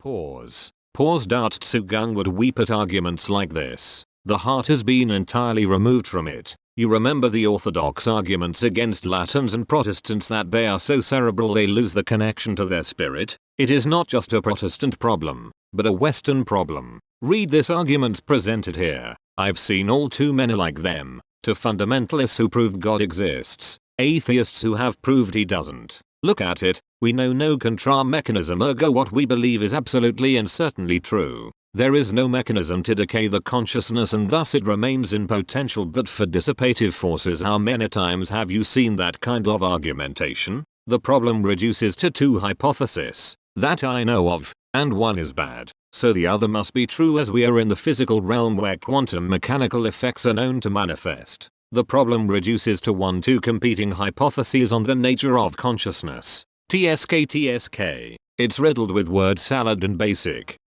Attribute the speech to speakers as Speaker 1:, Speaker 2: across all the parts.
Speaker 1: Pause. Pause. Tsugung would weep at arguments like this. The heart has been entirely removed from it. You remember the orthodox arguments against Latins and Protestants that they are so cerebral they lose the connection to their spirit? It is not just a Protestant problem, but a Western problem. Read this argument presented here. I've seen all too many like them. To fundamentalists who prove God exists, atheists who have proved he doesn't. Look at it, we know no contra mechanism, ergo what we believe is absolutely and certainly true. There is no mechanism to decay the consciousness and thus it remains in potential but for dissipative forces. How many times have you seen that kind of argumentation? The problem reduces to two hypotheses, that I know of, and one is bad, so the other must be true, as we are in the physical realm where quantum mechanical effects are known to manifest. The problem reduces to two competing hypotheses on the nature of consciousness. TSK. It's riddled with word salad and basic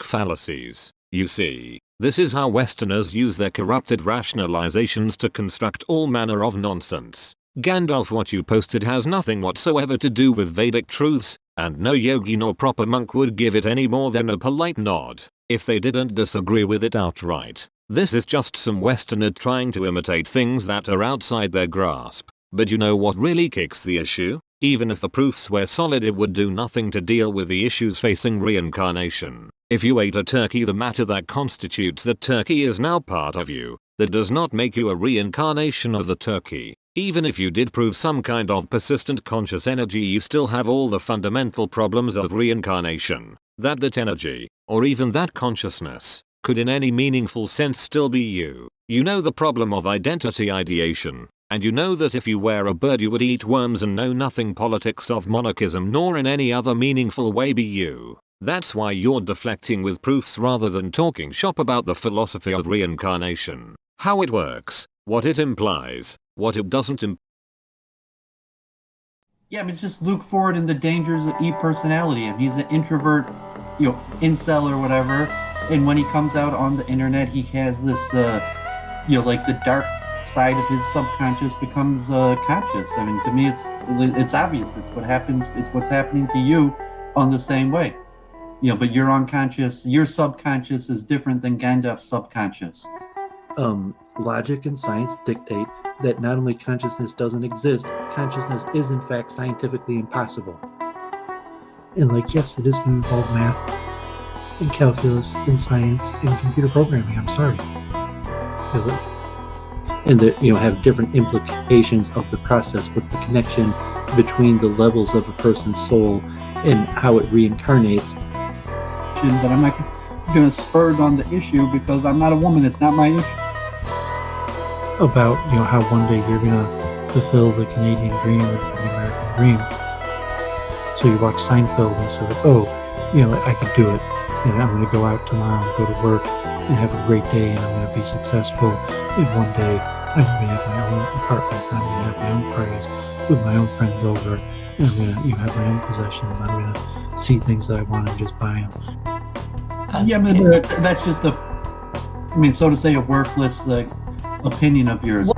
Speaker 1: fallacies. You see, this is how Westerners use their corrupted rationalizations to construct all manner of nonsense. Gandalf, what you posted has nothing whatsoever to do with Vedic truths, and no yogi nor proper monk would give it any more than a polite nod, if they didn't disagree with it outright. This is just some Westerner trying to imitate things that are outside their grasp. But you know what really kicks the issue? Even if the proofs were solid, it would do nothing to deal with the issues facing reincarnation. If you ate a turkey, the matter that constitutes the turkey is now part of you. That does not make you a reincarnation of the turkey. Even if you did prove some kind of persistent conscious energy, you still have all the fundamental problems of reincarnation. That energy, or even that consciousness, could in any meaningful sense still be you. You know the problem of identity ideation, and you know that if you were a bird you would eat worms and know nothing politics of monarchism nor in any other meaningful way be you. That's why you're deflecting with proofs rather than talking shop about the philosophy of reincarnation. How it works, what it implies, what it doesn't imply.
Speaker 2: Yeah, I mean, just Luke Ford and the dangers of e-personality. If he's an introvert, incel or whatever, and when he comes out on the internet, he has this, like the dark side of his subconscious becomes conscious. I mean, to me, it's obvious. It's what happens. It's what's happening to you on the same way. But your unconscious, your subconscious is different than Gandalf's subconscious.
Speaker 3: Logic and science dictate that not only consciousness doesn't exist, consciousness is in fact scientifically impossible. And yes, it is going to involve math and calculus and science and computer programming. I'm sorry. And have different implications of the process. What's the connection between the levels of a person's soul and how it reincarnates?
Speaker 2: But I'm not going to spur on the issue because I'm not a woman. It's not my issue.
Speaker 3: About how one day you're going to fulfill the Canadian dream or the American dream. So you watch Seinfeld and say, I could do it. I'm going to go out tomorrow and go to work and have a great day, and I'm going to be successful. And one day I'm going to have my own apartment. I'm going to have my own parties with my own friends over, and I'm going to have my own possessions. I'm going to see things that I want and just buy them.
Speaker 2: Yeah, but that's just so to say, a worthless opinion of yours.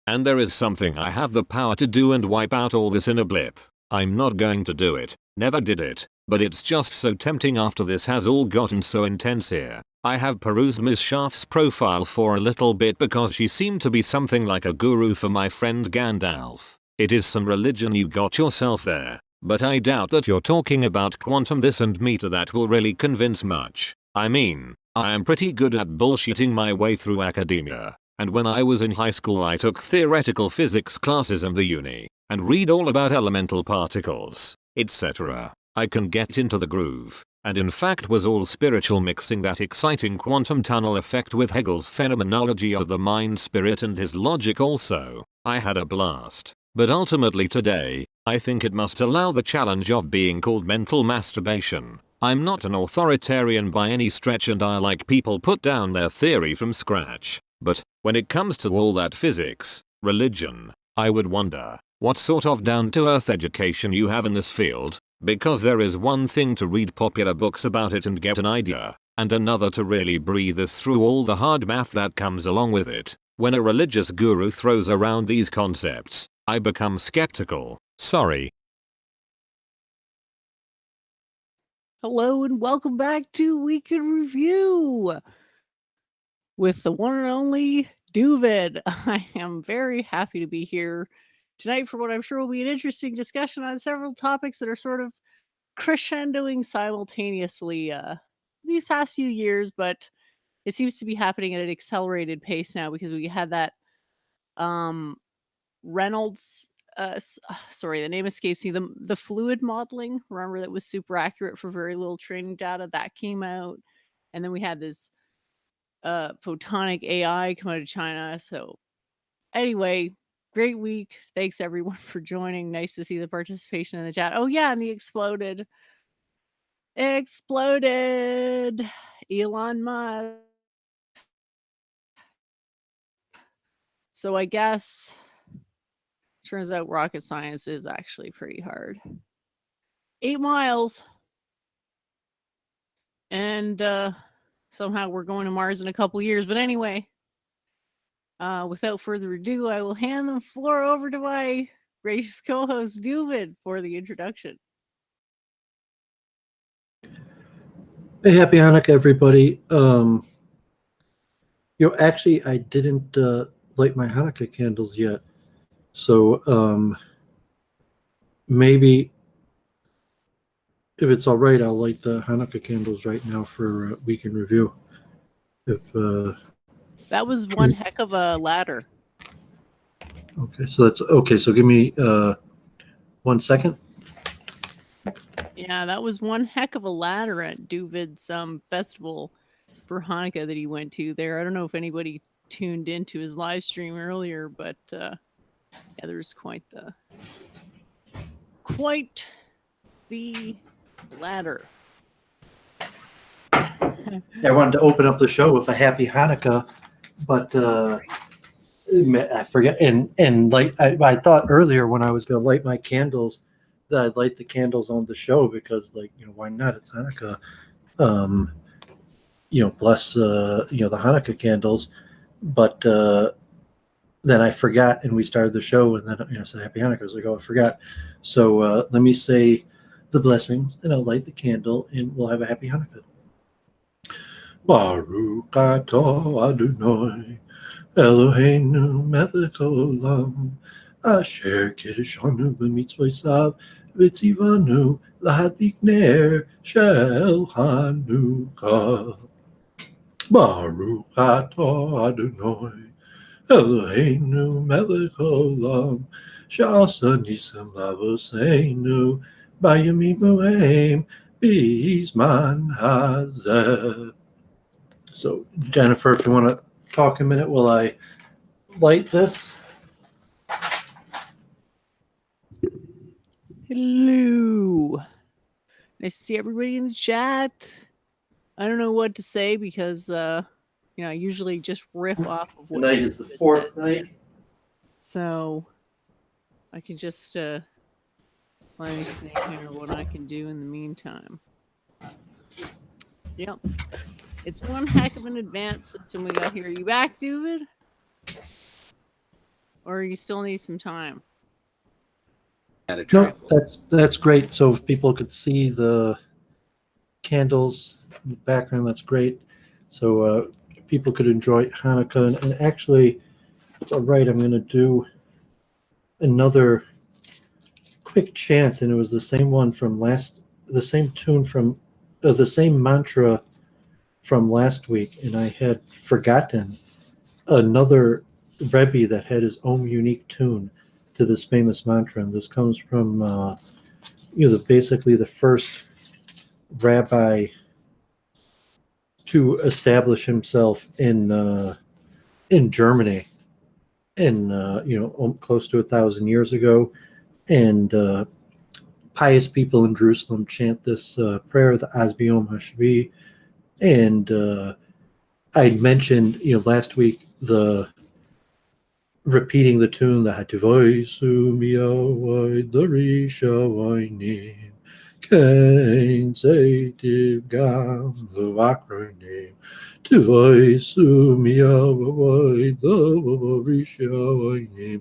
Speaker 1: And there is something I have the power to do and wipe out all this in a blip. I'm not going to do it, never did it, but it's just so tempting after this has all gotten so intense here. I have perused Ms. Schaff's profile for a little bit because she seemed to be something like a guru for my friend Gandalf. It is some religion you got yourself there, but I doubt that you're talking about quantum this and meter that will really convince much. I mean, I am pretty good at bullshitting my way through academia. And when I was in high school I took theoretical physics classes in the uni, and read all about elemental particles, etc. I can get into the groove, and in fact was all spiritual, mixing that exciting quantum tunnel effect with Hegel's phenomenology of the mind spirit and his logic also. I had a blast. But ultimately today, I think it must allow the challenge of being called mental masturbation. I'm not an authoritarian by any stretch and I like people put down their theory from scratch. But, when it comes to all that physics, religion, I would wonder what sort of down-to-earth education you have in this field, because there is one thing to read popular books about it and get an idea, and another to really breathe us through all the hard math that comes along with it. When a religious guru throws around these concepts, I become skeptical. Sorry.
Speaker 4: Hello and welcome back to Week in Review with the one and only Doooovid. I am very happy to be here tonight for what I'm sure will be an interesting discussion on several topics that are sort of crescendoing simultaneously these past few years, but it seems to be happening at an accelerated pace now because we had that Reynolds sorry, the name escapes me. The fluid modeling, remember, that was super accurate for very little training data, that came out, and then we had this photonic AI come out of China. So anyway, great week. Thanks everyone for joining. Nice to see the participation in the chat. Oh yeah, and the exploded Elon Musk. So I guess turns out rocket science is actually pretty hard. 8 miles. And somehow we're going to Mars in a couple years. But anyway, without further ado, I will hand the floor over to my gracious co-host, Doooovid, for the introduction.
Speaker 3: Hey, happy Hanukkah, everybody. Actually, I didn't light my Hanukkah candles yet. So maybe if it's all right, I'll light the Hanukkah candles right now for Week in Review. If
Speaker 4: that was one heck of a ladder.
Speaker 3: Okay, so that's okay. So give me 1 second.
Speaker 4: Yeah, that was one heck of a ladder at Doooovid's festival for Hanukkah that he went to there. I don't know if anybody tuned into his live stream earlier, but yeah, there was quite the ladder.
Speaker 3: I wanted to open up the show with a happy Hanukkah, but I forget. And like I thought earlier when I was going to light my candles that I'd light the candles on the show because, why not? It's Hanukkah. Bless the Hanukkah candles. But then I forgot, and we started the show, and then I said happy Hanukkah. I was like, oh, I forgot. So let me say the blessings, and I'll light the candle, and we'll have a happy Hanukkah. Baruch atah Adonai Eloheinu melech haolam asher kiddushanu b'mitzvosav v'tzivanu lahadlik ner shel Hanukkah. Baruch atah Adonai Eloheinu melech haolam she'asa nisim lavoseinu bayamim mohem b'zman hazeh. So, Jennifer, if you want to talk a minute while I light this.
Speaker 4: Hello. Nice to see everybody in the chat. I don't know what to say because, I usually just riff off of what
Speaker 3: Tonight is the fourth night.
Speaker 4: So, I can just, let me see here what I can do in the meantime. Yep. It's one heck of an advanced system we got here. Are you back, Doooovid? Or you still need some time?
Speaker 3: No, that's great. So if people could see the candles in the background, that's great. So if people could enjoy Hanukkah. And actually, it's all right. I'm going to do another quick chant, and it was the same one from the same tune from the same mantra from last week, and I had forgotten another Rebbe that had his own unique tune to this famous mantra. And this comes from basically the first rabbi to establish himself in Germany, close to 1,000 years ago, and pious people in Jerusalem chant this prayer, the Azbiom Hashvi. And I mentioned, last week, the repeating the tune, the Hativoisu Miyawai Larisha Wainim Kein Seitiv Gam Vakronim Tivoi Sumia Vavoi Dovarishoinim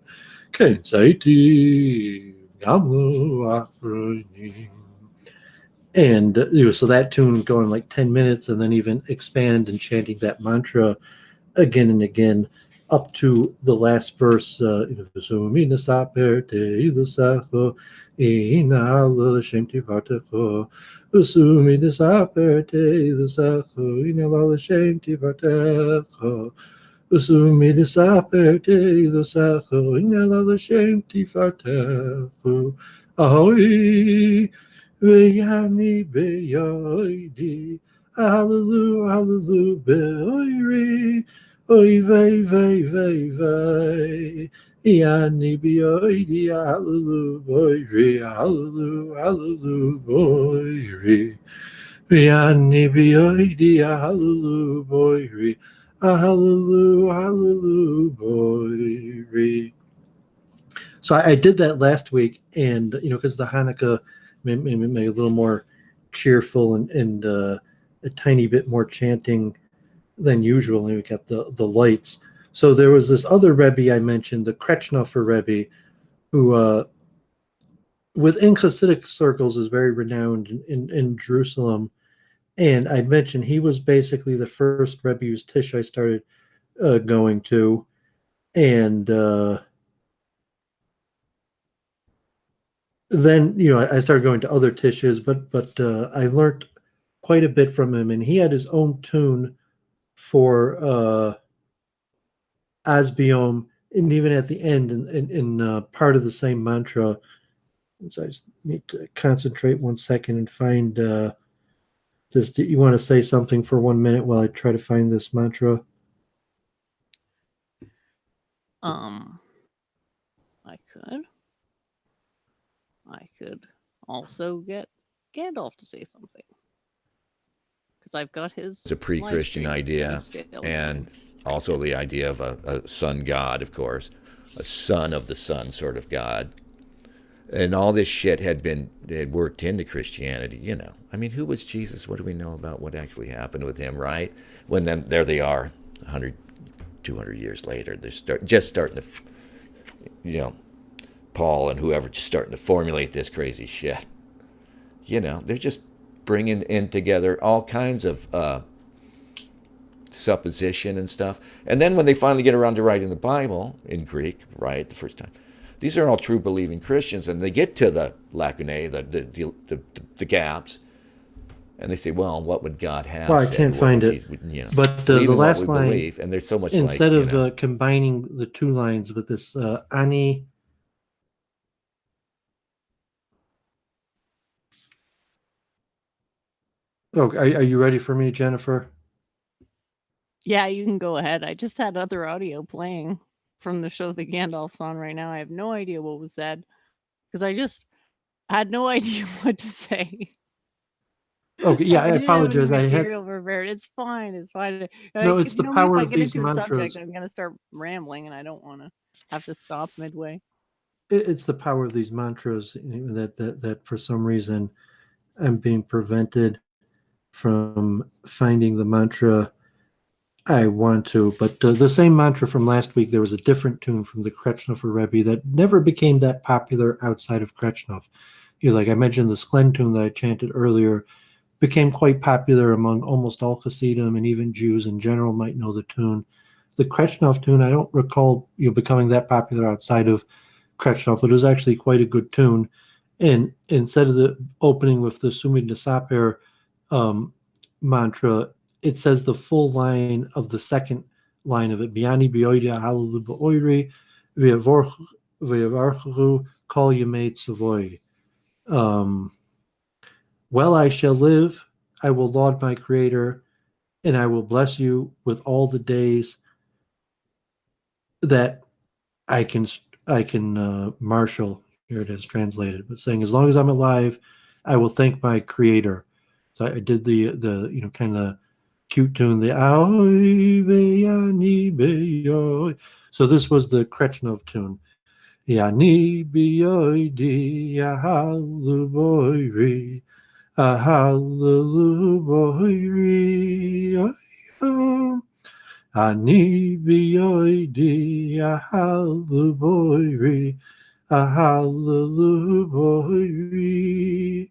Speaker 3: Kein Seitiv Gam Vakronim. And so that tune going like 10 minutes, and then even expand and chanting that mantra again and again up to the last verse. Veyani beyoidi, hallelujah, hallelujah, beyoiri, oy vey vey vey vey, yani beyoidi, hallelujah, boyri, hallelujah, hallelujah, boyri, yani beyoidi, hallelujah, boyri, hallelujah, hallelujah, boyri. So I did that last week, and because the Hanukkah made a little more cheerful and a tiny bit more chanting than usual, and we got the lights. So there was this other Rebbe I mentioned, the Kretschnofer Rebbe, who within Hasidic circles is very renowned in Jerusalem. And I mentioned he was basically the first Rebbe whose Tish I started going to, and then I started going to other tishes, but I learned quite a bit from him, and he had his own tune for Asbiom, and even at the end in part of the same mantra. So I just need to concentrate 1 second and find this. Do you want to say something for 1 minute while I try to find this mantra?
Speaker 4: I could also get Gandalf to say something, because I've got his.
Speaker 5: It's a pre-Christian idea, and also the idea of a sun god, of course, a son of the sun sort of god. And all this shit had worked into Christianity, I mean, who was Jesus? What do we know about what actually happened with him, right? When then there they are, 100, 200 years later, they're just starting to, Paul and whoever just starting to formulate this crazy shit. They're just bringing in together all kinds of supposition and stuff. And then when they finally get around to writing the Bible in Greek, right, the first time, these are all true believing Christians, and they get to the lacunae, the gaps, and they say, well, what would God have
Speaker 3: Well, I
Speaker 5: said?
Speaker 3: can't find it. But the last line,
Speaker 5: believe, and there's so much
Speaker 3: instead of combining the two lines with this ani. Oh, are you ready for me, Jennifer?
Speaker 4: Yeah, you can go ahead. I just had other audio playing from the show that Gandalf's on right now. I have no idea what was said, because I just had no idea what to say.
Speaker 3: Okay, yeah, I apologize. I had
Speaker 4: prepared. It's fine. It's fine.
Speaker 3: No, it's the power of these
Speaker 4: into
Speaker 3: mantras.
Speaker 4: A subject, I'm gonna start rambling, and I don't want to have to stop midway.
Speaker 3: It's the power of these mantras that for some reason I'm being prevented from finding the mantra I want to. But the same mantra from last week, there was a different tune from the Kretschnofer Rebbe that never became that popular outside of Kretschnof. Like I mentioned, the Sklen tune that I chanted earlier became quite popular among almost all Hasidim, and even Jews in general might know the tune. The Kretschnof tune, I don't recall becoming that popular outside of Kretschnof, but it was actually quite a good tune. And instead of the opening with the Sumid Nesaper mantra, it says the full line of the second line of it. Biani bioida halalu ba'oiri v'yavarchu kol yemei tzavoy. Well, I shall live, I will laud my Creator, and I will bless you with all the days that I can marshal. Here it is translated, but saying, as long as I'm alive, I will thank my Creator. So I did the kind of cute tune, the Aoi Beyani Beyoy. So this was the Kretschnov tune. Yani Beyoidi Yahalu Boyri hallelujah. Ani bioidi, hallelujah. Hallelujah.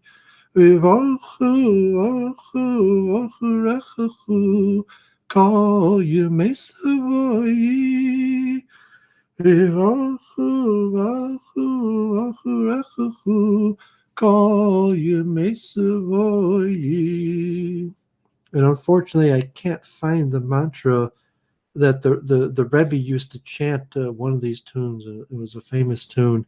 Speaker 3: Vivachu, call you Mesavoy. Vivachu, call you Mesavoy. And unfortunately, I can't find the mantra that the Rebbe used to chant one of these tunes. It was a famous tune,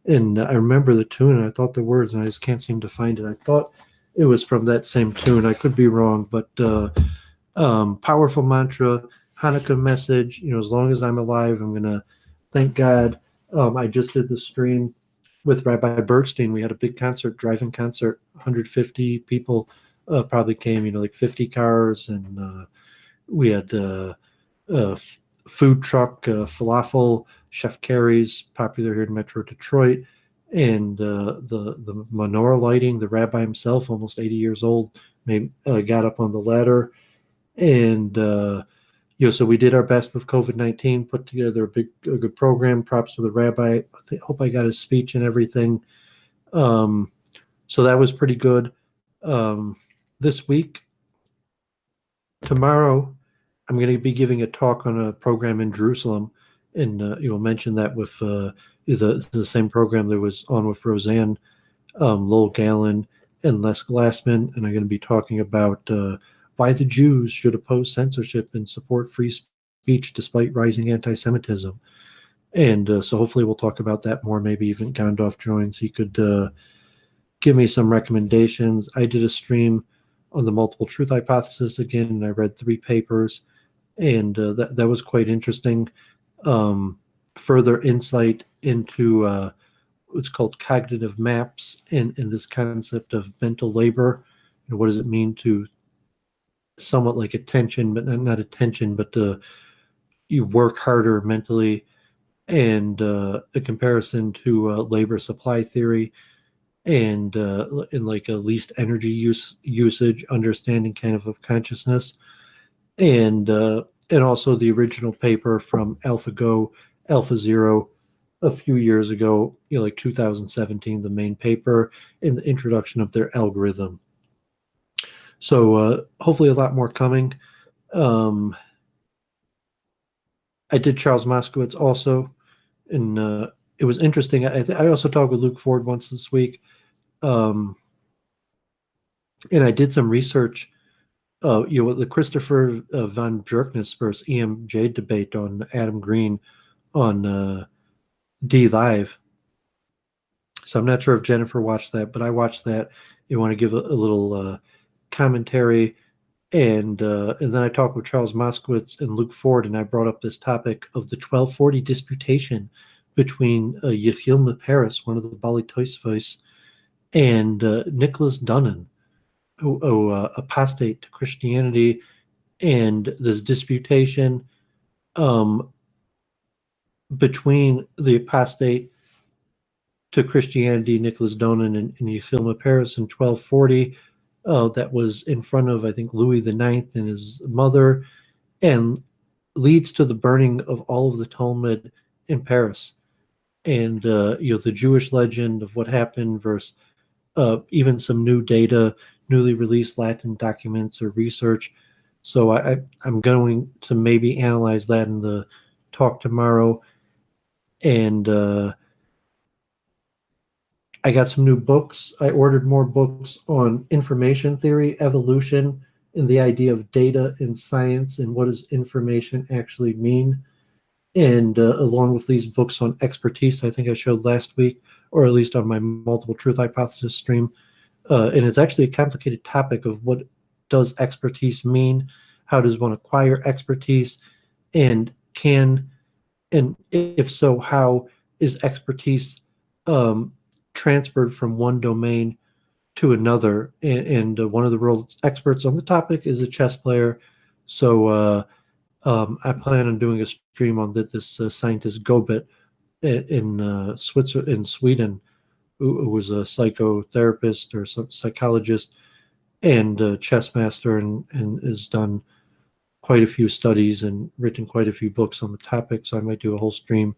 Speaker 3: and I remember the tune, and I thought the words, and I just can't seem to find it. I thought it was from that same tune. I could be wrong, but powerful mantra, Hanukkah message. As long as I'm alive, I'm gonna thank God. I just did the stream with Rabbi Bergstein. We had a big concert, drive-in concert, 150 people probably came. Like 50 cars, and we had food truck, falafel, Chef Carrie's, popular here in Metro Detroit, and the menorah lighting. The rabbi himself, almost 80 years old, got up on the ladder, and so we did our best with COVID-19, put together a good program. Props to the rabbi. I hope I got his speech and everything. So that was pretty good. This week, tomorrow, I'm going to be giving a talk on a program in Jerusalem, and mention that with the same program that was on with Roseanne, Lowell Gallen, and Les Glassman, and I'm going to be talking about why the Jews should oppose censorship and support free speech despite rising anti-Semitism. And so hopefully we'll talk about that more. Maybe even Gondorf joins. He could give me some recommendations. I did a stream on the multiple truth hypothesis again, and I read 3 papers, and that was quite interesting. Further insight into what's called cognitive maps and this concept of mental labor. What does it mean to somewhat like attention, but not attention, but you work harder mentally, and a comparison to labor supply theory, and in like a least energy usage understanding kind of consciousness, and also the original paper from AlphaGo, AlphaZero a few years ago, like 2017, the main paper in the introduction of their algorithm. So hopefully a lot more coming. I did Charles Moskowitz also, and it was interesting. I also talked with Luke Ford once this week, and I did some research. The Christopher von Jerkness versus EMJ debate on Adam Green on D Live. So I'm not sure if Jennifer watched that, but I watched that. You want to give a little commentary, and then I talked with Charles Moskowitz and Luke Ford, and I brought up this topic of the 1240 disputation between Yechiel Meperes, one of the Bali Toisvos, and Nicholas Dunnan, who apostate to Christianity, and this disputation between the apostate to Christianity, Nicholas Dunnan, and Yechiel Meperes in 1240. That was in front of, I think, Louis IX and his mother, and leads to the burning of all of the Talmud in Paris. And the Jewish legend of what happened versus even some new data, newly released Latin documents or research. So I'm going to maybe analyze that in the talk tomorrow. And I got some new books. I ordered more books on information theory, evolution, and the idea of data in science, and what does information actually mean. And along with these books on expertise, I think I showed last week, or at least on my multiple truth hypothesis stream. And it's actually a complicated topic of what does expertise mean? How does one acquire expertise? And if so, how is expertise transferred from one domain to another? And one of the world's experts on the topic is a chess player. So I plan on doing a stream on this scientist Gobet in Sweden, who was a psychotherapist or some psychologist and a chess master, and has done quite a few studies and written quite a few books on the topic. So I might do a whole stream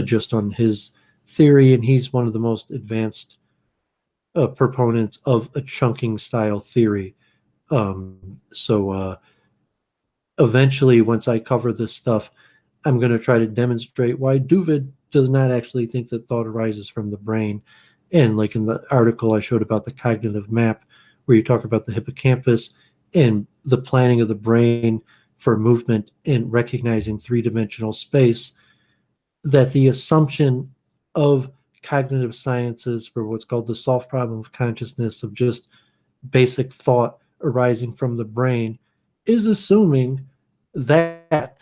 Speaker 3: just on his theory, and he's one of the most advanced proponents of a chunking style theory. So eventually, once I cover this stuff, I'm going to try to demonstrate why Doooovid does not actually think that thought arises from the brain. And like in the article I showed about the cognitive map, where you talk about the hippocampus and the planning of the brain for movement and recognizing three-dimensional space, that the assumption of cognitive sciences for what's called the solved problem of consciousness, of just basic thought arising from the brain, is assuming that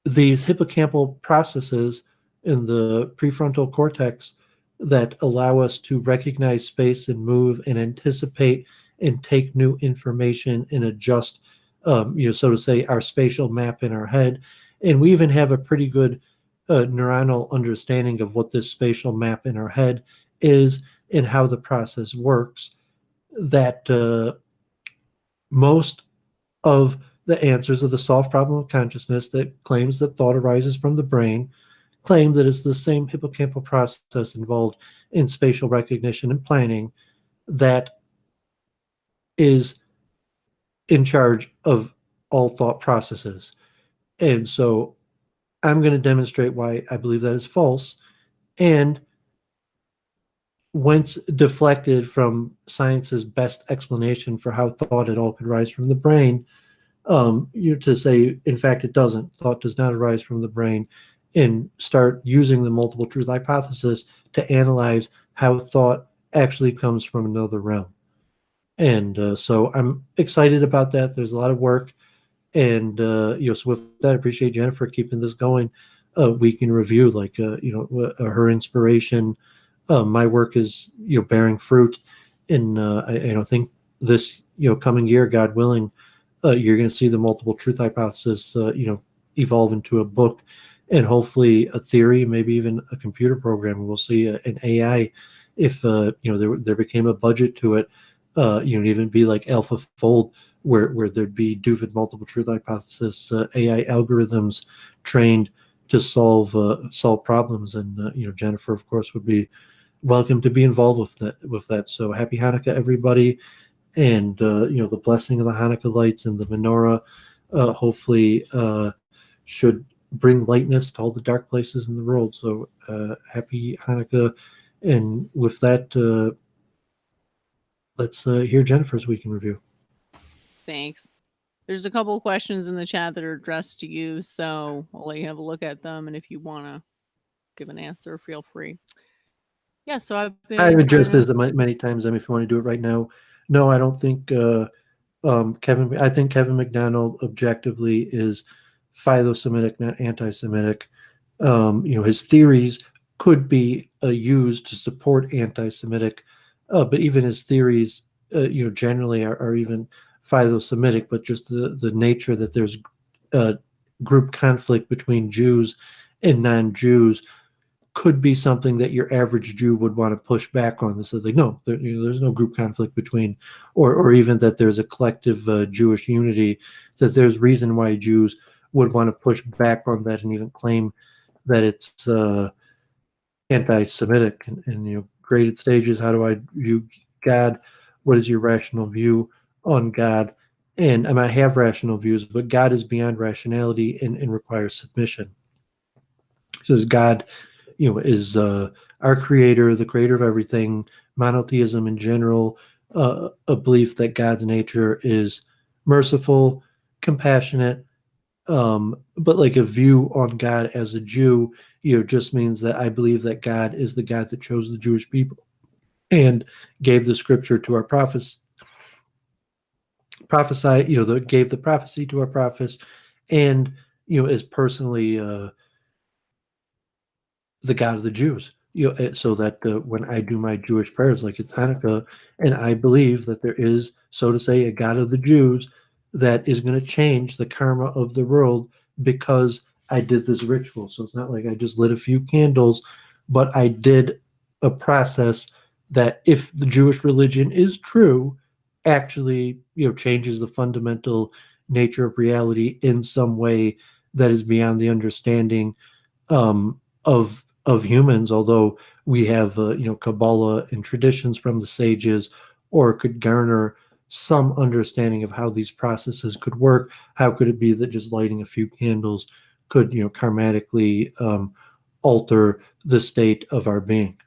Speaker 3: these hippocampal processes in the prefrontal cortex that allow us to recognize space and move and anticipate and take new information and adjust, so to say, our spatial map in our head. And we even have a pretty good neuronal understanding of what this spatial map in our head is and how the process works, that most of the answers of the solved problem of consciousness that claims that thought arises from the brain claim that it's the same hippocampal process involved in spatial recognition and planning that is in charge of all thought processes. And so I'm going to demonstrate why I believe that is false. And once deflected from science's best explanation for how thought at all could rise from the brain, to say, in fact, it doesn't. Thought does not arise from the brain, and start using the multiple truth hypothesis to analyze how thought actually comes from another realm. And so I'm excited about that. There's a lot of work. And, so with that, I appreciate Jennifer keeping this going week in review, like, her inspiration. My work is, bearing fruit. And I think this, coming year, God willing, you're going to see the multiple truth hypothesis, evolve into a book, and hopefully a theory, maybe even a computer program. We'll see an AI, if there became a budget to it, even be like AlphaFold, where there'd be Doooovid multiple truth hypothesis AI algorithms trained to solve problems. And Jennifer, of course, would be welcome to be involved with that. So happy Hanukkah, everybody. And the blessing of the Hanukkah lights and the menorah hopefully should bring lightness to all the dark places in the world. So happy Hanukkah. And with that, let's hear Jennifer's week in review.
Speaker 4: Thanks. There's a couple of questions in the chat that are addressed to you, so I'll let you have a look at them, and if you want to give an answer, feel free. Yeah, so
Speaker 3: I've addressed this many times. If you want to do it right now. No, I don't think Kevin. I think Kevin McDonald objectively is philo-Semitic, not anti-Semitic. His theories could be used to support anti-Semitic, but even his theories, generally are even philo-Semitic. But just the nature that there's group conflict between Jews and non-Jews could be something that your average Jew would want to push back on. So like, no, there's no group conflict between, or even that there's a collective Jewish unity, that there's reason why Jews would want to push back on that and even claim that it's anti-Semitic. And graded stages, how do I view God? What is your rational view on God? And I have rational views, but God is beyond rationality and requires submission. So God is our creator, the creator of everything, monotheism in general, a belief that God's nature is merciful, compassionate, but like a view on God as a Jew, just means that I believe that God is the God that chose the Jewish people and gave the scripture to our prophets, gave the prophecy to our prophets, and, is personally the God of the Jews, so that when I do my Jewish prayers, like it's Hanukkah, and I believe that there is, so to say, a God of the Jews that is going to change the karma of the world because I did this ritual. So it's not like I just lit a few candles, but I did a process that, if the Jewish religion is true, actually, changes the fundamental nature of reality in some way that is beyond the understanding of humans. Although we have Kabbalah and traditions from the sages, or could garner some understanding of how these processes could work. How could it be that just lighting a few candles could karmatically alter the state of our being?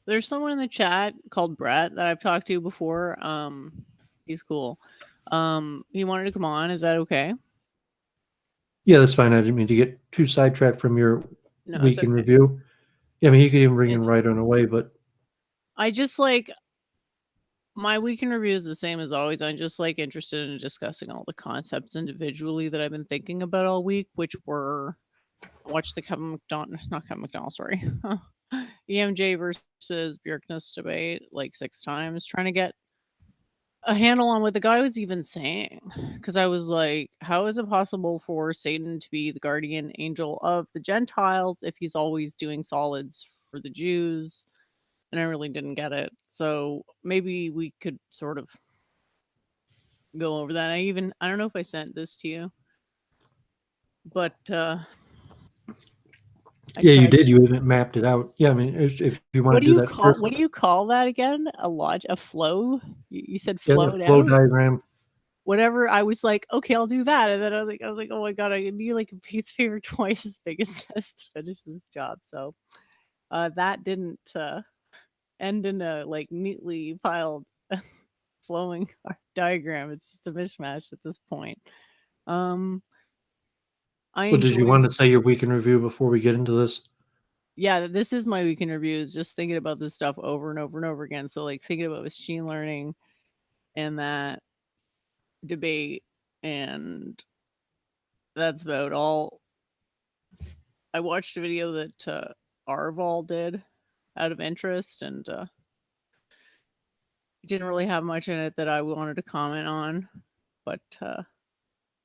Speaker 4: There's someone in the chat called Brett that I've talked to before. He's cool. He wanted to come on. Is that okay?
Speaker 3: Yeah, that's fine. I didn't mean to get too sidetracked from your week in review. Yeah, I mean, you could even bring in right on away, but
Speaker 4: I just my week in review is the same as always. I'm just interested in discussing all the concepts individually that I've been thinking about all week, which were watch the Kevin McDonald, sorry. EMJ versus Bjerknes debate 6 times, trying to get a handle on what the guy was even saying. Because I was like, how is it possible for Satan to be the guardian angel of the Gentiles if he's always doing solids for the Jews? And I really didn't get it. So maybe we could sort of go over that. I don't know if I sent this to you, but
Speaker 3: yeah, you did. You even mapped it out. Yeah, I mean, if you want to do that first.
Speaker 4: What do you call that again? A flow? You said flow.
Speaker 3: Yeah, flow diagram.
Speaker 4: Whatever. I was like, okay, I'll do that. And then I was like, oh my god, I need a piece of paper twice as big as this to finish this job. So that didn't end in a neatly piled flowing diagram. It's just a mishmash at this point.
Speaker 3: Did you want to say your week in review before we get into this?
Speaker 4: Yeah, this is my week in review, is just thinking about this stuff over and over and over again. So thinking about machine learning and that debate, and that's about all. I watched a video that Arval did out of interest, and it didn't really have much in it that I wanted to comment on, but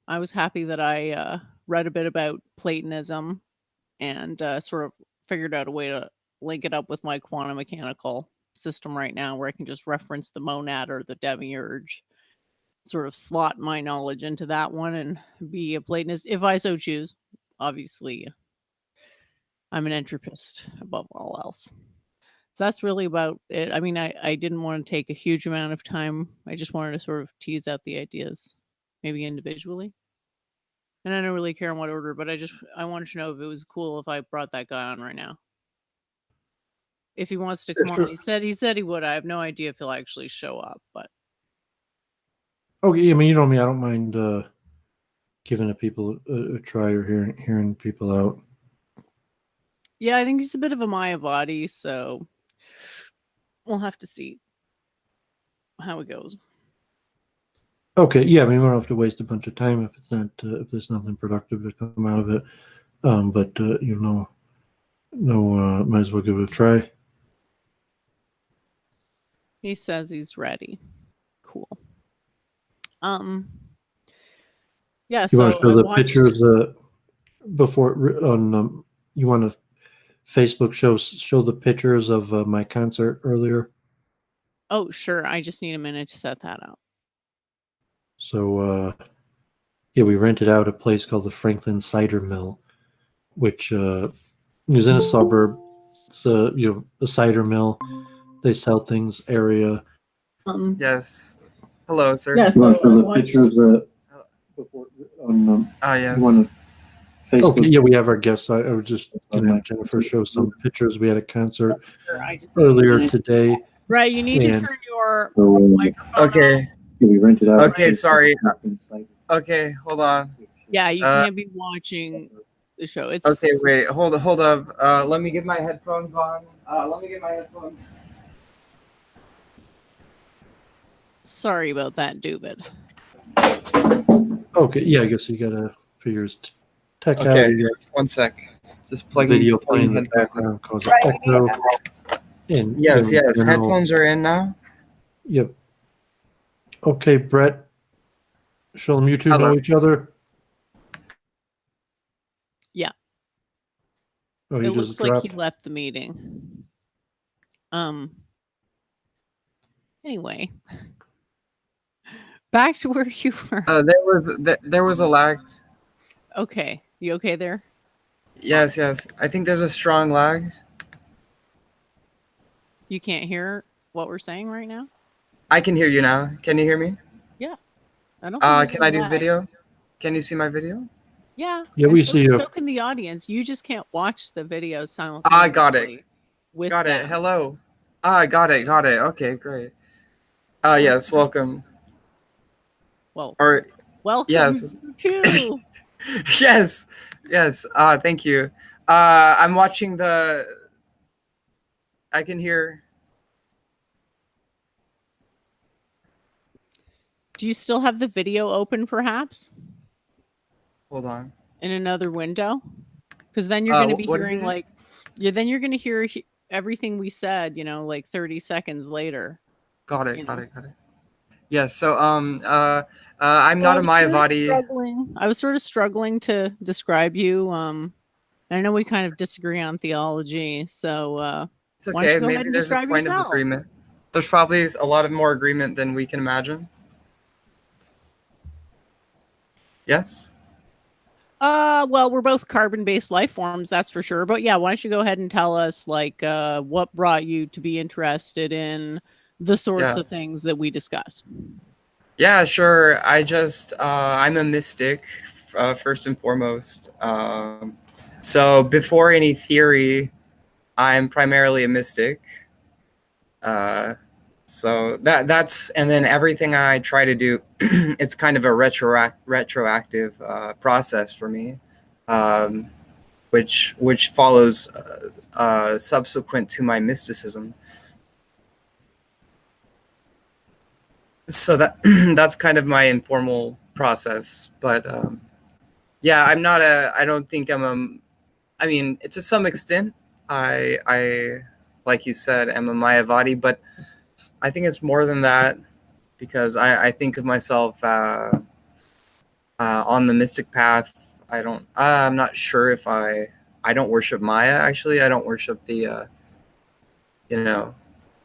Speaker 4: I was happy that I read a bit about Platonism and sort of figured out a way to link it up with my quantum mechanical system right now, where I can just reference the monad or the demiurge, sort of slot my knowledge into that one and be a Platonist if I so choose. Obviously, I'm an entropist above all else. So that's really about it. I mean, I didn't want to take a huge amount of time. I just wanted to sort of tease out the ideas, maybe individually. And I don't really care in what order, but I wanted to know if it was cool if I brought that guy on right now. If he wants to come on, he said he would. I have no idea if he'll actually show up, but.
Speaker 3: Okay, I mean, you know me, I don't mind giving the people a try or hearing people out.
Speaker 4: Yeah, I think he's a bit of a Maya body, so we'll have to see how it goes.
Speaker 3: Okay, yeah, I mean, we don't have to waste a bunch of time if it's not if there's nothing productive to come out of it. But might as well give it a try.
Speaker 4: He says he's ready. Cool. Yeah.
Speaker 3: You want to show the pictures before on? You want to Facebook show the pictures of my concert earlier?
Speaker 4: Oh, sure. I just need a minute to set that up.
Speaker 3: So, yeah, we rented out a place called the Franklin Cider Mill, which is in a suburb. It's a cider mill. They sell things area.
Speaker 6: Yes. Hello, sir.
Speaker 3: Yes. You want to show the pictures before on?
Speaker 6: Yes.
Speaker 3: You want to Facebook? Okay, yeah, we have our guests. I was just going to have Jennifer show some pictures. We had a concert earlier today.
Speaker 4: Right, you need to turn your microphone
Speaker 6: on.
Speaker 3: We rented out.
Speaker 6: Okay, sorry. Okay, hold on.
Speaker 4: Yeah, you can't be watching the show. It's
Speaker 6: okay. Wait, hold up. Let me get my headphones on. Let me get my headphones.
Speaker 4: Sorry about that, Doovid.
Speaker 3: Okay, yeah, I guess you gotta figure his tech out.
Speaker 6: Okay, 1 sec. Just plug
Speaker 3: video playing in the background causes echo.
Speaker 6: Yes. Headphones are in now.
Speaker 3: Yep. Okay, Brett. Show them you two know each other.
Speaker 4: Yeah.
Speaker 3: Oh,
Speaker 4: It
Speaker 3: he
Speaker 4: looks
Speaker 3: just
Speaker 4: like
Speaker 3: dropped.
Speaker 4: he left the meeting. Anyway, back to where you were.
Speaker 6: There was a lag.
Speaker 4: Okay, you okay there?
Speaker 6: Yes, yes. I think there's a strong lag.
Speaker 4: You can't hear what we're saying right now?
Speaker 6: I can hear you now. Can you hear me?
Speaker 4: Yeah, I don't think there's
Speaker 6: Can I
Speaker 4: any
Speaker 6: do
Speaker 4: lag.
Speaker 6: video? Can you see my video?
Speaker 4: Yeah.
Speaker 3: Yeah,
Speaker 4: and
Speaker 3: we
Speaker 4: so,
Speaker 3: see you.
Speaker 4: So can the audience. You just can't watch the video
Speaker 6: I
Speaker 4: simultaneously.
Speaker 6: got it.
Speaker 4: With
Speaker 6: Got it.
Speaker 4: them.
Speaker 6: Hello. I got it. Got it. Okay, great. Yes, welcome.
Speaker 4: Well,
Speaker 6: Or
Speaker 4: welcome
Speaker 6: yes.
Speaker 4: to.
Speaker 6: Yes. Yes. Thank you. I'm watching the. I can hear.
Speaker 4: Do you still have the video open, perhaps?
Speaker 6: Hold on.
Speaker 4: In another window? Because then you're going to be
Speaker 6: What is
Speaker 4: hearing
Speaker 6: it?
Speaker 4: then you're going to hear everything we said, like 30 seconds later.
Speaker 6: Got it. Got it. Got it. Yes. So I'm not a Mayavadi.
Speaker 4: I was sort of struggling to describe you. I know we kind of disagree on theology, so
Speaker 6: It's
Speaker 4: why don't
Speaker 6: okay.
Speaker 4: you go ahead
Speaker 6: Maybe
Speaker 4: and
Speaker 6: there's a
Speaker 4: describe
Speaker 6: point of
Speaker 4: yourself?
Speaker 6: agreement. There's probably a lot of more agreement than we can imagine. Yes.
Speaker 4: Well, we're both carbon-based life forms, that's for sure. But yeah, why don't you go ahead and tell us, what brought you to be interested in the sorts of things that we discuss?
Speaker 6: Yeah, sure. I'm a mystic, first and foremost. So before any theory, I'm primarily a mystic. So that's and then everything I try to do, it's kind of a retroactive process for me, which follows subsequent to my mysticism. So that's kind of my informal process, but yeah, I don't think I mean, to some extent, I like you said, am a Mayavadi, but I think it's more than that because I think of myself on the mystic path. I'm not sure if I don't worship Maya. Actually, I don't worship the.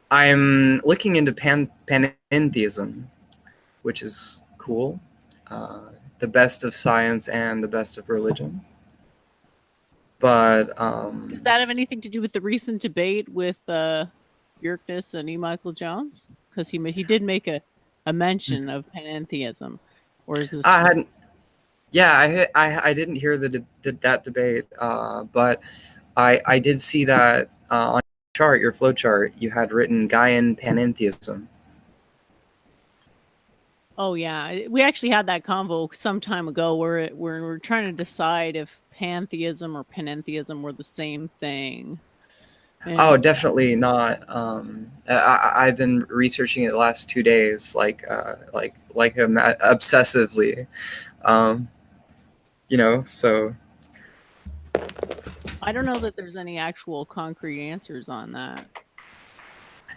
Speaker 6: I'm looking into panentheism, which is cool. The best of science and the best of religion. But
Speaker 4: does that have anything to do with the recent debate with Bjerknes and E. Michael Jones? Because he did make a mention of panentheism, or is this?
Speaker 6: I hadn't. Yeah, I didn't hear that debate, but I did see that on your flow chart you had written Gaian panentheism.
Speaker 4: Oh yeah, we actually had that convo some time ago where we're trying to decide if pantheism or panentheism were the same thing.
Speaker 6: Oh, definitely not. I've been researching it the last 2 days, obsessively. So.
Speaker 4: I don't know that there's any actual concrete answers on that.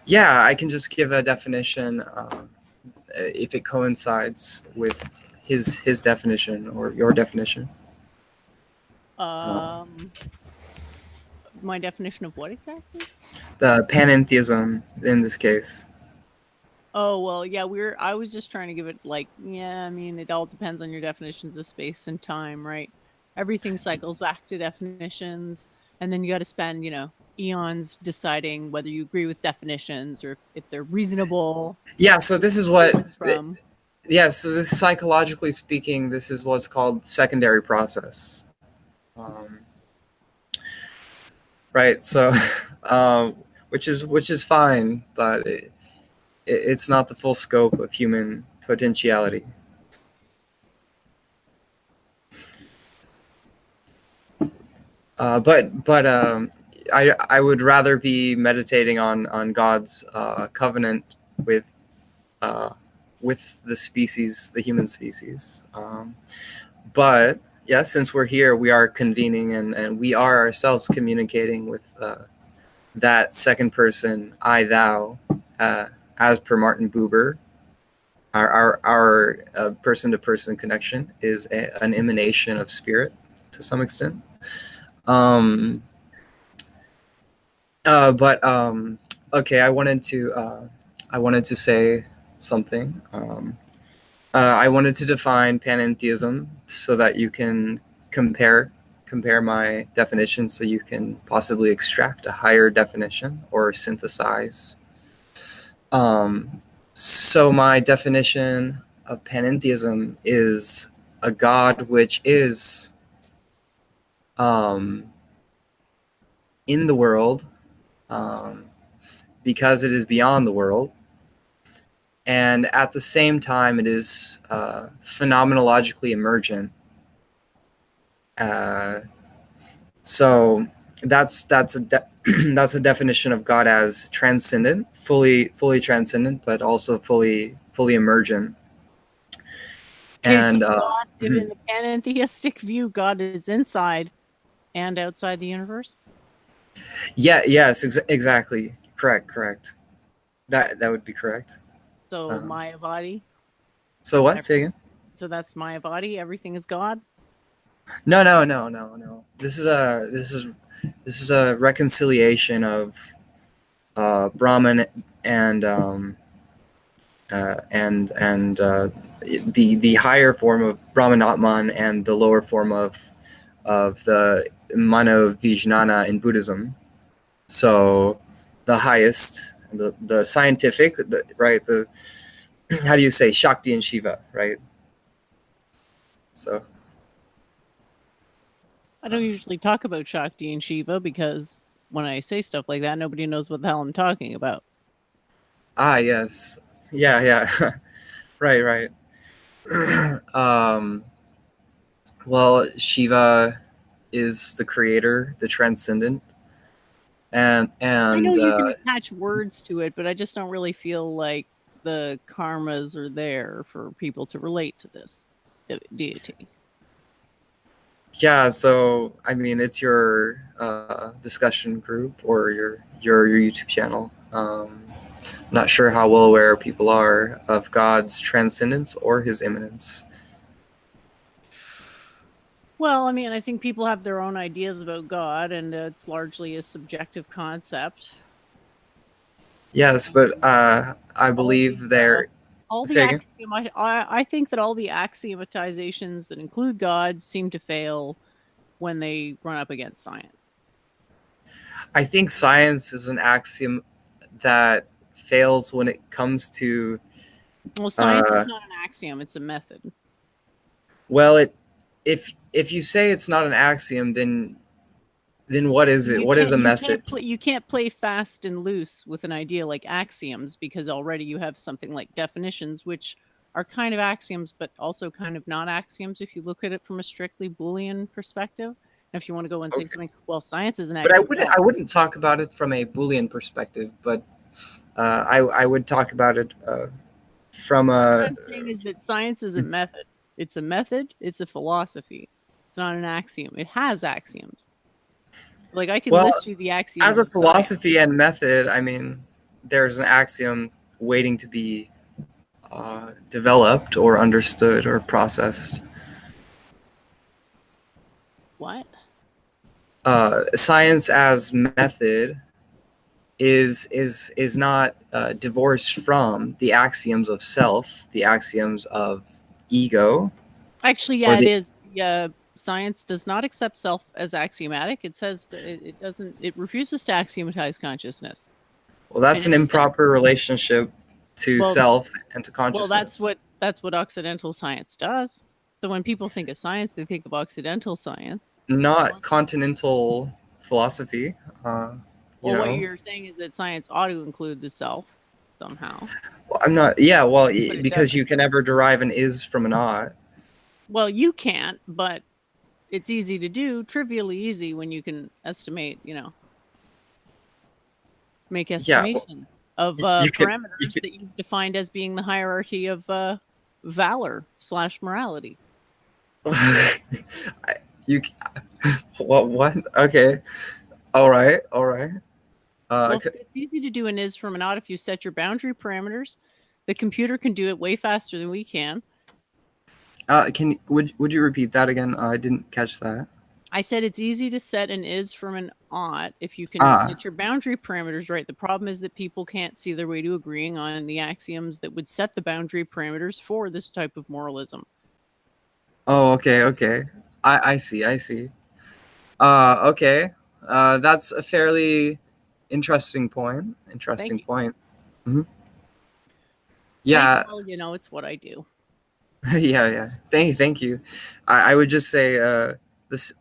Speaker 6: Yeah, I can just give a definition if it coincides with his definition or your definition.
Speaker 4: My definition of what exactly?
Speaker 6: The panentheism in this case.
Speaker 4: Oh, well, yeah, I was just trying to give it I mean, it all depends on your definitions of space and time, right? Everything cycles back to definitions, and then you got to spend, eons deciding whether you agree with definitions or if they're reasonable.
Speaker 6: Yeah, so this is what so this, psychologically speaking, this is what's called secondary process. Right, so which is fine, but it's not the full scope of human potentiality. But I would rather be meditating on God's covenant with the species, the human species. But yeah, since we're here, we are convening and we are ourselves communicating with that second person, I, thou, as per Martin Buber. Our person-to-person connection is an emanation of spirit to some extent. But okay, I wanted to say something. I wanted to define panentheism so that you can compare my definition, so you can possibly extract a higher definition or synthesize. So my definition of panentheism is a God which is in the world, because it is beyond the world, and at the same time it is phenomenologically emergent. So that's that's a definition of God as transcendent, fully transcendent, but also fully emergent.
Speaker 4: Okay, so
Speaker 6: And
Speaker 4: God, in the panentheistic view, God is inside and outside the universe.
Speaker 6: yes, exactly, correct. That would be correct.
Speaker 4: So Maya body.
Speaker 6: So what? Say again.
Speaker 4: So that's Maya body. Everything is God.
Speaker 6: No. This is a reconciliation of Brahman and the higher form of Brahman Atman and the lower form of the Mano Vijnana in Buddhism. So the highest, the scientific, right? The how do you say Shakti and Shiva, right? So
Speaker 4: I don't usually talk about Shakti and Shiva because when I say stuff like that, nobody knows what the hell I'm talking about.
Speaker 6: yes, yeah, right. Well, Shiva is the creator, the transcendent, and
Speaker 4: I know you can attach words to it, but I just don't really feel like the karmas are there for people to relate to this deity.
Speaker 6: yeah. So I mean, it's your discussion group or your YouTube channel. Not sure how well aware people are of God's transcendence or his immanence.
Speaker 4: Well, I mean, I think people have their own ideas about God, and it's largely a subjective concept.
Speaker 6: Yes, but I believe there.
Speaker 4: All the I think that all the axiomatizations that include God seem to fail when they run up against science.
Speaker 6: I think science is an axiom that fails when it comes to.
Speaker 4: Well, science is not an axiom; it's a method.
Speaker 6: Well, if you say it's not an axiom, then what is it? What is a method?
Speaker 4: You can't play fast and loose with an idea like axioms, because already you have something like definitions, which are kind of axioms, but also kind of not axioms if you look at it from a strictly Boolean perspective. And if you want to go and say something, well, science is an axiom.
Speaker 6: But I wouldn't talk about it from a Boolean perspective, but I would talk about it from a.
Speaker 4: What I'm saying is that science is a method. It's a method. It's a philosophy. It's not an axiom. It has axioms. Like I can list you the axioms.
Speaker 6: As a philosophy and method, I mean, there's an axiom waiting to be developed or understood or processed.
Speaker 4: What?
Speaker 6: Science as method is not divorced from the axioms of self, the axioms of ego.
Speaker 4: Actually, yeah, it is. Yeah, science does not accept self as axiomatic. It says that it doesn't. It refuses to axiomatize consciousness.
Speaker 6: Well, that's an improper relationship to self and to consciousness.
Speaker 4: Well, that's what Occidental science does. So when people think of science, they think of Occidental science,
Speaker 6: not continental philosophy.
Speaker 4: What you're saying is that science ought to include the self somehow.
Speaker 6: Well, I'm not. Yeah, well, because you can never derive an is from an ought.
Speaker 4: Well, you can't, but it's easy to do, trivially easy when you can estimate, make estimations of parameters that you've defined as being the hierarchy of valor/morality.
Speaker 6: What? Okay. All right.
Speaker 4: Well, it's easy to do an is from an ought if you set your boundary parameters. The computer can do it way faster than we can.
Speaker 6: Would you repeat that again? I didn't catch that.
Speaker 4: I said it's easy to set an is from an ought if you can
Speaker 6: Ah.
Speaker 4: set your boundary parameters right. The problem is that people can't see their way to agreeing on the axioms that would set the boundary parameters for this type of moralism.
Speaker 6: Oh, okay. I see. Okay. That's a fairly interesting point.
Speaker 4: Thank you.
Speaker 6: Mhm. Yeah.
Speaker 4: Well, you know, it's what I do.
Speaker 6: Yeah. Thank you. I would just say this.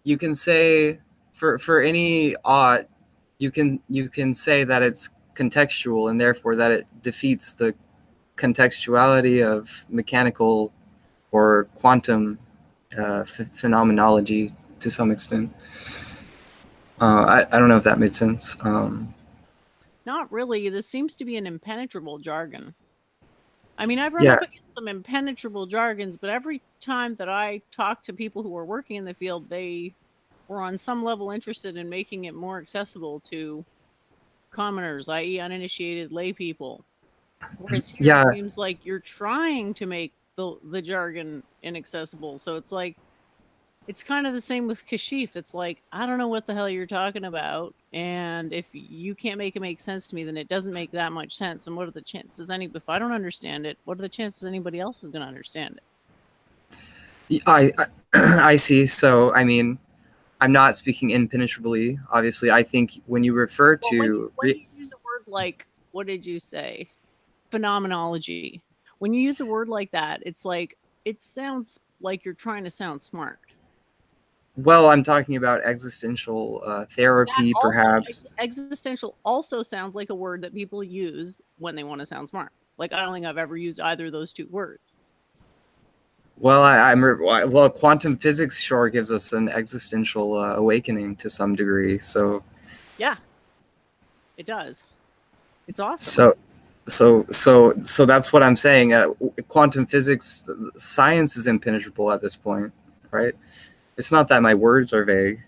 Speaker 6: You can say for any ought, you can say that it's contextual and therefore that it defeats the contextuality of mechanical or quantum phenomenology to some extent. I don't know if that made sense.
Speaker 4: Not really. This seems to be an impenetrable jargon. I mean, I've run
Speaker 6: Yeah.
Speaker 4: up against some impenetrable jargons, but every time that I talk to people who are working in the field, they were on some level interested in making it more accessible to commoners, i.e. uninitiated lay people. Whereas here
Speaker 6: Yeah.
Speaker 4: it seems like you're trying to make the jargon inaccessible. So it's like, it's kind of the same with Kashif. It's like, I don't know what the hell you're talking about. And if you can't make it make sense to me, then it doesn't make that much sense. And what are the chances if I don't understand it, what are the chances anybody else is going to understand it?
Speaker 6: I see. So, I mean, I'm not speaking impenetrably. Obviously, I think when you refer to...
Speaker 4: when you use a word like, what did you say? Phenomenology. When you use a word like that, it's like, it sounds like you're trying to sound smart.
Speaker 6: Well, I'm talking about existential therapy, perhaps.
Speaker 4: Existential also sounds like a word that people use when they want to sound smart. Like, I don't think I've ever used either of those two words.
Speaker 6: Well, well, quantum physics sure gives us an existential awakening to some degree. So
Speaker 4: yeah, it does. It's awesome.
Speaker 6: So that's what I'm saying. Quantum physics, science is impenetrable at this point, right? It's not that my words are vague.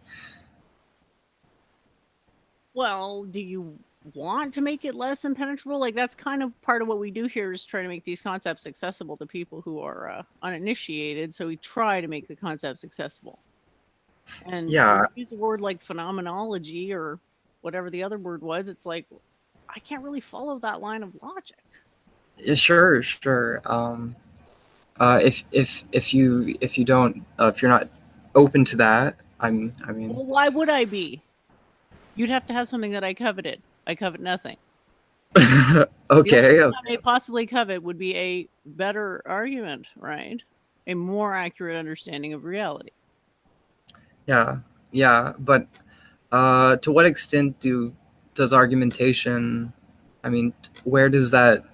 Speaker 4: Well, do you want to make it less impenetrable? Like, that's kind of part of what we do here, is try to make these concepts accessible to people who are uninitiated. So we try to make the concepts accessible. And
Speaker 6: yeah,
Speaker 4: use a word like phenomenology or whatever the other word was. It's like, I can't really follow that line of logic.
Speaker 6: Yeah, sure. If you're not open to that, I mean.
Speaker 4: Well, why would I be? You'd have to have something that I coveted. I covet nothing.
Speaker 6: Okay.
Speaker 4: The only thing I may possibly covet would be a better argument, right? A more accurate understanding of reality.
Speaker 6: Yeah, but to what extent does argumentation? I mean, where does that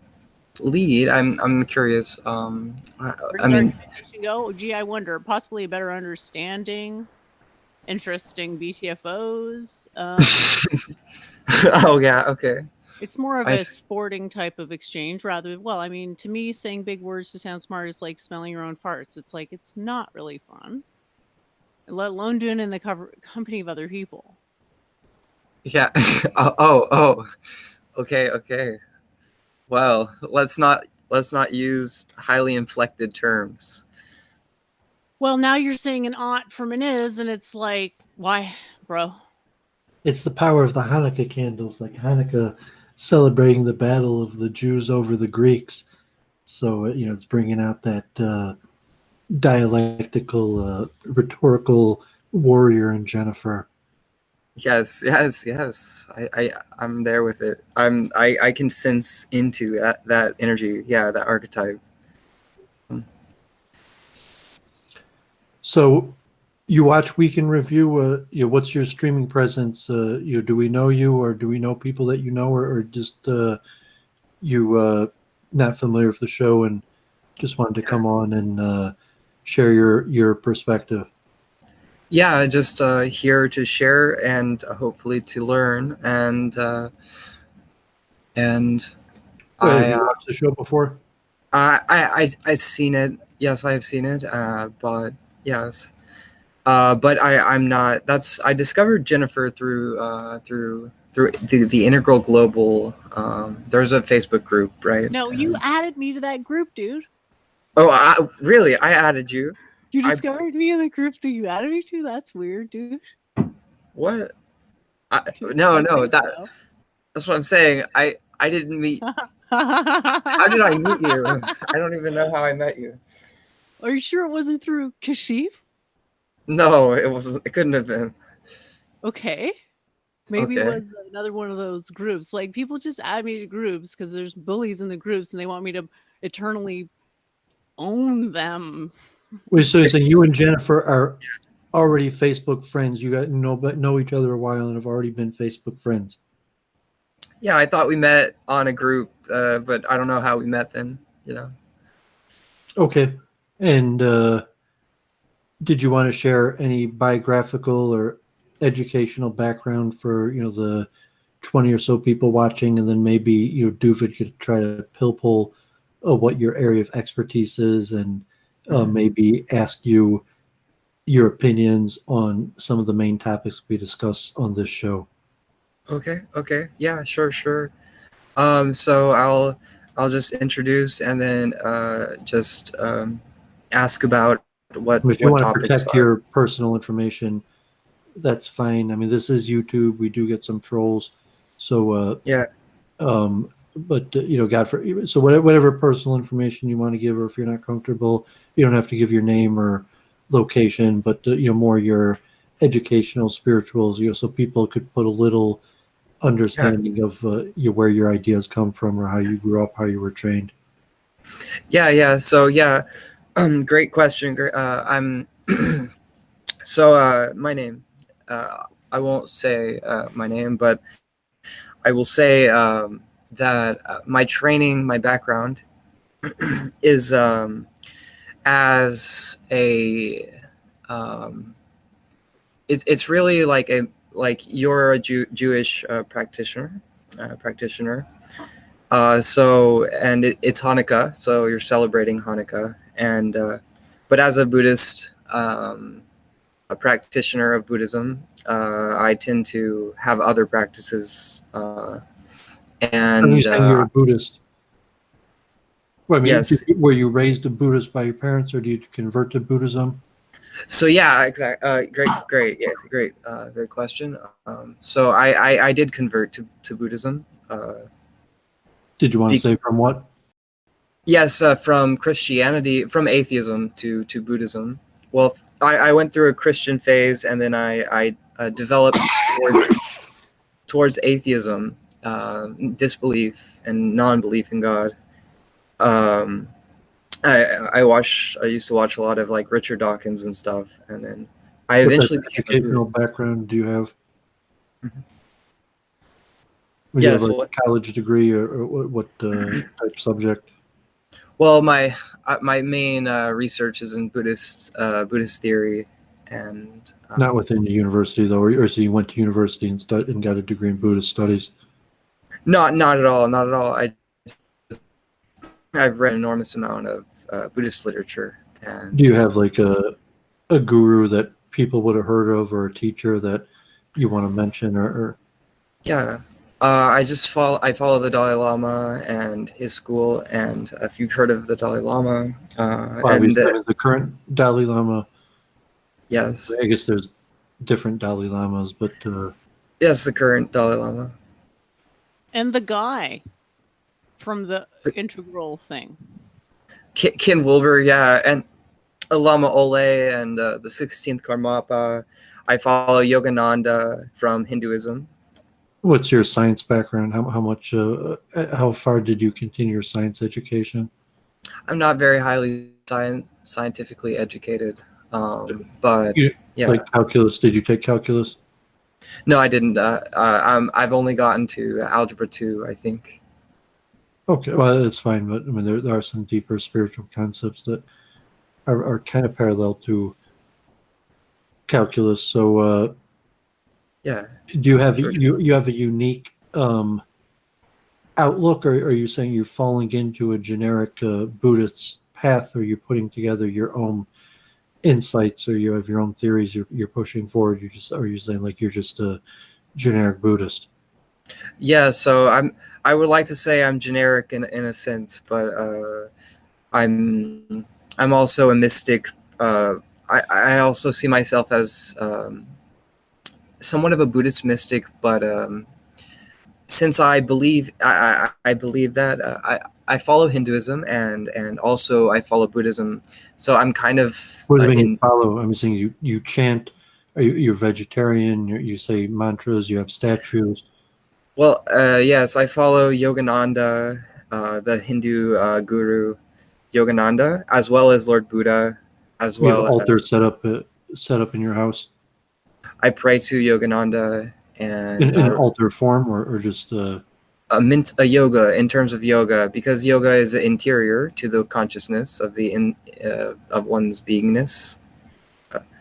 Speaker 6: lead? I'm curious.
Speaker 4: Where does argumentation go? Gee, I wonder. Possibly a better understanding, interesting BTFOs.
Speaker 6: Oh yeah, okay.
Speaker 4: It's more of a sporting type of exchange rather. Well, I mean, to me, saying big words to sound smart is like smelling your own farts. It's like, it's not really fun, let alone doing it in the company of other people.
Speaker 6: Yeah. Oh. Okay. Well, let's not use highly inflected terms.
Speaker 4: Well, now you're saying an ought from an is, and it's like, why, bro?
Speaker 3: It's the power of the Hanukkah candles, like Hanukkah celebrating the battle of the Jews over the Greeks. So, it's bringing out that dialectical, rhetorical warrior in Jennifer.
Speaker 6: Yes. I'm there with it. I can sense into that energy. Yeah, that archetype.
Speaker 3: So, you watch Week in Review. What's your streaming presence? Do we know you, or do we know people that you know, or just you not familiar with the show and just wanted to come on and share your perspective?
Speaker 6: Yeah, just here to share and hopefully to learn. And
Speaker 3: have you watched the show before?
Speaker 6: I've seen it. Yes, I have seen it. But yes. But I'm not. I discovered Jennifer through the Integral Global. There's a Facebook group, right?
Speaker 4: No, you added me to that group, dude.
Speaker 6: Oh, really? I added you.
Speaker 4: You discovered me in the group that you added me to? That's weird, dude.
Speaker 6: What?
Speaker 4: Dude,
Speaker 6: No,
Speaker 4: I
Speaker 6: no,
Speaker 4: think so.
Speaker 6: that's what I'm saying. I didn't meet. How did I meet you? I don't even know how I met you.
Speaker 4: Are you sure it wasn't through Kashif?
Speaker 6: No, it couldn't have been.
Speaker 4: Okay. Maybe it
Speaker 6: Okay.
Speaker 4: was another one of those groups. Like, people just add me to groups because there's bullies in the groups and they want me to eternally own them.
Speaker 3: Wait, so you're saying you and Jennifer are already Facebook friends? You got know each other a while and have already been Facebook friends?
Speaker 6: Yeah, I thought we met on a group, but I don't know how we met then.
Speaker 3: Okay. And did you want to share any biographical or educational background for the 20 or so people watching, and then maybe Doovid could try to pull what your area of expertise is, and maybe ask you your opinions on some of the main topics we discuss on this show.
Speaker 6: Okay. Yeah, sure. So I'll just introduce and then just ask about what
Speaker 3: If you want to
Speaker 6: topics
Speaker 3: protect
Speaker 6: are.
Speaker 3: your personal information, that's fine. I mean, this is YouTube. We do get some trolls, so
Speaker 6: Yeah.
Speaker 3: but God so whatever personal information you want to give, or if you're not comfortable, you don't have to give your name or location, but more your educational, spirituals, so people could put a little understanding of where your ideas come from, or how you grew up, how you were trained.
Speaker 6: Yeah. So yeah, great question. Great. I'm. So my name. I won't say my name, but I will say that my training, my background, is as a. It's really like you're a Jewish practitioner. So and it's Hanukkah, so you're celebrating Hanukkah, and but as a Buddhist, a practitioner of Buddhism, I tend to have other practices, and
Speaker 3: Are you saying you're a Buddhist? Well, I mean,
Speaker 6: yes.
Speaker 3: were you raised a Buddhist by your parents, or did you convert to Buddhism?
Speaker 6: So yeah, exactly. Great. Yes, great question. So I did convert to Buddhism.
Speaker 3: Did you want to say from what?
Speaker 6: Yes, from Christianity, from atheism to Buddhism. Well, I went through a Christian phase, and then I developed towards atheism, disbelief and non-belief in God. I used to watch a lot of like Richard Dawkins and stuff, and then I eventually became a
Speaker 3: educational
Speaker 6: Buddhist.
Speaker 3: background do you have?
Speaker 6: Mhm.
Speaker 3: Do you
Speaker 6: Yes,
Speaker 3: have a
Speaker 6: what?
Speaker 3: college degree, or what type subject?
Speaker 6: Well, my main research is in Buddhist theory, and
Speaker 3: Not within the university though, or so you went to university and got a degree in Buddhist studies?
Speaker 6: not at all. I've read an enormous amount of Buddhist literature. And
Speaker 3: do you have like a guru that people would have heard of, or a teacher that you want to mention, or?
Speaker 6: Yeah, I follow the Dalai Lama and his school, and if you've heard of the Dalai Lama,
Speaker 3: The current Dalai Lama.
Speaker 6: Yes,
Speaker 3: I guess there's different Dalai Lamas, but
Speaker 6: yes, the current Dalai Lama.
Speaker 4: And the guy from the integral thing.
Speaker 6: Ken Wilber, yeah, and Lama Ole, and the 16th Karmapa. I follow Yogananda from Hinduism.
Speaker 3: what's your science background? How far did you continue your science education?
Speaker 6: I'm not very highly scientifically educated, but yeah.
Speaker 3: Like calculus, did you take calculus?
Speaker 6: No, I didn't. I've only gotten to Algebra 2, I think.
Speaker 3: Okay, well, that's fine, but I mean, there are some deeper spiritual concepts that are kind of parallel to calculus. So,
Speaker 6: Yeah.
Speaker 3: do you have
Speaker 6: Sure.
Speaker 3: you have a unique outlook, or are you saying you're falling into a generic Buddhist path, or you're putting together your own insights, or you have your own theories you're pushing forward? Are you saying like you're just a generic Buddhist?
Speaker 6: Yeah, so I would like to say I'm generic in a sense, but I'm also a mystic I also see myself as somewhat of a Buddhist mystic, but since I believe I believe that I follow Hinduism and also I follow Buddhism, so I'm kind of
Speaker 3: What do you mean you
Speaker 6: in.
Speaker 3: follow? I'm saying you chant. You're vegetarian. You say mantras. You have statues.
Speaker 6: Well, yes, I follow Yogananda, the Hindu guru Yogananda, as well as Lord Buddha, as
Speaker 3: You have an
Speaker 6: well.
Speaker 3: altar set up in your house
Speaker 6: I pray to Yogananda and
Speaker 3: in an altar form, or just
Speaker 6: a yoga in terms of yoga, because yoga is interior to the consciousness of of one's beingness.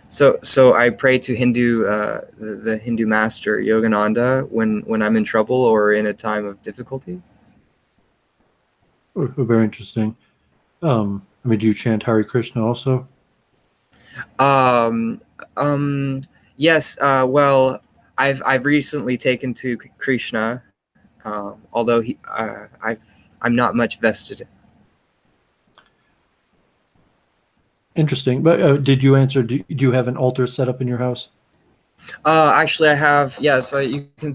Speaker 6: So I pray to the Hindu master Yogananda when I'm in trouble or in a time of difficulty.
Speaker 3: very interesting. I mean, do you chant Hare Krishna also?
Speaker 6: Um, yes. Well, I've recently taken to Krishna, although I'm not much vested.
Speaker 3: Interesting. But did you answer? Do you have an altar set up in your house?
Speaker 6: Actually, I have. Yes, you can.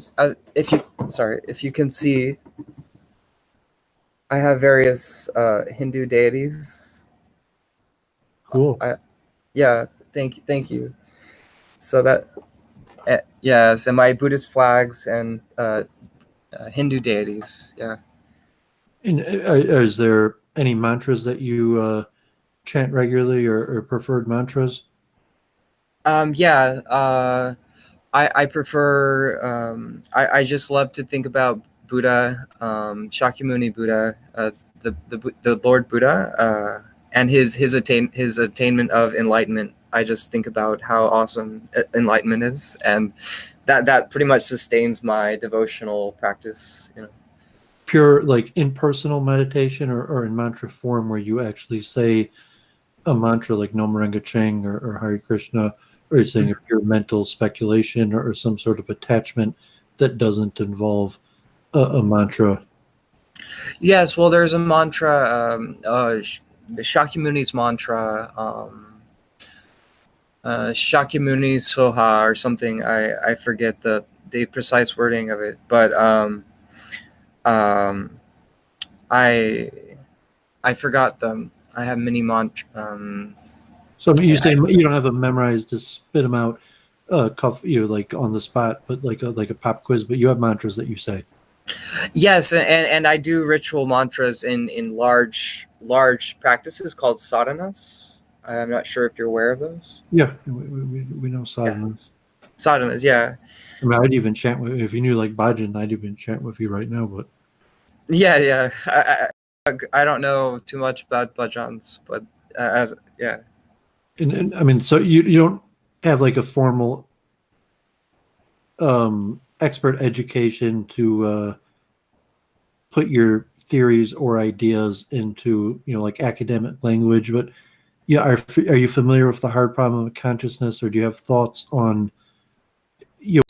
Speaker 6: If you can see, I have various Hindu deities.
Speaker 3: Cool.
Speaker 6: Yeah. Thank you. So that, yes, and my Buddhist flags and Hindu deities. Yeah.
Speaker 3: And is there any mantras that you chant regularly, or preferred mantras?
Speaker 6: Yeah. I prefer. I just love to think about Buddha, Shakyamuni Buddha, the Lord Buddha, and his attainment of enlightenment. I just think about how awesome enlightenment is, and that pretty much sustains my devotional practice. You know.
Speaker 3: Pure, like impersonal meditation, or in mantra form, where you actually say a mantra like Nam Mringa Cheng, or Hare Krishna, or you're saying a pure mental speculation, or some sort of attachment that doesn't involve a mantra?
Speaker 6: Yes, well, there's a mantra, the Shakyamuni's mantra, Shakyamuni Soha or something. I forget the precise wording of it, but um, I I forgot them. I have many mantra.
Speaker 3: So I mean, you say you don't have them memorized to spit them out, like on the spot, but like a pop quiz. But you have mantras that you say.
Speaker 6: Yes, and I do ritual mantras in large practices called sadhanas. I'm not sure if you're aware of those.
Speaker 3: Yeah, we know
Speaker 6: Yeah,
Speaker 3: sadhanas.
Speaker 6: sadhanas. Yeah,
Speaker 3: I mean, I'd even chant with, if you knew like bhajan, I'd even chant with you right now. But
Speaker 6: yeah. I don't know too much about bhajans, but as yeah.
Speaker 3: and I mean, so you don't have like a formal expert education to put your theories or ideas into, like academic language. But yeah, are you familiar with the hard problem of consciousness, or do you have thoughts on,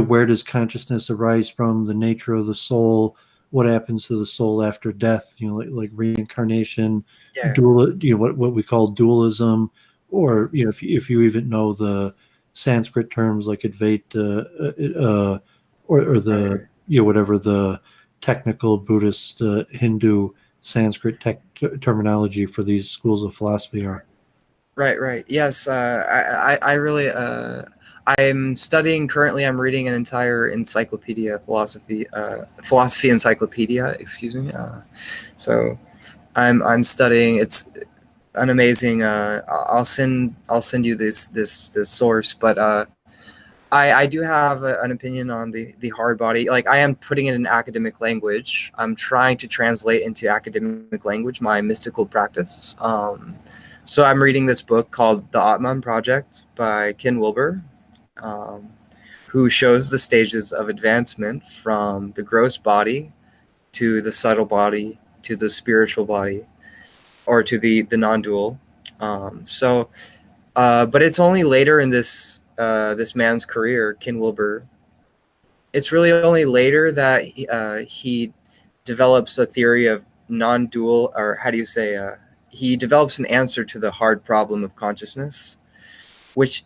Speaker 3: where does consciousness arise from, the nature of the soul, what happens to the soul after death, like reincarnation,
Speaker 6: Yeah.
Speaker 3: dual, what we call dualism, or if you even know the Sanskrit terms like Advaita, or the,
Speaker 6: Right.
Speaker 3: whatever the technical Buddhist, Hindu, Sanskrit terminology for these schools of philosophy are.
Speaker 6: Right. Yes, I really I'm studying currently. I'm reading an entire encyclopedia, philosophy encyclopedia. Excuse me. So I'm studying. It's an amazing. I'll send you this source, but I do have an opinion on the hard body. Like, I am putting it in academic language. I'm trying to translate into academic language my mystical practice. So I'm reading this book called The Atman Project by Ken Wilber, um, who shows the stages of advancement from the gross body to the subtle body to the spiritual body, or to the non-dual. But it's only later in this man's career, Ken Wilber. It's really only later that he develops a theory of non-dual, or how do you say? He develops an answer to the hard problem of consciousness, which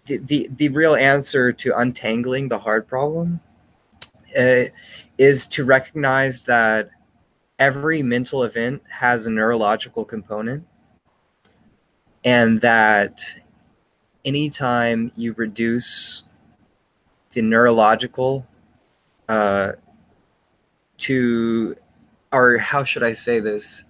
Speaker 6: the real answer to untangling the hard problem is to recognize that every mental event has a neurological component, and that anytime you reduce the neurological to, or how should I say this?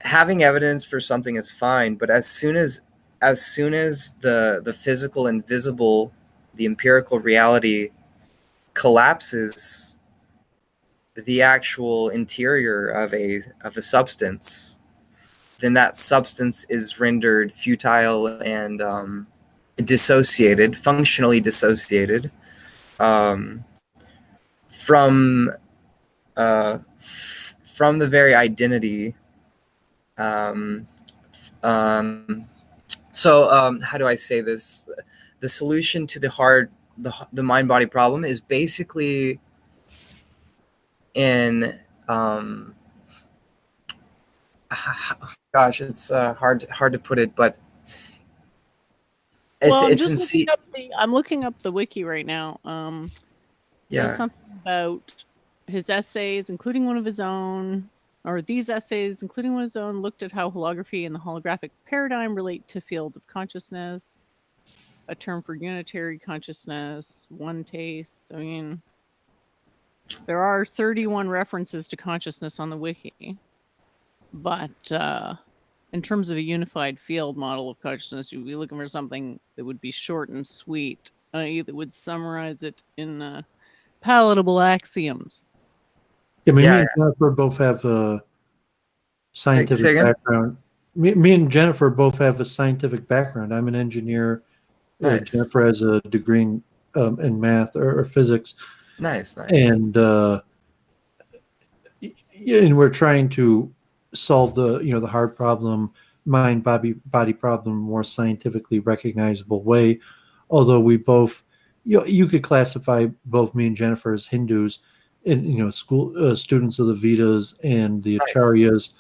Speaker 6: Having evidence for something is fine, but as soon as the physical and visible, the empirical reality collapses the actual interior of a substance, then that substance is rendered futile and dissociated, functionally dissociated from from the very identity. How do I say this? The solution to the mind-body problem is basically in gosh, it's hard to put it, but
Speaker 4: I'm looking up the wiki right now. There's something about his essays, including one of his own, or these essays, including one of his own, looked at how holography and the holographic paradigm relate to field of consciousness, a term for unitary consciousness, one taste. I mean, there are 31 references to consciousness on the wiki, but in terms of a unified field model of consciousness, you'd be looking for something that would be short and sweet, that would summarize it in palatable axioms.
Speaker 3: Yeah, me and Jennifer both have a scientific background. Me and Jennifer both have a scientific background. I'm an engineer.
Speaker 6: Nice.
Speaker 3: Jennifer has a degree in math or physics.
Speaker 6: Nice.
Speaker 3: And we're trying to solve the hard problem, mind body problem, more scientifically recognizable way. Although we both, you could classify both me and Jennifer as Hindus, and school students of the Vedas and the Acharyas.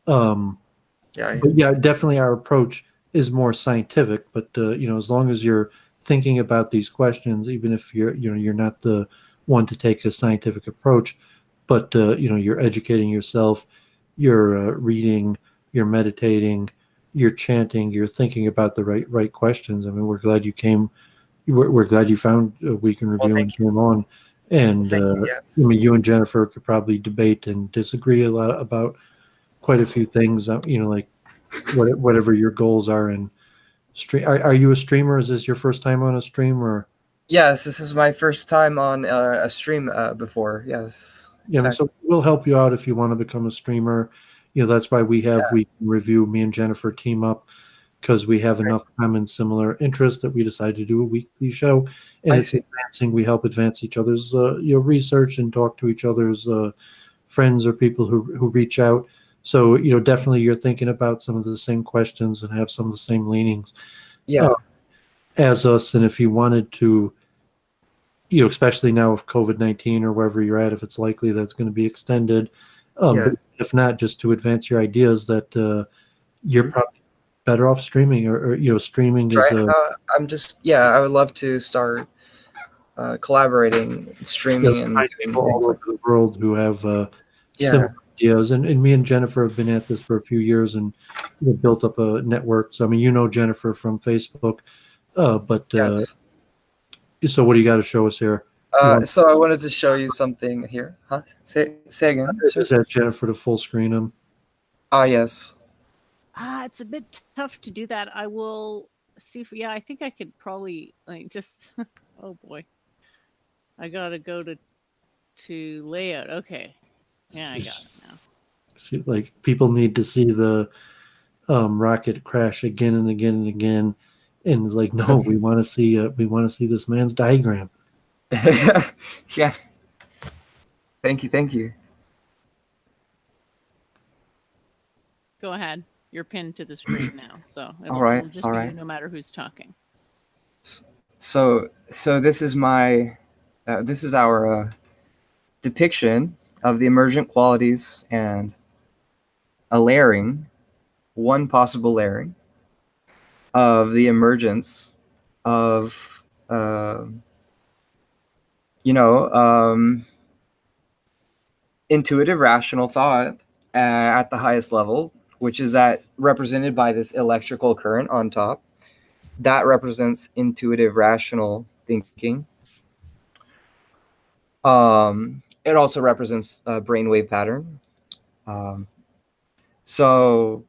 Speaker 3: But definitely our approach is more scientific. But as long as you're thinking about these questions, even if you're not the one to take a scientific approach, but you're educating yourself, you're reading, you're meditating, you're chanting, you're thinking about the right questions. I mean, we're glad you came. We're glad you found We Can Review and came on. And you and Jennifer could probably debate and disagree a lot about quite a few things. Like whatever your goals are. And stream. Are you a streamer? Is this your first time on a stream, or?
Speaker 6: Yes, this is my first time on a stream before. Yes.
Speaker 3: Yeah, exactly. So we'll help you out if you want to become a streamer. That's why we have We Can Review. Me and Jennifer team up because we have enough common similar interests that we decided to do a weekly show. And it's advancing. We help advance each other's research and talk to each other's friends or people who reach out. So definitely you're thinking about some of the same questions and have some of the same leanings as us. And if you wanted to, especially now with COVID-19 or wherever you're at, if it's likely that's going to be extended, but if not, just to advance your ideas, that you're probably better off streaming, or streaming is.
Speaker 6: I would love to start collaborating, streaming, and
Speaker 3: people all over the world who have similar ideas. And me and Jennifer have been at this for a few years and built up a network. So I mean, Jennifer from Facebook, but. So what do you got to show us here?
Speaker 6: So I wanted to show you something here. Huh? Say again.
Speaker 3: Is that Jennifer to full screen them?
Speaker 6: Yes.
Speaker 4: It's a bit tough to do that. I will see if I think I could probably just. Oh boy, I gotta go to layout. Okay, yeah, I got it now.
Speaker 3: People need to see the rocket crash again and again and again. And it's like, no, we want to see this man's diagram.
Speaker 6: Yeah. Thank you.
Speaker 4: Go ahead. You're pinned to the screen now, so it'll just be no matter who's talking.
Speaker 6: So this is our depiction of the emergent qualities and a layering, one possible layering of the emergence of you know, intuitive rational thought at the highest level, which is that represented by this electrical current on top. That represents intuitive rational thinking. It also represents a brainwave pattern. So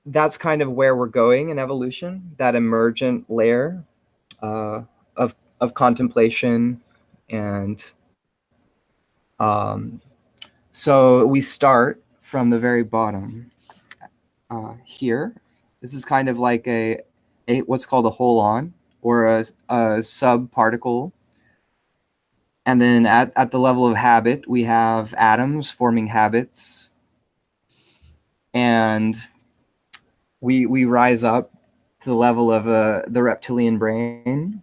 Speaker 6: that's kind of where we're going in evolution, that emergent layer of contemplation. And so we start from the very bottom here. This is kind of like a what's called a holon, or a sub-particle. And then at the level of habit, we have atoms forming habits. And we rise up to the level of the reptilian brain.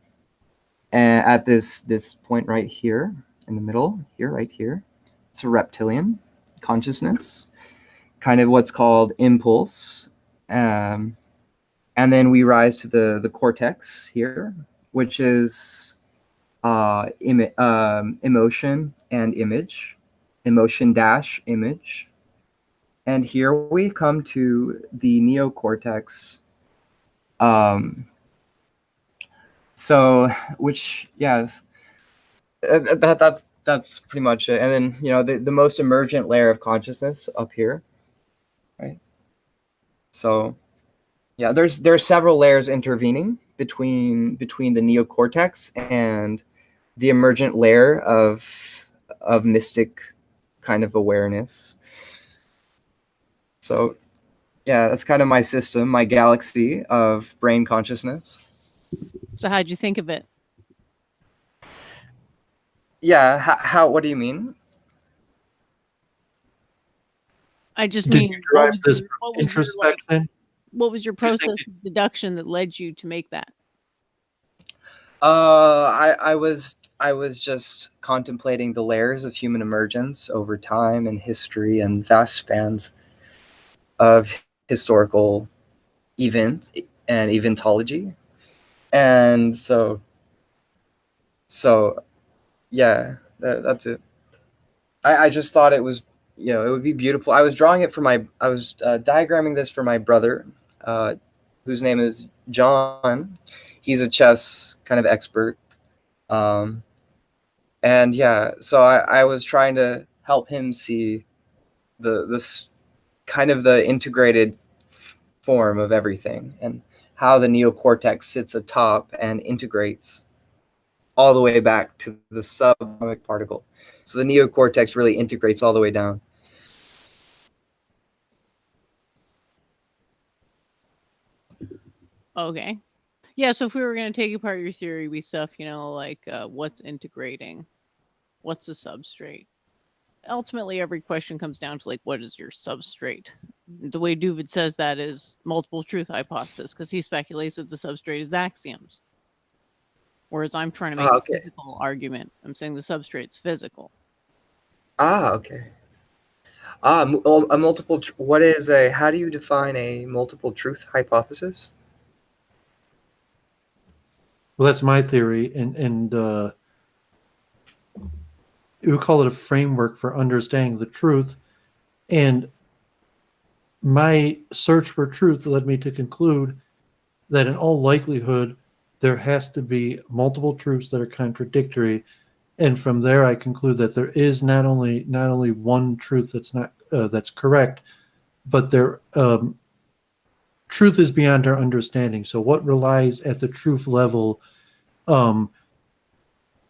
Speaker 6: And at this point right here, in the middle, here, right here, it's a reptilian consciousness, kind of what's called impulse. And then we rise to the cortex here, which is emotion and image, emotion dash image. And here we come to the neocortex. So, which, yes, that's pretty much it. And then, you know, the most emergent layer of consciousness up here, right? So, yeah, there's several layers intervening between the neocortex and the emergent layer of mystic kind of awareness. So, yeah, that's kind of my system, my galaxy of brain consciousness.
Speaker 4: So how'd you think of it?
Speaker 6: Yeah, how what do you mean?
Speaker 4: I just
Speaker 3: Did
Speaker 4: mean,
Speaker 3: you derive this from
Speaker 4: what was
Speaker 3: introspection?
Speaker 4: what was your process of deduction that led you to make that?
Speaker 6: I was just contemplating the layers of human emergence over time and history and vast spans of historical events and eventology. And so yeah, that's it. I just thought it was, you know, it would be beautiful. I was drawing it for I was diagramming this for my brother, whose name is John. He's a chess kind of expert. And yeah, so I was trying to help him see this kind of the integrated form of everything, and how the neocortex sits atop and integrates all the way back to the subatomic particle. So the neocortex really integrates all the way down.
Speaker 4: Okay. Yeah, so if we were going to take apart your theory, we stuff, you know, like what's integrating? What's the substrate? Ultimately, every question comes down to, like, what is your substrate? The way Doooovid says that is multiple truth hypothesis, because he speculates that the substrate is axioms. Whereas I'm trying to make a physical argument. I'm saying the substrate's physical.
Speaker 6: Okay. A multiple. What is a? How do you define a multiple truth hypothesis?
Speaker 3: Well, that's my theory, and we would call it a framework for understanding the truth. And my search for truth led me to conclude that in all likelihood, there has to be multiple truths that are contradictory. And from there, I conclude that there is not only one truth that's correct, but truth is beyond our understanding. So what relies at the truth level,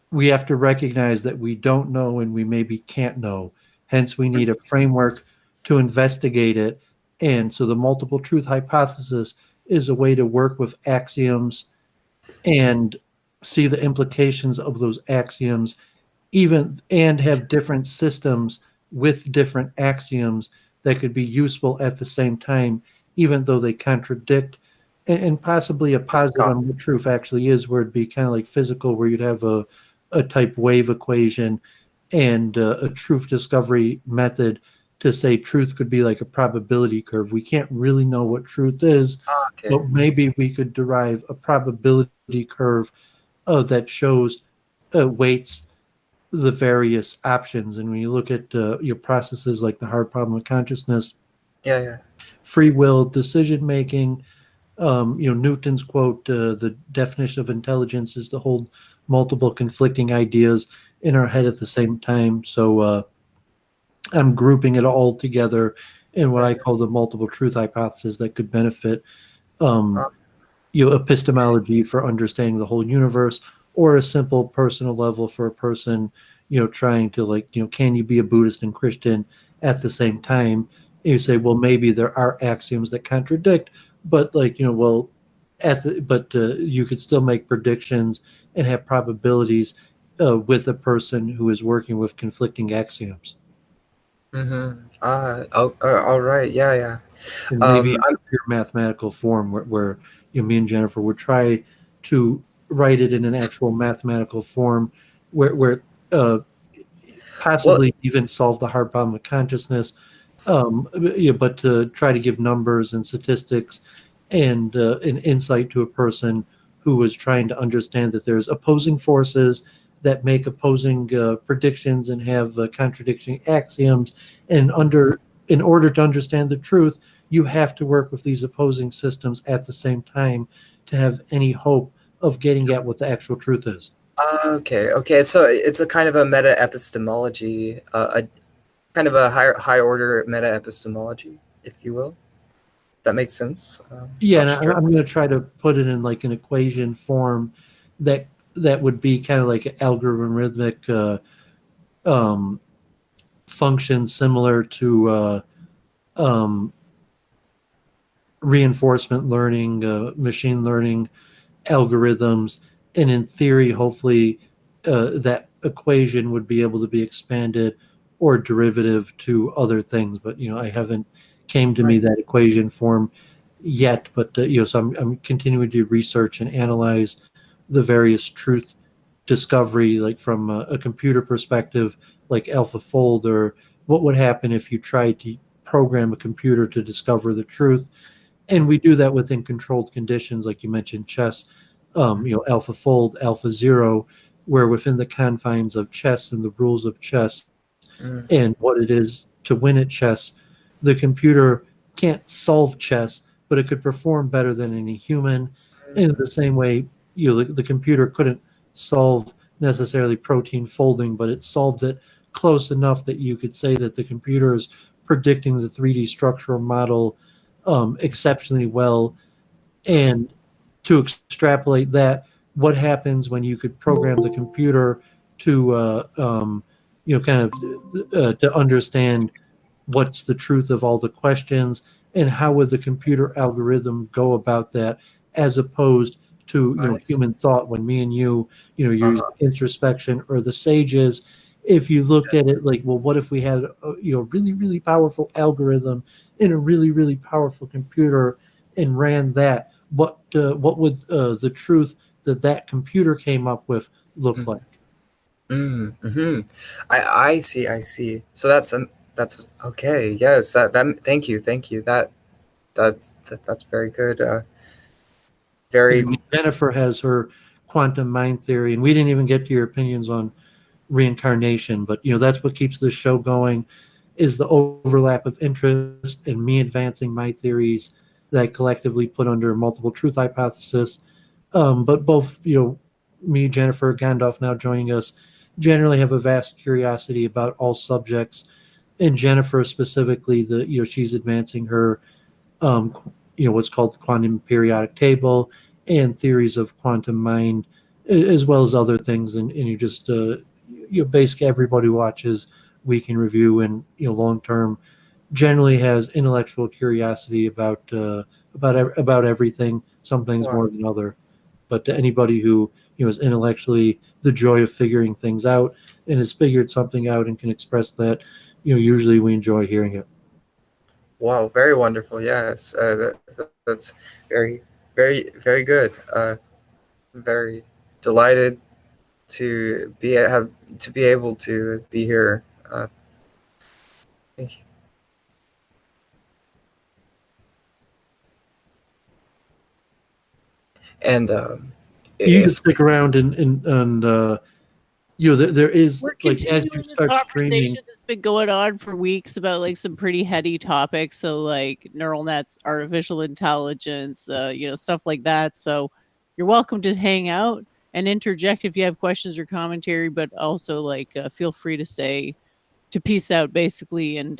Speaker 3: we have to recognize that we don't know and we maybe can't know. Hence, we need a framework to investigate it. And so the multiple truth hypothesis is a way to work with axioms and see the implications of those axioms, and have different systems with different axioms that could be useful at the same time, even though they contradict, and possibly a positive on what truth actually is, where it'd be kind of like physical, where you'd have a type wave equation and a truth discovery method to say truth could be like a probability curve. We can't really know what truth is,
Speaker 6: Okay.
Speaker 3: but maybe we could derive a probability curve that shows weights the various options. And when you look at your processes like the hard problem of consciousness,
Speaker 6: Yeah.
Speaker 3: free will, decision making, Newton's quote, the definition of intelligence is to hold multiple conflicting ideas in our head at the same time. So I'm grouping it all together in what I
Speaker 6: Right.
Speaker 3: call the multiple truth hypothesis that could benefit
Speaker 6: Uh,
Speaker 3: epistemology for understanding the whole universe, or a simple personal level for a person, trying to, like, can you be a Buddhist and Christian at the same time? And you say, well, maybe there are axioms that contradict, but like, well, you could still make predictions and have probabilities with a person who is working with conflicting axioms.
Speaker 6: all right. Yeah.
Speaker 3: And maybe in
Speaker 6: I'm
Speaker 3: a pure mathematical form where me and Jennifer would try to write it in an actual mathematical form where uh,
Speaker 6: well.
Speaker 3: possibly even solve the hard problem of consciousness, but to try to give numbers and statistics and an insight to a person who was trying to understand that there's opposing forces that make opposing predictions and have contradicting axioms, and in order to understand the truth, you have to work with these opposing systems at the same time to have any hope of getting at what the actual truth is.
Speaker 6: Okay. So it's a kind of a meta epistemology, a kind of a high order meta epistemology, if you will. That makes sense.
Speaker 3: Yeah,
Speaker 6: Not
Speaker 3: and
Speaker 6: sure.
Speaker 3: I'm going to try to put it in like an equation form that would be kind of like an algorithmic um, function similar to um, reinforcement learning, machine learning algorithms, and in theory, hopefully, that equation would be able to be expanded or derivative to other things. But I haven't came to me
Speaker 6: Right.
Speaker 3: that equation form yet. But so I'm continuing to research and analyze the various truth discovery, like from a computer perspective, like AlphaFold, or what would happen if you tried to program a computer to discover the truth. And we do that within controlled conditions, like you mentioned, chess, AlphaFold, AlphaZero, where within the confines of chess and the rules of chess
Speaker 6: Mm,
Speaker 3: and what it is to win at chess, the computer can't solve chess, but it could perform better than any human. In the same way, the computer couldn't solve necessarily protein folding, but it solved it close enough that you could say that the computer is predicting the 3D structural model exceptionally well. And to extrapolate that, what happens when you could program the computer to, kind of to understand what's the truth of all the questions, and how would the computer algorithm go about that, as opposed to
Speaker 6: I see.
Speaker 3: human thought, when me and use
Speaker 6: Uh-huh.
Speaker 3: introspection or the sages. If you looked at it like, well, what if we had a really, really powerful algorithm in a really, really powerful computer and ran that, what would the truth that computer came up with look like?
Speaker 6: Mm-hmm. I see. So that's okay. Yes, that thank you. That's very good.
Speaker 3: And
Speaker 6: Very
Speaker 3: I mean, Jennifer has her quantum mind theory, and we didn't even get to your opinions on reincarnation, but that's what keeps this show going, is the overlap of interest and me advancing my theories that I collectively put under multiple truth hypothesis. But both, me, Jennifer, Gandalf now joining us, generally have a vast curiosity about all subjects. And Jennifer specifically, she's advancing her um, what's called the quantum periodic table and theories of quantum mind, as well as other things. And you just, basically everybody watches Week in Review, and long term generally has intellectual curiosity about everything. Some things
Speaker 6: wow.
Speaker 3: more than other, but to anybody who is intellectually the joy of figuring things out and has figured something out and can express that, usually we enjoy hearing it.
Speaker 6: Wow, very wonderful. Yes, that's very good. Very delighted to be able to be here. Thank you. And
Speaker 3: You can
Speaker 6: if
Speaker 3: stick around and there is
Speaker 4: We're
Speaker 3: like as you
Speaker 4: continuing the
Speaker 3: start streaming.
Speaker 4: conversation that's been going on for weeks about like some pretty heady topics. So like neural nets, artificial intelligence, stuff like that. So you're welcome to hang out and interject if you have questions or commentary, but also like feel free to peace out basically. And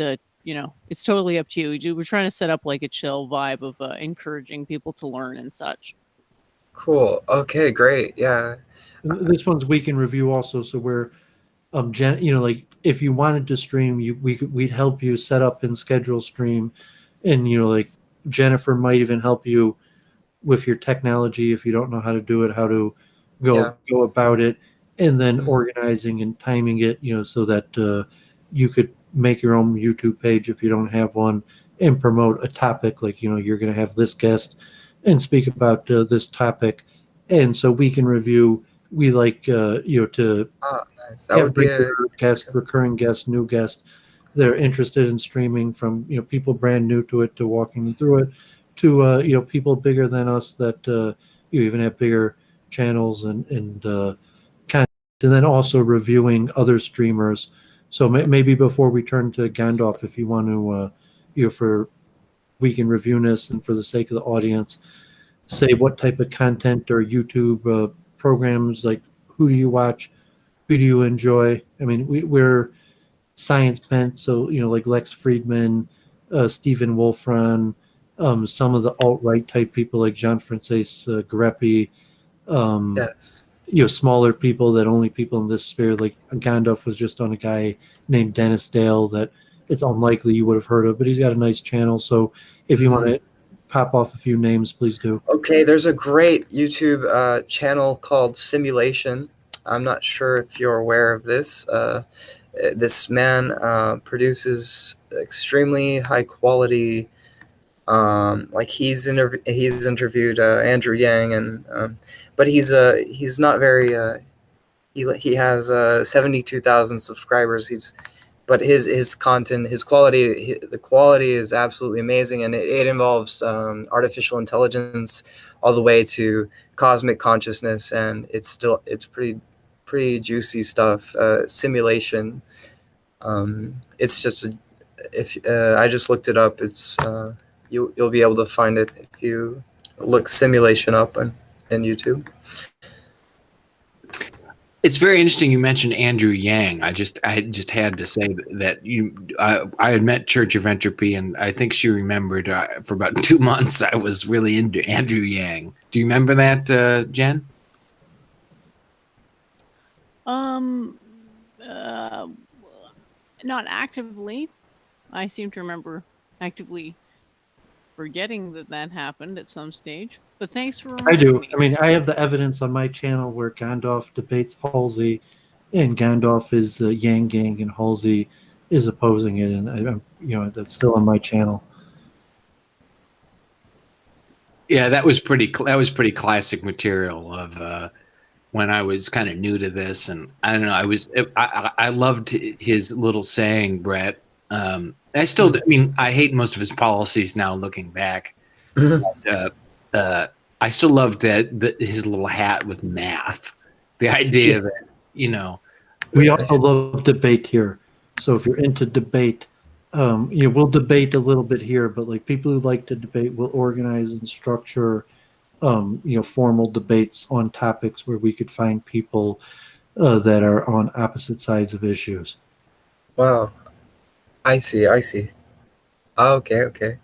Speaker 4: it's totally up to you. We're trying to set up like a chill vibe of encouraging people to learn and such.
Speaker 6: cool. Okay, great. Yeah.
Speaker 3: This one's week in review also, so we're like if you wanted to stream, we'd help you set up and schedule stream, and like Jennifer might even help you with your technology if you don't know how to do it, how to
Speaker 6: Yeah.
Speaker 3: go about it, and then organizing and timing it, so that you could make your own YouTube page if you don't have one, and promote a topic like you're going to have this guest and speak about this topic, and so we can review. We like to
Speaker 6: Oh, nice. That
Speaker 3: have
Speaker 6: would be
Speaker 3: regular guests, recurring guests, new guests that are interested in streaming, from people brand new to it, to walking them through it, to people bigger than us that you even have bigger channels and content, and then also reviewing other streamers. So maybe before we turn to Gandalf, if you want to, for week in reviewness and for the sake of the audience, say what type of content or YouTube programs, like who do you watch, who do you enjoy? I mean, we're science bent, so like Lex Friedman, Stephen Wolfram, some of the alt-right type people like Jean-Francis Greppi,
Speaker 6: yes.
Speaker 3: Smaller people that only people in this sphere, like Gandalf was just on a guy named Dennis Dale that it's unlikely you would have heard of, but he's got a nice channel. So if you want to pop off a few names, please do.
Speaker 6: Okay, there's a great YouTube channel called Simulation. I'm not sure if you're aware of this. This man produces extremely high quality. Like he's interviewed Andrew Yang, and but he's not very. He has 72,000 subscribers. But his content, his quality, the quality is absolutely amazing, and it involves artificial intelligence all the way to cosmic consciousness, and it's pretty juicy stuff. Simulation. It's just if I just looked it up. It's you'll be able to find it if you look simulation up on YouTube.
Speaker 7: It's very interesting you mentioned Andrew Yang. I just had to say that I had met Church of Entropy, and I think she remembered for about 2 months I was really into Andrew Yang. Do you remember that, Jen?
Speaker 4: Not actively. I seem to remember actively forgetting that happened at some stage. But thanks for reminding
Speaker 3: I do.
Speaker 4: me.
Speaker 3: I mean, I have the evidence on my channel where Gandalf debates Halsey, and Gandalf is Yang Gang, and Halsey is opposing it, and that's still on my channel.
Speaker 7: Yeah, that was pretty classic material of when I was kind of new to this, and I don't know. I loved his little saying, Brett. I still, I mean, I hate most of his policies now, looking back. But, I still loved his little hat with math. The idea that
Speaker 3: we also love debate here. So if you're into debate, we'll debate a little bit here, but like people who like to debate will organize and structure, formal debates on topics where we could find people that are on opposite sides of issues.
Speaker 6: Wow, I see. Okay.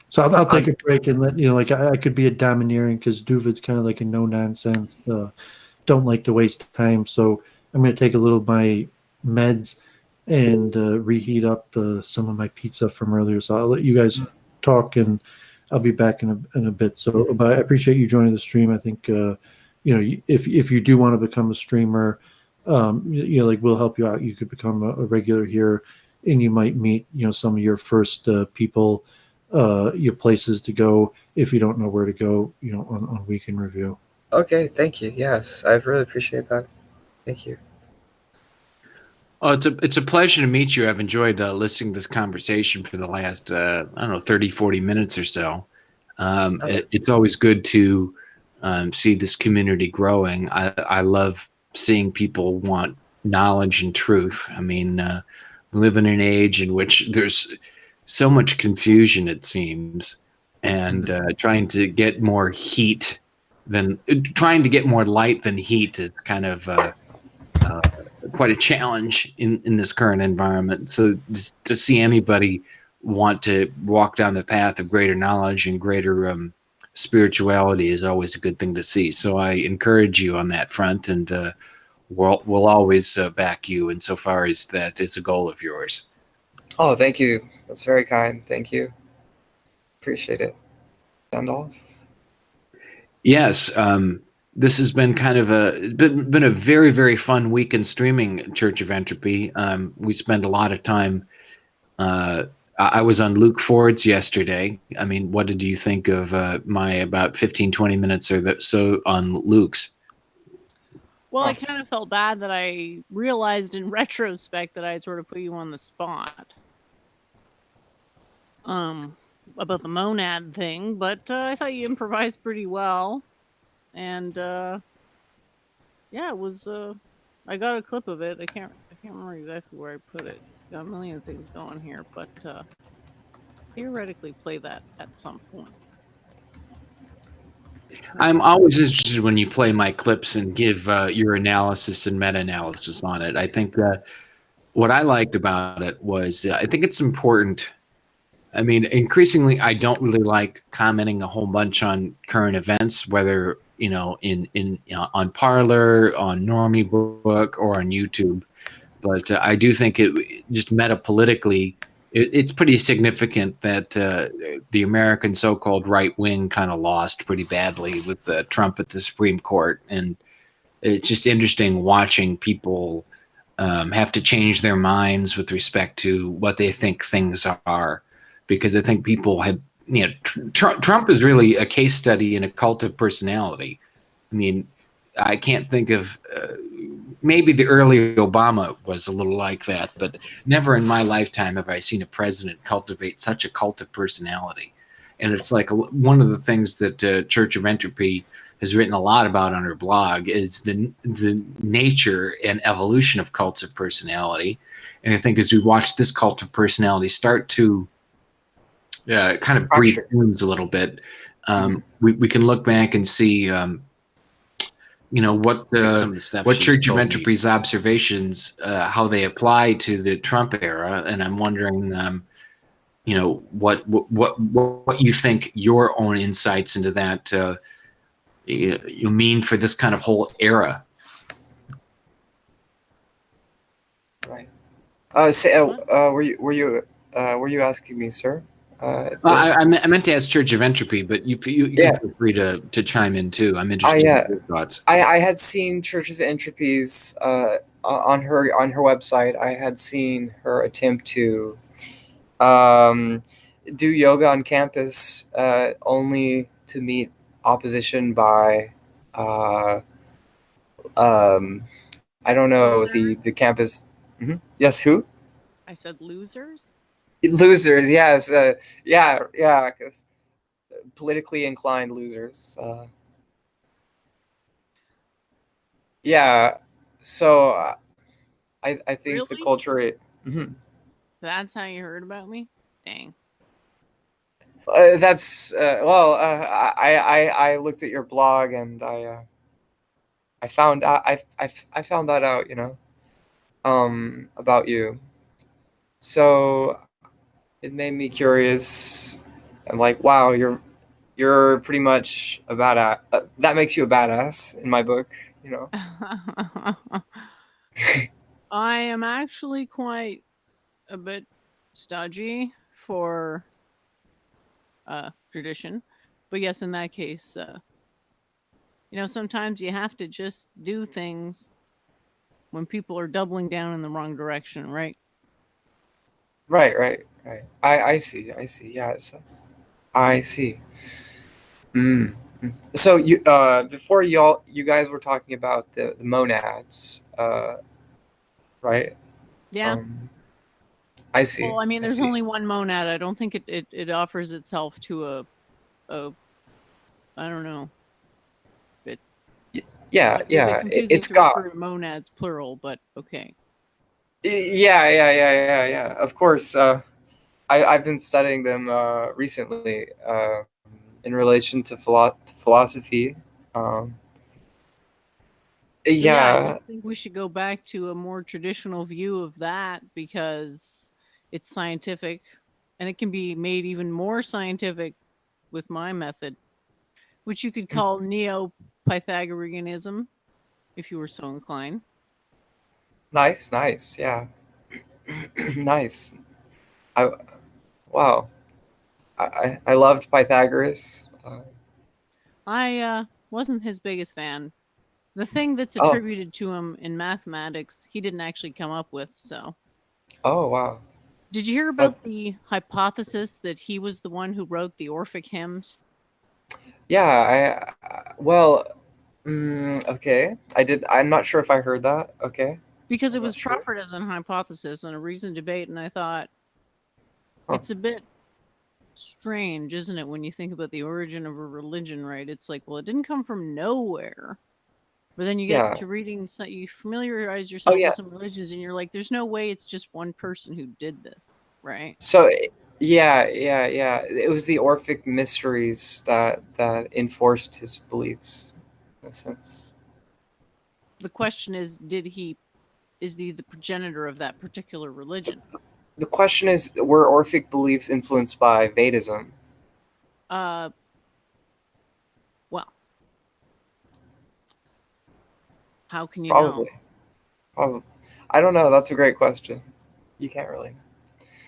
Speaker 3: So I'll take a break and let I could be a domineering because Doovid's kind of like a no nonsense. Don't like to waste time, so I'm going to take a little of my meds and reheat up some of my pizza from earlier. So I'll let you guys talk, and I'll be back in a bit. So, but I appreciate you joining the stream. I think if you do want to become a streamer, we'll help you out. You could become a regular here, and you might meet some of your first people. Your places to go if you don't know where to go, on Week in Review.
Speaker 6: Okay, thank you. Yes, I really appreciate that. Thank you.
Speaker 7: Oh, it's a pleasure to meet you. I've enjoyed listening to this conversation for the last, I don't know, 30, 40 minutes or so. It's always good to see this community growing. I love seeing people want knowledge and truth. I mean, we live in an age in which there's so much confusion, it seems, and trying to get more light than heat is kind of quite a challenge in this current environment. So just to see anybody want to walk down the path of greater knowledge and greater spirituality is always a good thing to see. So I encourage you on that front, and we'll always back you insofar as that is a goal of yours.
Speaker 6: Oh, thank you. That's very kind. Thank you. Appreciate it. Gandalf?
Speaker 7: Yes. This has been kind of been a very, very fun week in streaming Church of Entropy. We spend a lot of time. I was on Luke Ford's yesterday. I mean, what did you think of my about 15, 20 minutes or so on Luke's?
Speaker 4: Well, I kind of felt bad that I realized in retrospect that I sort of put you on the spot. About the monad thing, but I thought you improvised pretty well. And yeah, it was I got a clip of it. I can't remember exactly where I put it. It's got a million things going here, but theoretically play that at some point.
Speaker 7: I'm always interested when you play my clips and give your analysis and meta-analysis on it. I think what I liked about it was I think it's important. I mean, increasingly, I don't really like commenting a whole bunch on current events, whether on Parler, on Normie Book, or on YouTube. But I do think it just metapolitically, it's pretty significant that the American so-called right wing kind of lost pretty badly with Trump at the Supreme Court, and it's just interesting watching people have to change their minds with respect to what they think things are, because I think people have. Trump is really a case study in a cult of personality. I mean, I can't think of maybe the early Obama was a little like that, but never in my lifetime have I seen a president cultivate such a cult of personality. And it's like one of the things that Church of Entropy has written a lot about on her blog is the nature and evolution of cults of personality. And I think as we watch this cult of personality start to kind of breathe wounds a little bit, we can look back and see, what Church of Entropy's observations, how they apply to the Trump era, and I'm wondering, what you think your own insights into that you mean for this kind of whole era.
Speaker 6: Right. Were you asking me, sir?
Speaker 7: I meant to ask Church of Entropy, but you feel free to chime in too. I'm interested in your thoughts.
Speaker 6: I had seen Church of Entropy's on her website. I had seen her attempt to do yoga on campus, only to meet opposition by I don't know, the campus. Mm-hmm. Yes, who?
Speaker 4: I said losers.
Speaker 6: Losers, yes, because politically inclined losers. So I think
Speaker 4: really?
Speaker 6: the culture. Mm-hmm.
Speaker 4: That's how you heard about me? Dang.
Speaker 6: That's I looked at your blog and I found out I found that out, about you. So it made me curious and like, wow, you're pretty much a badass. That makes you a badass in my book,
Speaker 4: I am actually quite a bit stodgy for tradition, but yes, in that case, sometimes you have to just do things when people are doubling down in the wrong direction, right?
Speaker 6: Right. I see. Yeah, I see. So you before you guys were talking about the monads, right?
Speaker 4: Yeah.
Speaker 6: I see.
Speaker 4: Well, I mean,
Speaker 6: I
Speaker 4: there's
Speaker 6: see.
Speaker 4: only one monad. I don't think it offers itself to a I don't know.
Speaker 6: Yeah,
Speaker 4: Might be a bit
Speaker 6: yeah.
Speaker 4: confusing
Speaker 6: It's
Speaker 4: to
Speaker 6: got.
Speaker 4: refer to monads plural, but okay.
Speaker 6: Yeah. Of course. I've been studying them recently in relation to philosophy. Um,
Speaker 4: So yeah, I
Speaker 6: yeah.
Speaker 4: just think we should go back to a more traditional view of that because it's scientific and it can be made even more scientific with my method, which you could call neo-Pythagoreanism if you were so inclined.
Speaker 6: Nice. Yeah. Nice. I Wow. I loved Pythagoras.
Speaker 4: I wasn't his biggest fan. The thing that's
Speaker 6: Oh.
Speaker 4: attributed to him in mathematics, he didn't actually come up with, so.
Speaker 6: Oh wow.
Speaker 4: Did you hear about
Speaker 6: That's
Speaker 4: the hypothesis that he was the one who wrote the Orphic hymns?
Speaker 6: Yeah. Well. Okay. I did. I'm not sure if I heard that. Okay.
Speaker 4: Because it
Speaker 6: I'm
Speaker 4: was
Speaker 6: not sure.
Speaker 4: proffered as an hypothesis and a reasoned debate, and I thought,
Speaker 6: Huh.
Speaker 4: it's a bit strange, isn't it, when you think about the origin of a religion, right? It's like, well, it didn't come from nowhere. But then you get
Speaker 6: Yeah.
Speaker 4: to reading, you familiarize
Speaker 6: Oh
Speaker 4: yourself with
Speaker 6: yeah.
Speaker 4: some religions, and you're like, there's no way it's just one person who did this, right?
Speaker 6: So yeah. It was the Orphic mysteries that enforced his beliefs, in a sense.
Speaker 4: The question is, is he the progenitor of that particular religion?
Speaker 6: The question is, were Orphic beliefs influenced by Vedism?
Speaker 4: Well, how can you know?
Speaker 6: Probably. I don't know. That's a great question. You can't really know.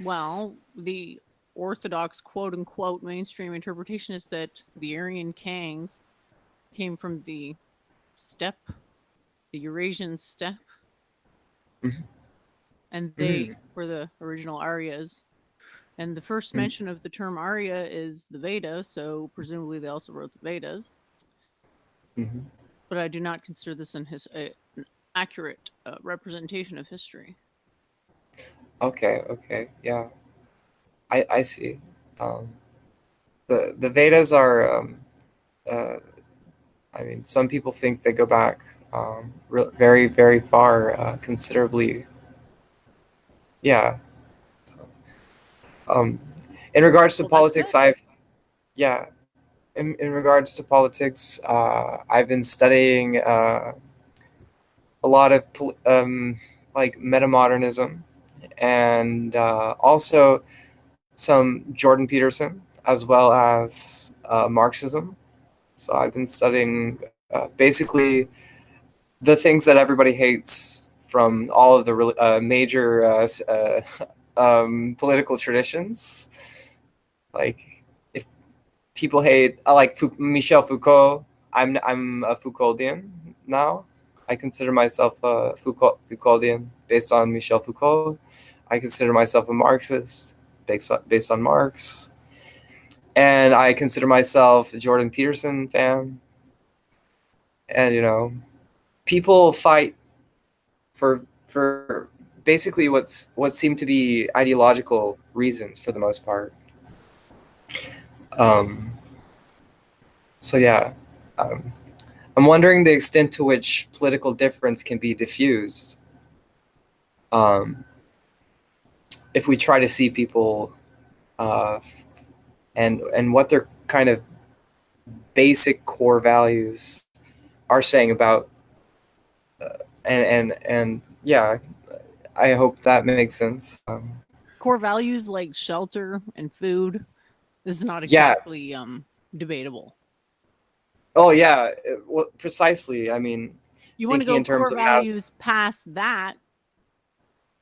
Speaker 4: Well, the orthodox quote unquote mainstream interpretation is that the Aryan Kangs came from the steppe, the Eurasian steppe,
Speaker 6: Mhm.
Speaker 4: and they were the original Aryas. And the first mention of the term Arya is the Veda, so presumably they also wrote the Vedas.
Speaker 6: Mhm.
Speaker 4: But I do not consider this an accurate representation of history.
Speaker 6: Okay. Yeah. I see. The Vedas are I mean, some people think they go back very far, considerably. Yeah. So, um, in regards to
Speaker 4: Well, that's
Speaker 6: politics,
Speaker 4: good.
Speaker 6: yeah. In regards to politics, I've been studying a lot of like metamodernism and also some Jordan Peterson as well as Marxism. So I've been studying basically the things that everybody hates from all of the major political traditions. Like if people hate, I like Michel Foucault. I'm a Foucauldian now. I consider myself a Foucauldian based on Michel Foucault. I consider myself a Marxist based on Marx, and I consider myself a Jordan Peterson fan. And people fight for basically what seem to be ideological reasons for the most part. Um, so yeah, um, I'm wondering the extent to which political difference can be diffused um, if we try to see people uh, and what their kind of basic core values are saying about and yeah, I hope that makes sense.
Speaker 4: Core values like shelter and food is not
Speaker 6: Yeah.
Speaker 4: exactly debatable.
Speaker 6: Oh yeah. Well, precisely. I mean,
Speaker 4: You want to
Speaker 6: thinking
Speaker 4: go
Speaker 6: in terms
Speaker 4: core
Speaker 6: of math.
Speaker 4: values past that,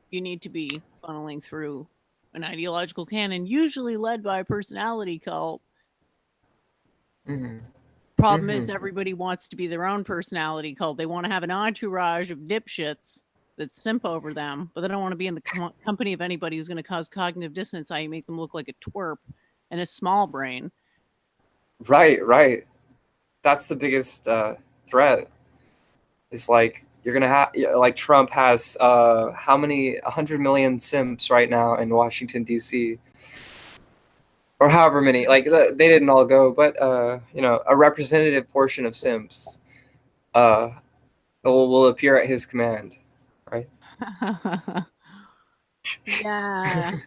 Speaker 4: you need to be funneling through an ideological canon, usually led by a personality cult.
Speaker 6: Mm-hmm.
Speaker 4: Problem is, everybody wants to be their own personality cult. They want to have an entourage of dipshits that simp over them, but they don't want to be in the company of anybody who's going to cause cognitive dissonance, i.e., make them look like a twerp and a small brain.
Speaker 6: Right. That's the biggest threat. It's like you're gonna have, like, Trump has how many 100 million simps right now in Washington D.C. or however many. Like, they didn't all go, but a representative portion of simps will appear at his command, right?
Speaker 4: Yeah.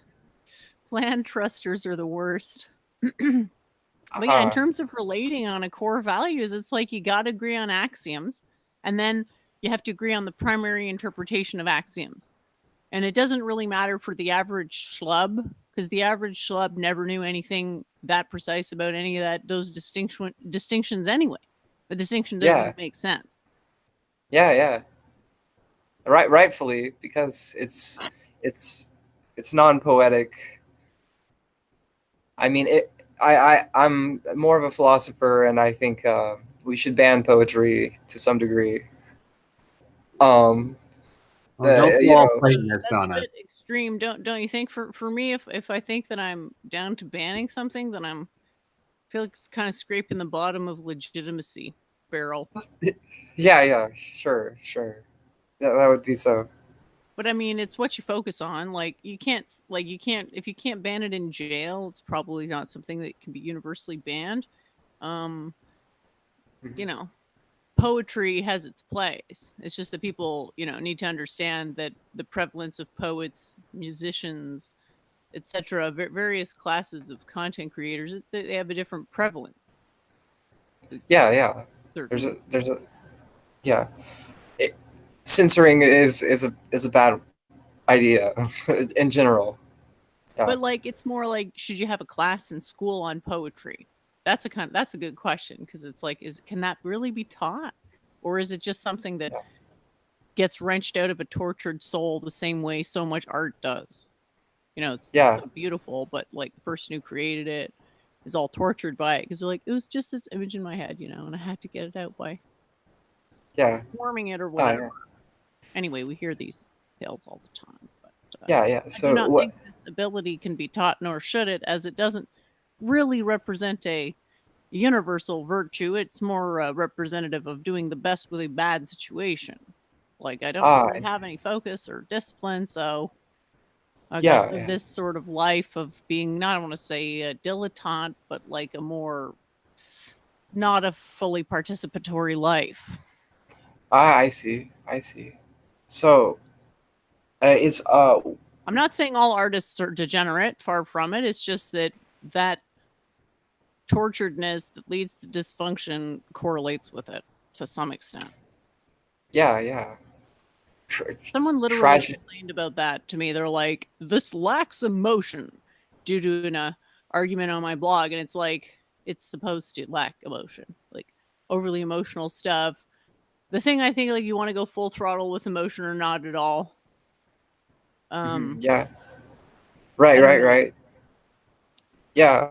Speaker 4: Plan trusters are the worst. But yeah, in terms of relating on a core values, it's like you got to agree on axioms, and then you have to agree on the primary interpretation of axioms. And it doesn't really matter for the average schlub, because the average schlub never knew anything that precise about any of those distinctions anyway. The distinction doesn't make sense.
Speaker 6: Yeah. Rightfully, because it's non-poetic. I mean, I'm more of a philosopher, and I think we should ban poetry to some degree.
Speaker 7: Don't fall Platonist
Speaker 4: that's
Speaker 7: on
Speaker 4: a
Speaker 7: us.
Speaker 4: bit extreme, don't you think? For me, if I think that I'm down to banning something, then I feel like it's kind of scraping the bottom of legitimacy barrel.
Speaker 6: Yeah, sure. That would be so.
Speaker 4: But I mean, it's what you focus on. Like, if you can't ban it in jail, it's probably not something that can be universally banned. Poetry has its place. It's just that people, need to understand that the prevalence of poets, musicians, etc., various classes of content creators, they have a different prevalence.
Speaker 6: Yeah. There's a yeah. Censoring is a bad idea in general. Yeah.
Speaker 4: But like, it's more like, should you have a class in school on poetry? That's a good question, because it's like, can that really be taught, or is it just something that gets wrenched out of a tortured soul the same way so much art does? It's so beautiful, but like the person who created it is all tortured by it, because they're like, it was just this image in my head, and I had to get it out by forming it or whatever. Anyway, we hear these tales all the time. But,
Speaker 6: yeah.
Speaker 4: So I do not think this ability can be taught, nor should it, as it doesn't really represent a universal virtue. It's more representative of doing the best with a bad situation. Like, I don't really have any focus or discipline, so I got this sort of life of being, not, I want to say a dilettante, but like a more, not a fully participatory life.
Speaker 6: I see. So it's
Speaker 4: I'm not saying all artists are degenerate, far from it. It's just that torturedness that leads to dysfunction correlates with it to some extent.
Speaker 6: Yeah.
Speaker 4: Someone literally complained about that to me. They're like, this lacks emotion, due to an argument on my blog, and it's like, it's supposed to lack emotion, like overly emotional stuff. The thing, I think, like, you want to go full throttle with emotion or not at all.
Speaker 6: Yeah. Right. Yeah.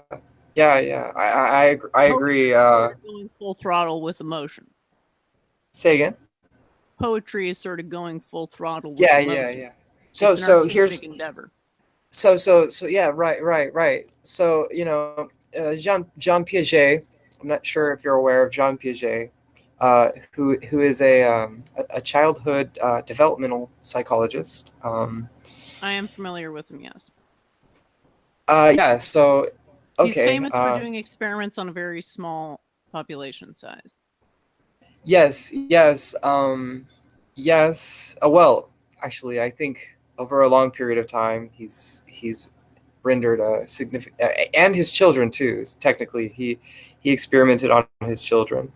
Speaker 6: I agree.
Speaker 4: Going full throttle with emotion.
Speaker 6: Say again.
Speaker 4: Poetry is sort of going full throttle with emotion.
Speaker 6: Yeah.
Speaker 4: So here's endeavor.
Speaker 6: So yeah, right. So Jean Piaget. I'm not sure if you're aware of Jean Piaget, who is a childhood developmental psychologist.
Speaker 4: I am familiar with him. Yes.
Speaker 6: Yeah. So okay.
Speaker 4: He's famous for doing experiments on a very small population size.
Speaker 6: Yes. Well, actually, I think over a long period of time, he's rendered a significant, and his children too. Technically, he experimented on his children,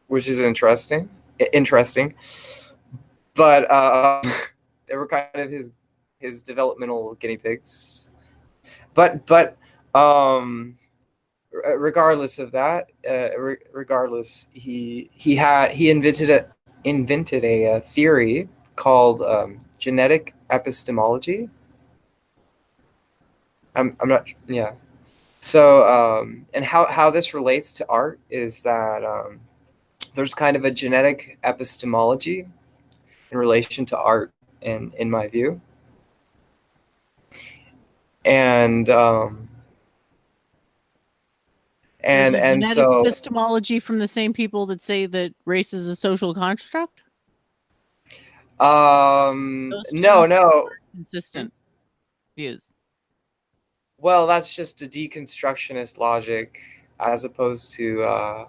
Speaker 6: which is interesting. But they were kind of his developmental guinea pigs. But regardless of that, he invented a theory called genetic epistemology. I'm not. Yeah. So and how this relates to art is that there's kind of a genetic epistemology in relation to art, in my view. And
Speaker 4: genetic
Speaker 6: so
Speaker 4: epistemology from the same people that say that race is a social construct. Those two
Speaker 6: No.
Speaker 4: consistent views.
Speaker 6: Well, that's just a deconstructionist logic as opposed to,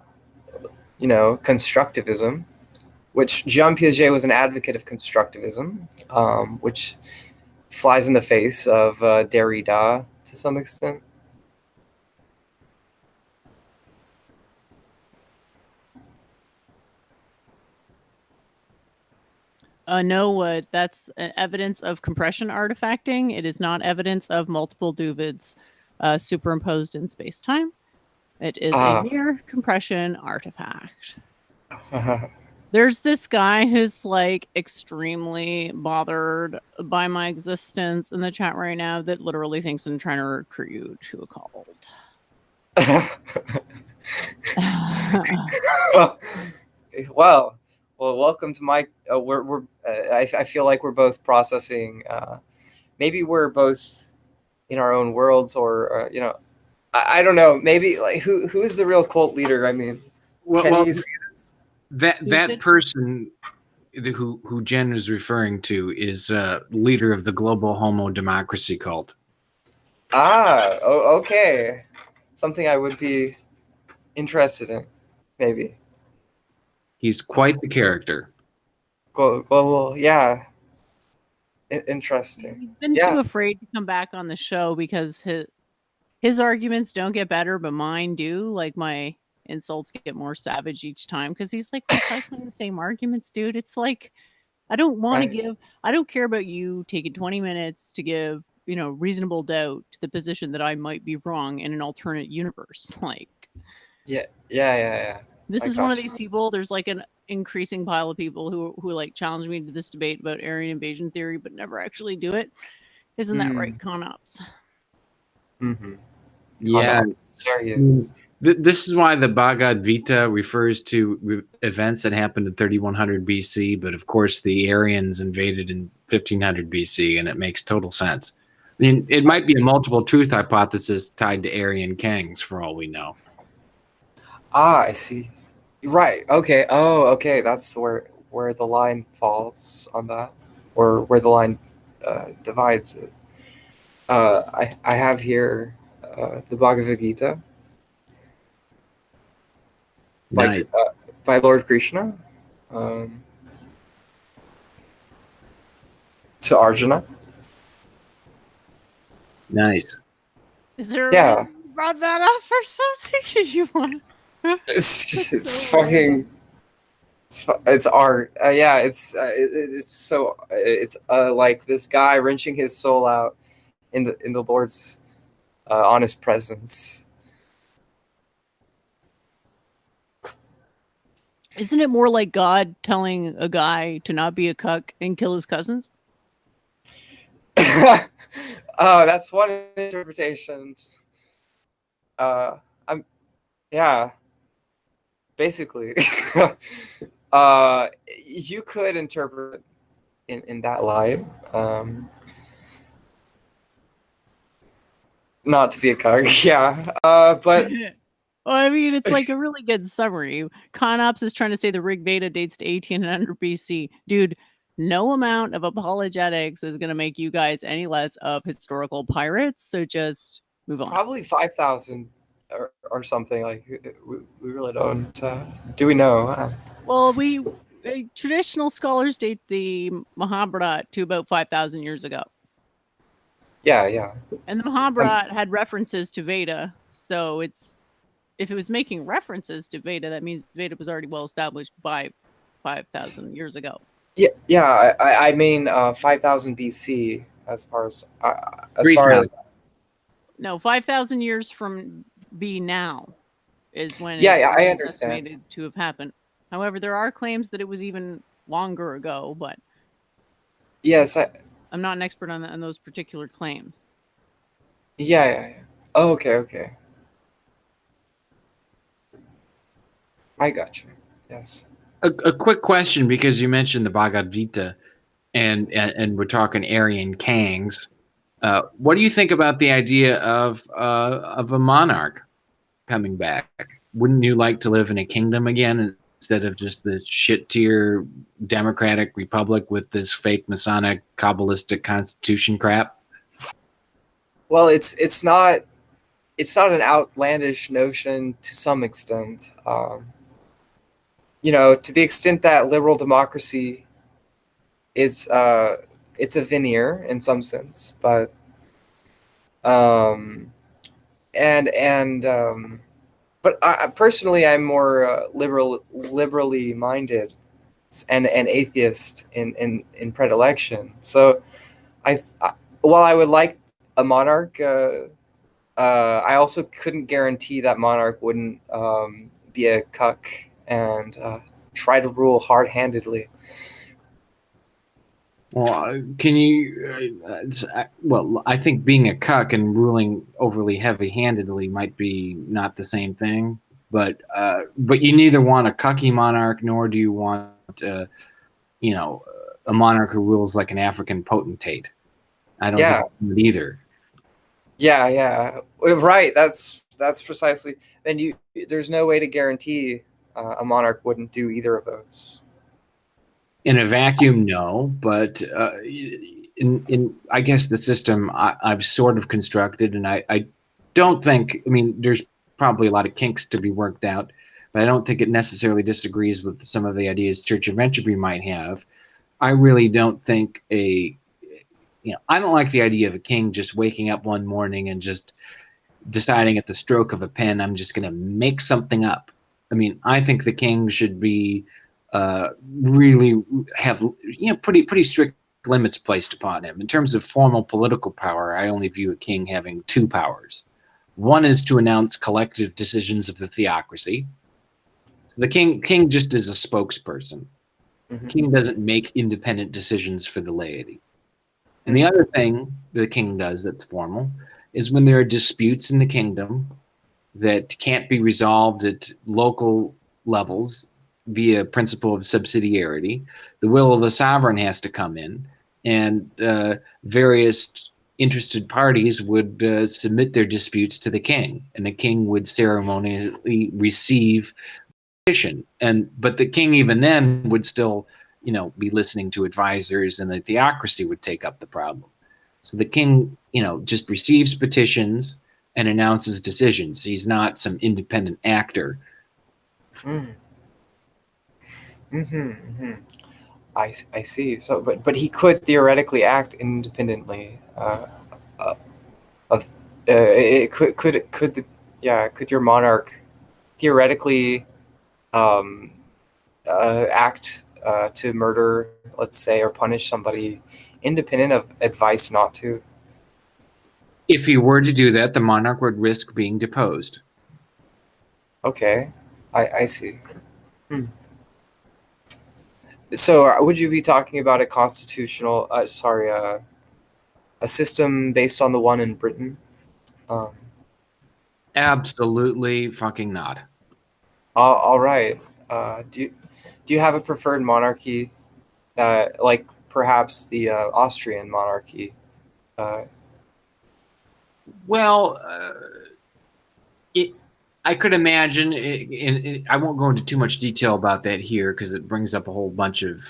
Speaker 6: constructivism, which Jean Piaget was an advocate of constructivism, which flies in the face of Derrida to some extent.
Speaker 4: No, that's evidence of compression artifacting. It is not evidence of multiple Doovids superimposed in space-time. It is a mere compression artifact. There's this guy who's like extremely bothered by my existence in the chat right now that literally thinks I'm trying to recruit you to a cult.
Speaker 6: Well, welcome to my. I feel like we're both processing. Maybe we're both in our own worlds, or I don't know. Maybe like who is the real cult leader? I mean,
Speaker 7: well that person who Jen is referring to is leader of the global homo democracy cult.
Speaker 6: Okay. Something I would be interested in, maybe.
Speaker 7: He's quite the character.
Speaker 6: Global, yeah. Interesting.
Speaker 4: He's been too afraid to come back on the show because his arguments don't get better, but mine do. Like my insults get more savage each time because he's like recycling the same arguments, dude. It's like I don't want to I don't care about you taking 20 minutes to give, reasonable doubt to the position that I might be wrong in an alternate universe. Like,
Speaker 6: yeah.
Speaker 4: This is one of these people. There's like an increasing pile of people who like challenge me to this debate about Aryan invasion theory, but never actually do it. Isn't that right, Conops?
Speaker 6: Mm-hmm.
Speaker 7: Yeah.
Speaker 6: There he is.
Speaker 7: This is why the Bhagavad Gita refers to events that happened in 3100 BC, but of course the Aryans invaded in 1500 BC, and it makes total sense. I mean, it might be a multiple truth hypothesis tied to Aryan kings, for all we know.
Speaker 6: I see. Right. Okay. Oh, okay. That's where the line falls on that, or where the line divides it. I have here the Bhagavad Gita.
Speaker 7: Nice.
Speaker 6: By Lord Krishna to Arjuna.
Speaker 7: Nice.
Speaker 4: Is there a reason you brought that up or something? Did you want?
Speaker 6: It's fucking. It's art. It's like this guy wrenching his soul out in the Lord's honest presence.
Speaker 4: Isn't it more like God telling a guy to not be a cuck and kill his cousins?
Speaker 6: Oh, that's one interpretation. Basically. You could interpret in that light. Not to be a cuck, yeah. But
Speaker 4: well, I mean, it's like a really good summary. Conops is trying to say the Rig Veda dates to 1800 BC. Dude, no amount of apologetics is going to make you guys any less of historical pirates, so just move on.
Speaker 6: Probably 5,000 or something. Like, we really don't. Do we know?
Speaker 4: Well, traditional scholars date the Mahabharata to about 5,000 years ago.
Speaker 6: Yeah.
Speaker 4: And the Mahabharata had references to Veda, so if it was making references to Veda, that means Veda was already well established by 5,000 years ago.
Speaker 6: Yeah. I mean 5,000 BC as far as
Speaker 4: no, 5,000 years from B now is when
Speaker 6: I understand.
Speaker 4: Estimated to have happened. However, there are claims that it was even longer ago, but
Speaker 6: yes,
Speaker 4: I'm not an expert on those particular claims.
Speaker 6: Yeah. Oh, okay. I got you. Yes.
Speaker 7: A quick question, because you mentioned the Bhagavad Gita, and we're talking Aryan Kangs. What do you think about the idea of a monarch coming back? Wouldn't you like to live in a kingdom again instead of just the shit tier democratic republic with this fake Masonic Kabbalistic constitution crap?
Speaker 6: Well, it's not an outlandish notion to some extent. To the extent that liberal democracy is it's a veneer in some sense, but but I personally, I'm more liberally minded and atheist in predilection. So while I would like a monarch, I also couldn't guarantee that monarch wouldn't be a cuck and try to rule hard-handedly.
Speaker 7: Well, can you? Well, I think being a cuck and ruling overly heavy-handedly might be not the same thing. But you neither want a cucky monarch nor do you want a monarch who rules like an African potentate. I don't think either.
Speaker 6: Yeah, right. That's precisely. Then there's no way to guarantee a monarch wouldn't do either of those.
Speaker 7: In a vacuum, no, but in I guess the system I've sort of constructed, and I don't think, I mean, there's probably a lot of kinks to be worked out, but I don't think it necessarily disagrees with some of the ideas Church of Entropy might have. I really don't think I don't like the idea of a king just waking up one morning and just deciding at the stroke of a pen, I'm just going to make something up. I mean, I think the king should be really have pretty strict limits placed upon him. In terms of formal political power, I only view a king having two powers. One is to announce collective decisions of the theocracy. The king just is a spokesperson.
Speaker 6: Mm-hmm.
Speaker 7: King doesn't make independent decisions for the laity. And the other thing the king does that's formal is when there are disputes in the kingdom that can't be resolved at local levels via principle of subsidiarity, the will of the sovereign has to come in, and various interested parties would submit their disputes to the king, and the king would ceremonially receive petition. But the king even then would still, be listening to advisors, and the theocracy would take up the problem. So the king, just receives petitions and announces decisions. He's not some independent actor.
Speaker 6: I see. So, but he could theoretically act independently. Could your monarch theoretically act to murder, let's say, or punish somebody, independent of advice not to?
Speaker 7: If he were to do that, the monarch would risk being deposed.
Speaker 6: Okay, I see. So would you be talking about a constitutional, a system based on the one in Britain?
Speaker 7: Absolutely fucking not.
Speaker 6: All right. Do you have a preferred monarchy, like perhaps the Austrian monarchy?
Speaker 7: I could imagine, and I won't go into too much detail about that here because it brings up a whole bunch of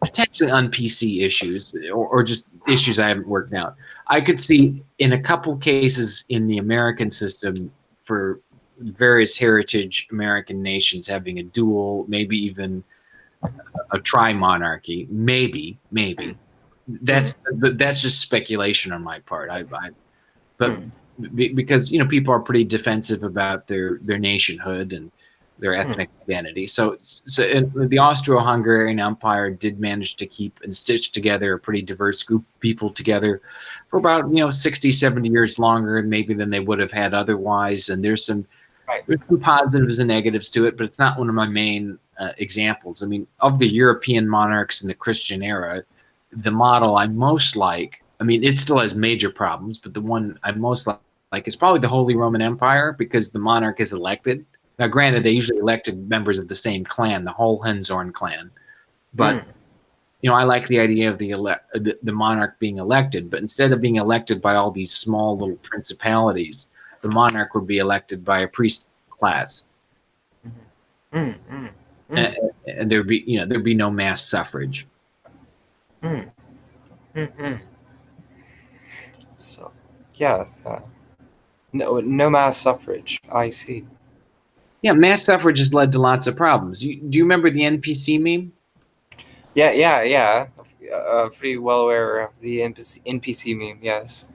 Speaker 7: potentially un-PC issues or just issues I haven't worked out. I could see in a couple cases in the American system for various heritage American nations having a dual, maybe even a tri-monarchy, maybe. That's just speculation on my part. Because people are pretty defensive about their nationhood and their ethnic identity. So the Austro-Hungarian Empire did manage to keep and stitch together a pretty diverse group of people together for about 60, 70 years longer maybe than they would have had otherwise. And there's some positives and negatives to it, but it's not one of my main examples. I mean, of the European monarchs in the Christian era, the model I most like, I mean, it still has major problems, but the one I most like is probably the Holy Roman Empire, because the monarch is elected. Now, granted, they usually elected members of the same clan, the Hohenzollern clan. But, I like the idea of the monarch being elected. But instead of being elected by all these small little principalities, the monarch would be elected by a priest class. and there'd be no mass suffrage.
Speaker 6: So, yes, no mass suffrage. I see.
Speaker 7: Yeah, mass suffrage has led to lots of problems. Do you remember the NPC meme?
Speaker 6: Yeah. Pretty well aware of the NPC meme. Yes.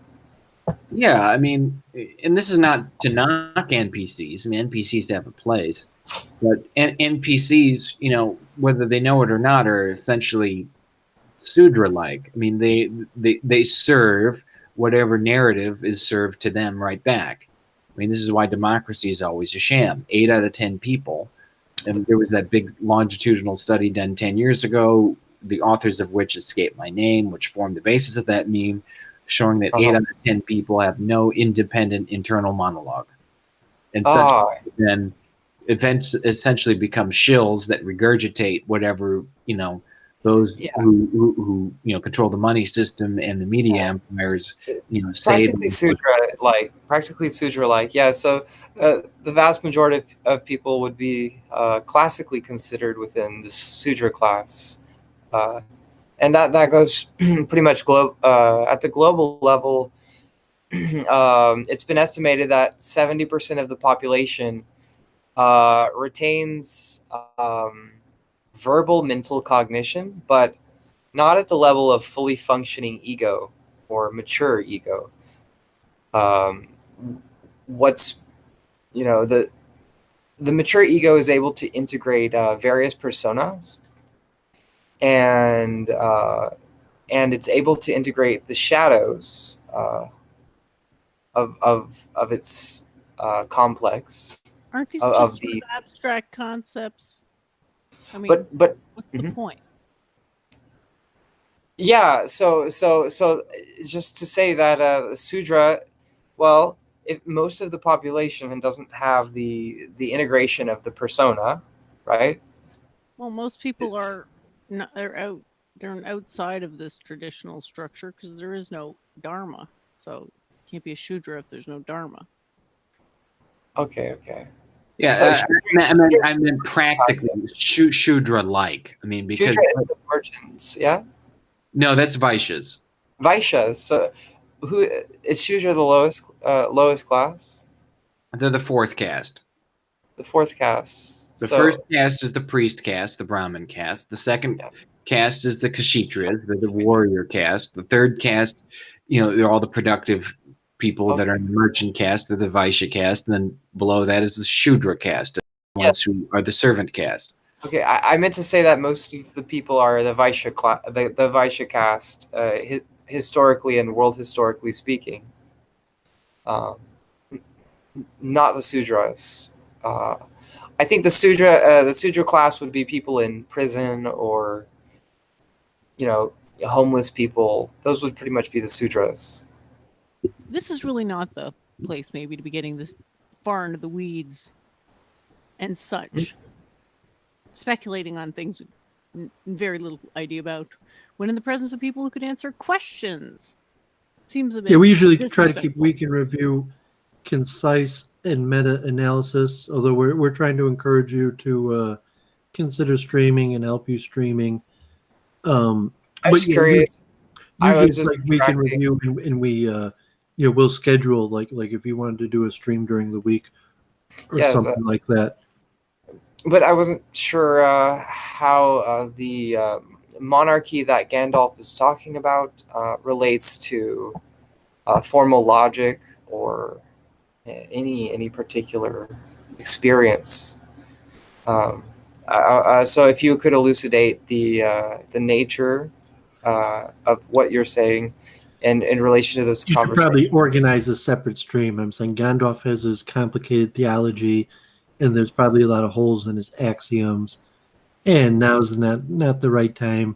Speaker 7: Yeah, I mean, and this is not to knock NPCs. I mean, NPCs have a place, but NPCs, whether they know it or not, are essentially Sudra-like. I mean, they serve whatever narrative is served to them right back. I mean, this is why democracy is always a sham. 8 out of 10 people, and there was that big longitudinal study done 10 years ago, the authors of which escape my name, which formed the basis of that meme, showing that 8 out of 10 people have no independent internal monologue. And such then essentially become shills that regurgitate whatever, those who control the money system and the media empires, say
Speaker 6: practically Sudra-like. Yeah. So the vast majority of people would be classically considered within the Sudra class, and that goes pretty much at the global level. It's been estimated that 70% of the population retains verbal mental cognition, but not at the level of fully functioning ego or mature ego. The mature ego is able to integrate various personas, and it's able to integrate the shadows of its complex.
Speaker 4: Aren't these just abstract concepts? I mean,
Speaker 6: but
Speaker 4: what's the point?
Speaker 6: Yeah, so just to say that Sudra, well, if most of the population doesn't have the integration of the persona, right?
Speaker 4: Well, most people they're outside of this traditional structure because there is no Dharma. So you can't be a Shudra if there's no Dharma.
Speaker 6: Okay.
Speaker 7: Yeah, so I meant practically Shudra-like. I mean, because
Speaker 6: Shudra is the merchants, yeah?
Speaker 7: No, that's Vaishyas.
Speaker 6: Vaishyas. So, who is Shudra the lowest class?
Speaker 7: They're the 4th caste.
Speaker 6: The 4th caste.
Speaker 7: The first caste is the priest caste, the Brahmin caste. The second caste is the Kshatriyas, the warrior caste. The 3rd caste, they're all the productive people that are in the merchant caste, they're the Vaishya caste, and then below that is the Shudra caste, who are the servant caste.
Speaker 6: Okay, I meant to say that most of the people are the Vaishya the Vaishya caste, historically and world historically speaking. Not the Sudras. I think the Sudra class would be people in prison or, homeless people. Those would pretty much be the Sudras.
Speaker 4: This is really not the place maybe to be getting this far into the weeds and such. Speculating on things with very little idea about, when in the presence of people who could answer questions. Seems a bit.
Speaker 3: Yeah, we usually try to keep Week in Review concise and meta-analysis, although we're trying to encourage you to consider streaming and help you streaming.
Speaker 6: I'm just curious.
Speaker 3: Usually it's like Week in Review, and we we'll schedule like if you wanted to do a stream during the week or something like that.
Speaker 6: But I wasn't sure how the monarchy that Gandalf is talking about relates to formal logic or any particular experience. So if you could elucidate the nature of what you're saying and in relation to this conversation.
Speaker 3: You should probably organize a separate stream. I'm saying Gandalf has his complicated theology, and there's probably a lot of holes in his axioms, and now's not the right time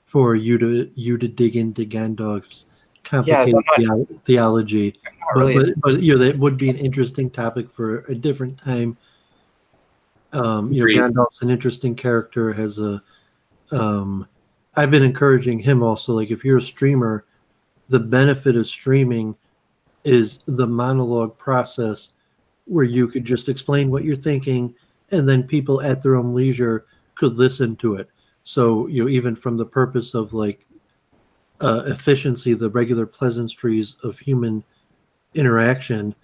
Speaker 3: for you to dig into Gandalf's complicated theology. But that would be an interesting topic for a different time. Gandalf's an interesting character. I've been encouraging him also. Like, if you're a streamer, the benefit of streaming is the monologue process, where you could just explain what you're thinking, and then people at their own leisure could listen to it. So, even from the purpose of like efficiency, the regular pleasantries of human interaction,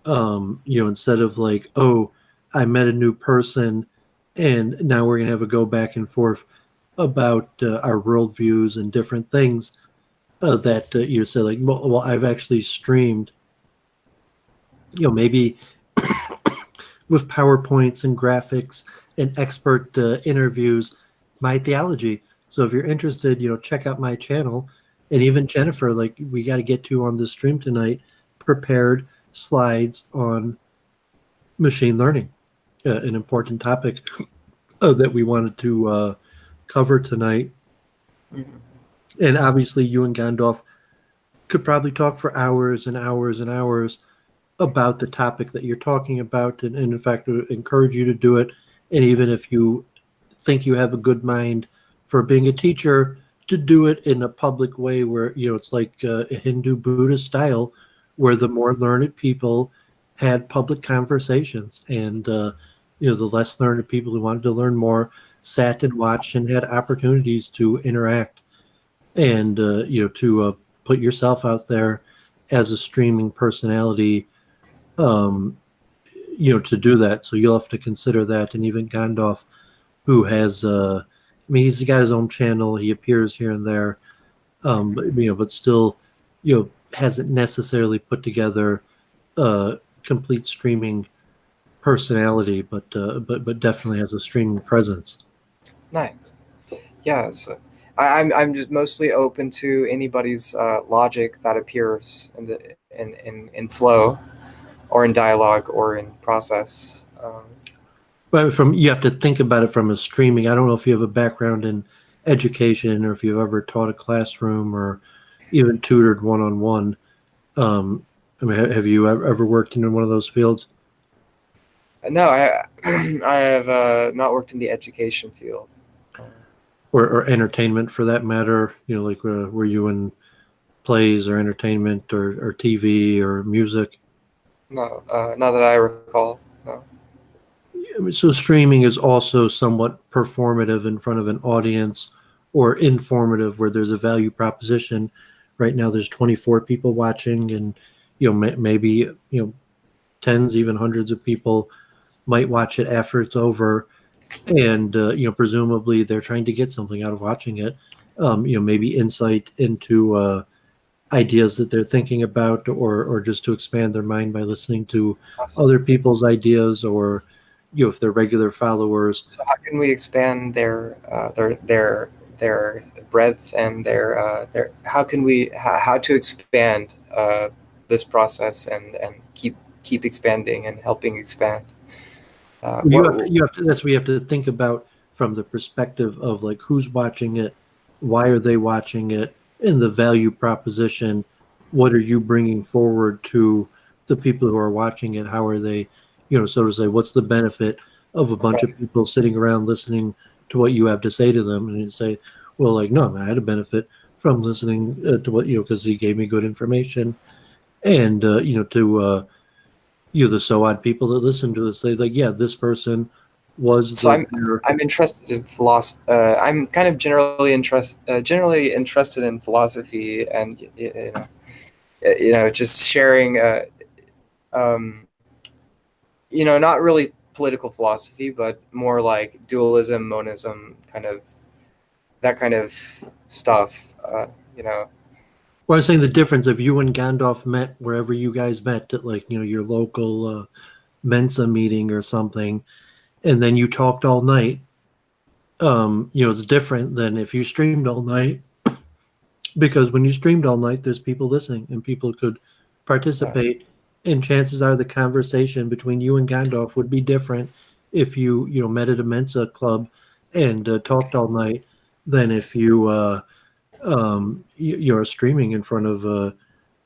Speaker 3: instead of like, oh, I met a new person and now we're going to have a go back and forth about our worldviews and different things that you say like, well, I've actually streamed, maybe with PowerPoints and graphics and expert interviews, my theology. So if you're interested, check out my channel. And even Jennifer, like we got to get to on the stream tonight, prepared slides on machine learning, an important topic that we wanted to cover tonight. Mm-hmm. And obviously you and Gandalf could probably talk for hours and hours and hours about the topic that you're talking about, and in fact, I would encourage you to do it. And even if you think you have a good mind for being a teacher, to do it in a public way where, it's like a Hindu Buddhist style, where the more learned people had public conversations, and the less learned people who wanted to learn more sat and watched and had opportunities to interact, and to put yourself out there as a streaming personality, to do that. So you'll have to consider that. And even Gandalf, who has, he's got his own channel. He appears here and there, but still, hasn't necessarily put together a complete streaming personality, but definitely has a streaming presence.
Speaker 6: Nice. Yeah. So I'm just mostly open to anybody's logic that appears in flow, or in dialogue, or in process.
Speaker 3: But you have to think about it from a streaming. I don't know if you have a background in education, or if you've ever taught a classroom, or even tutored one-on-one. Have you ever worked in one of those fields?
Speaker 6: No, I have not worked in the education field.
Speaker 3: Or entertainment, for that matter. Like were you in plays or entertainment or TV or music?
Speaker 6: No, not that I recall. No.
Speaker 3: So streaming is also somewhat performative in front of an audience, or informative, where there's a value proposition. Right now there's 24 people watching, and maybe tens, even hundreds of people might watch it after it's over, and presumably they're trying to get something out of watching it, maybe insight into ideas that they're thinking about, or just to expand their mind by listening to other people's ideas, or if they're regular followers.
Speaker 6: So how can we expand their breadth and their how to expand this process and keep expanding and helping expand?
Speaker 3: You have to, that's what you have to think about from the perspective of like, who's watching it, why are they watching it, and the value proposition. What are you bringing forward to the people who are watching it? How are they, so to say, what's the benefit of a bunch of people sitting around listening to what you have to say to them? And you say, well, like, no, I had a benefit from listening to what, because he gave me good information. And, to the so odd people that listen to this, they like, yeah, this person was.
Speaker 6: So I'm interested in philosophy. I'm kind of generally interested in philosophy, and just sharing. Not really political philosophy, but more like dualism, monism, that kind of stuff.
Speaker 3: Well, I was saying the difference if you and Gandalf met wherever you guys met at, like, your local Mensa meeting or something, and then you talked all night. It's different than if you streamed all night, because when you streamed all night, there's people listening and people could participate. And chances are the conversation between you and Gandalf would be different if you met at a Mensa club and talked all night than if you're streaming in front of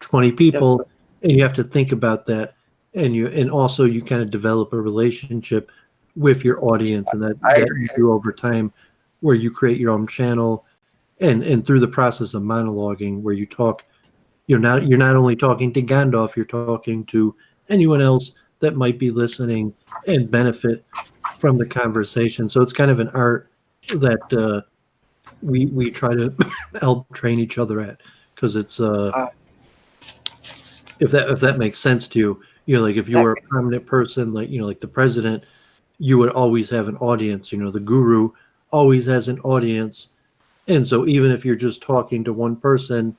Speaker 3: 20 people. Yes. And you have to think about that, and also you kind of develop a relationship with your audience, and that you do over time, where you create your own channel, and through the process of monologuing, where you talk. You're not only talking to Gandalf, you're talking to anyone else that might be listening and benefit from the conversation. So it's kind of an art that we try to help train each other at, because it's if that makes sense to you, like if you
Speaker 6: That
Speaker 3: were a
Speaker 6: makes
Speaker 3: prominent
Speaker 6: sense.
Speaker 3: person, like like the president, you would always have an audience. The guru always has an audience, and so even if you're just talking to one person,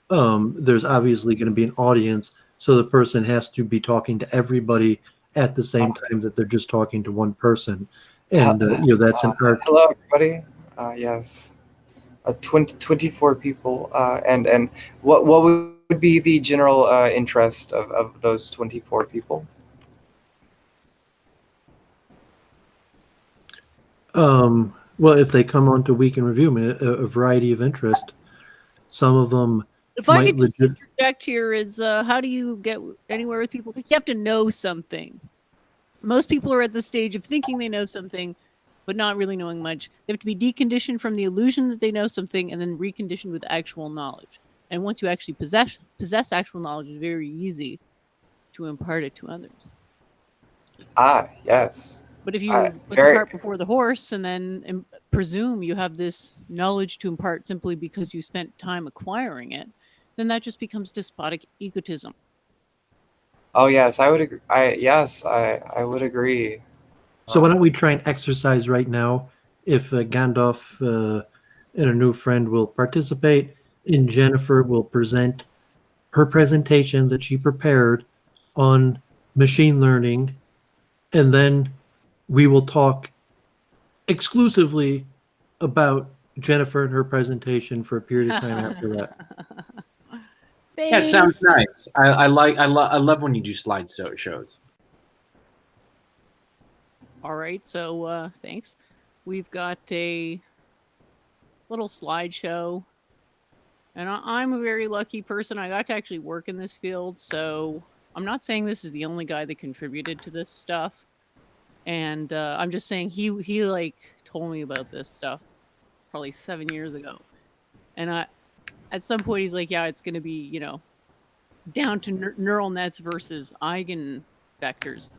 Speaker 3: there's obviously going to be an audience. So the person has to be talking to everybody at the same time that they're just talking to one person, and that's an art.
Speaker 6: Hello, everybody. Yes, 24 people. And what would be the general interest of those 24 people?
Speaker 3: Well, if they come on to Week in Review, I mean, a variety of interest. Some of them
Speaker 4: If I
Speaker 3: might
Speaker 4: could just
Speaker 3: legit.
Speaker 4: interject here, is how do you get anywhere with people? You have to know something. Most people are at the stage of thinking they know something, but not really knowing much. They have to be deconditioned from the illusion that they know something and then reconditioned with actual knowledge. And once you actually possess actual knowledge, it's very easy to impart it to others.
Speaker 6: Yes.
Speaker 4: But if you put the cart before the horse and then presume you have this knowledge to impart simply because you spent time acquiring it, then that just becomes despotic egotism.
Speaker 6: Oh yes, I would agree. I would agree.
Speaker 3: So why don't we try and exercise right now? If Gandalf and a new friend will participate, and Jennifer will present her presentation that she prepared on machine learning, and then we will talk exclusively about Jennifer and her presentation for a period of time after that.
Speaker 7: That sounds nice. I love when you do slide shows.
Speaker 4: All right, so thanks. We've got a little slideshow, and I'm a very lucky person. I got to actually work in this field, so I'm not saying this is the only guy that contributed to this stuff. And I'm just saying he like told me about this stuff probably 7 years ago, and at some point he's like, yeah, it's going to be down to neural nets versus eigenvectors,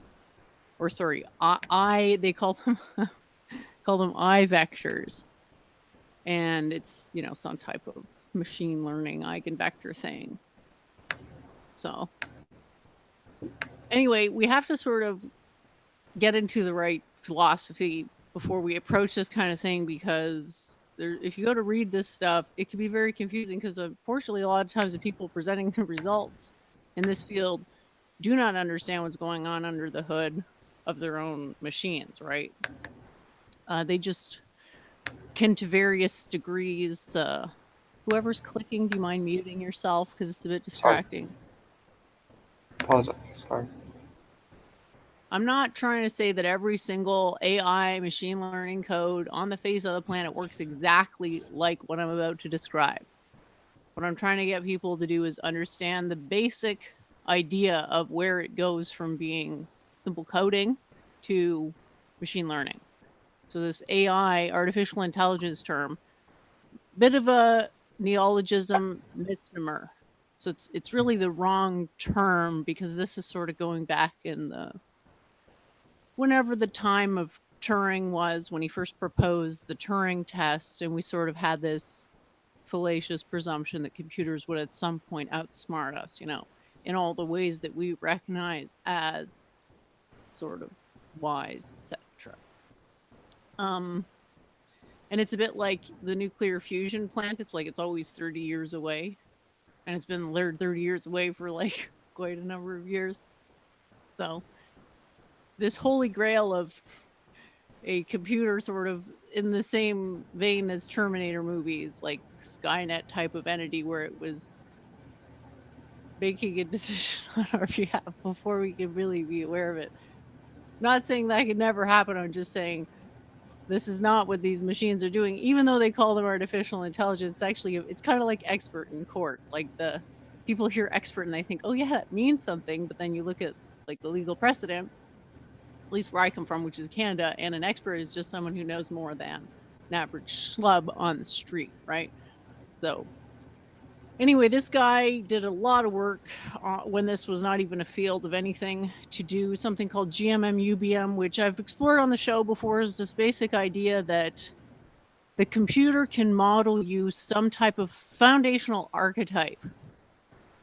Speaker 4: or sorry, they call them I vectors, and it's some type of machine learning eigenvector thing. So anyway, we have to sort of get into the right philosophy before we approach this kind of thing, because if you go to read this stuff, it can be very confusing, because unfortunately a lot of times the people presenting the results in this field do not understand what's going on under the hood of their own machines, right? They just can, to various degrees. Whoever's clicking, do you mind muting yourself, because it's a bit distracting?
Speaker 6: Apologize. Sorry.
Speaker 4: I'm not trying to say that every single AI machine learning code on the face of the planet works exactly like what I'm about to describe. What I'm trying to get people to do is understand the basic idea of where it goes from being simple coding to machine learning. So this AI, artificial intelligence term, bit of a neologism misnomer. So it's really the wrong term, because this is sort of going back in whenever the time of Turing was, when he first proposed the Turing test, and we sort of had this fallacious presumption that computers would at some point outsmart us, in all the ways that we recognize as sort of wise, etc. And it's a bit like the nuclear fusion plant. It's like it's always 30 years away, and it's been 30 years away for like quite a number of years. So this holy grail of a computer sort of in the same vein as Terminator movies, like Skynet type of entity, where it was making a decision on our behalf before we could really be aware of it. Not saying that could never happen. I'm just saying this is not what these machines are doing. Even though they call them artificial intelligence, it's kind of like expert in court. Like the people hear expert and they think, oh yeah, that means something. But then you look at like the legal precedent, at least where I come from, which is Canada, and an expert is just someone who knows more than an average schlub on the street, right? So anyway, this guy did a lot of work when this was not even a field of anything, to do something called GMM-UBM, which I've explored on the show before. Is this basic idea that the computer can model you some type of foundational archetype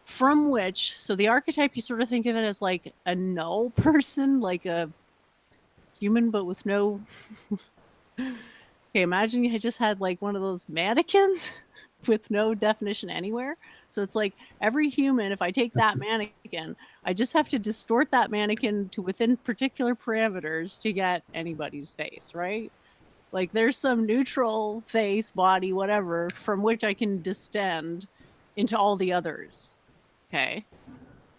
Speaker 4: from which, so the archetype, you sort of think of it as like a null person, like a human, but with no. Okay, imagine you had just had like one of those mannequins with no definition anywhere. So it's like every human, if I take that mannequin, I just have to distort that mannequin to within particular parameters to get anybody's face, right? Like there's some neutral face, body, whatever, from which I can distend into all the others. Okay.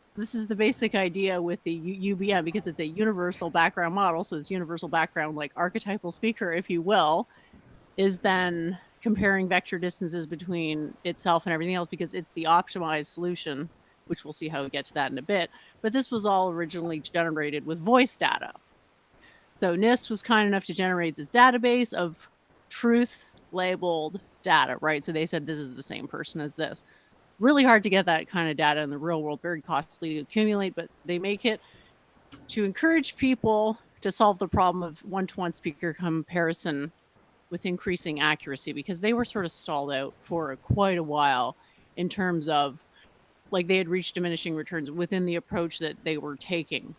Speaker 4: So this is the basic idea with the UBM, because it's a universal background model. So it's universal background, like archetypal speaker, if you will, is then comparing vector distances between itself and everything else, because it's the optimized solution, which we'll see how we get to that in a bit. But this was all originally generated with voice data. So NIST was kind enough to generate this database of truth labeled data, right? So they said this is the same person as this. Really hard to get that kind of data in the real world, very costly to accumulate, but they make it to encourage people to solve the problem of one-to-one speaker comparison with increasing accuracy, because they were sort of stalled out for quite a while in terms of, like, they had reached diminishing returns within the approach that they were taking.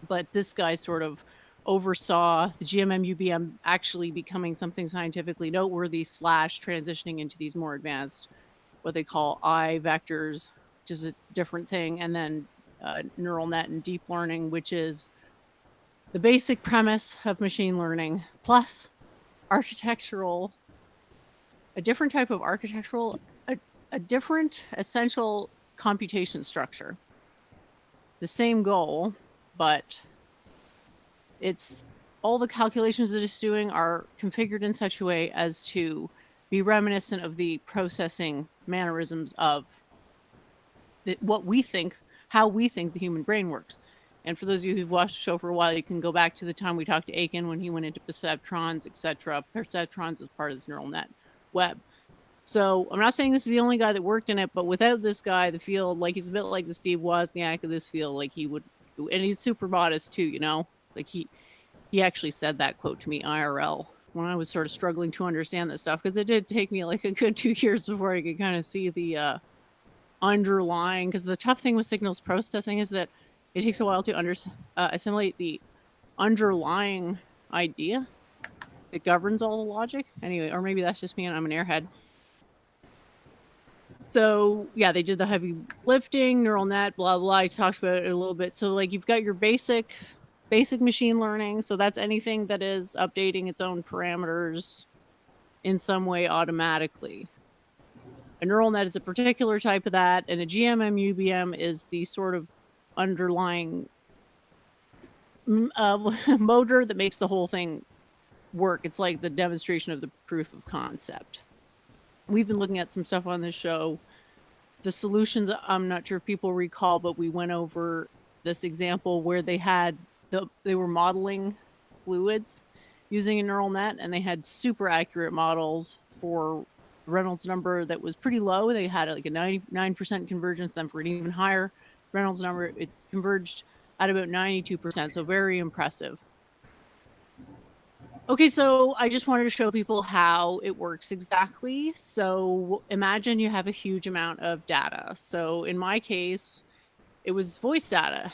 Speaker 4: But this guy sort of oversaw the GMM UBM actually becoming something scientifically noteworthy / transitioning into these more advanced, what they call I vectors, which is a different thing, and then neural net and deep learning, which is the basic premise of machine learning, plus a different type of architectural, a different essential computation structure. The same goal, but it's all the calculations that it's doing are configured in such a way as to be reminiscent of the processing mannerisms of how we think the human brain works. And for those of you who've watched the show for a while, you can go back to the time we talked to Aiken when he went into perceptrons, etc. Perceptrons is part of this neural net web. So I'm not saying this is the only guy that worked in it, but without this guy, the field, like, he's a bit like the Steve Wozniak of this field, like he would, and he's super modest too, you know, like he actually said that quote to me IRL when I was sort of struggling to understand this stuff, because it did take me like a good 2 years before I could kind of see the underlying, because the tough thing with signals processing is that it takes a while to assimilate the underlying idea that governs all the logic. Anyway, or maybe that's just me and I'm an airhead. So yeah, they did the heavy lifting, neural net, blah, blah. He talks about it a little bit. So like you've got your basic machine learning. So that's anything that is updating its own parameters in some way automatically. A neural net is a particular type of that, and a GMM UBM is the sort of underlying motor that makes the whole thing work. It's like the demonstration of the proof of concept. We've been looking at some stuff on this show. The solutions, I'm not sure if people recall, but we went over this example where they were modeling fluids using a neural net, and they had super accurate models for Reynolds number that was pretty low. They had like a 99% convergence. Then for an even higher Reynolds number, it converged at about 92%. So very impressive. Okay, so I just wanted to show people how it works exactly. So imagine you have a huge amount of data. So in my case, it was voice data.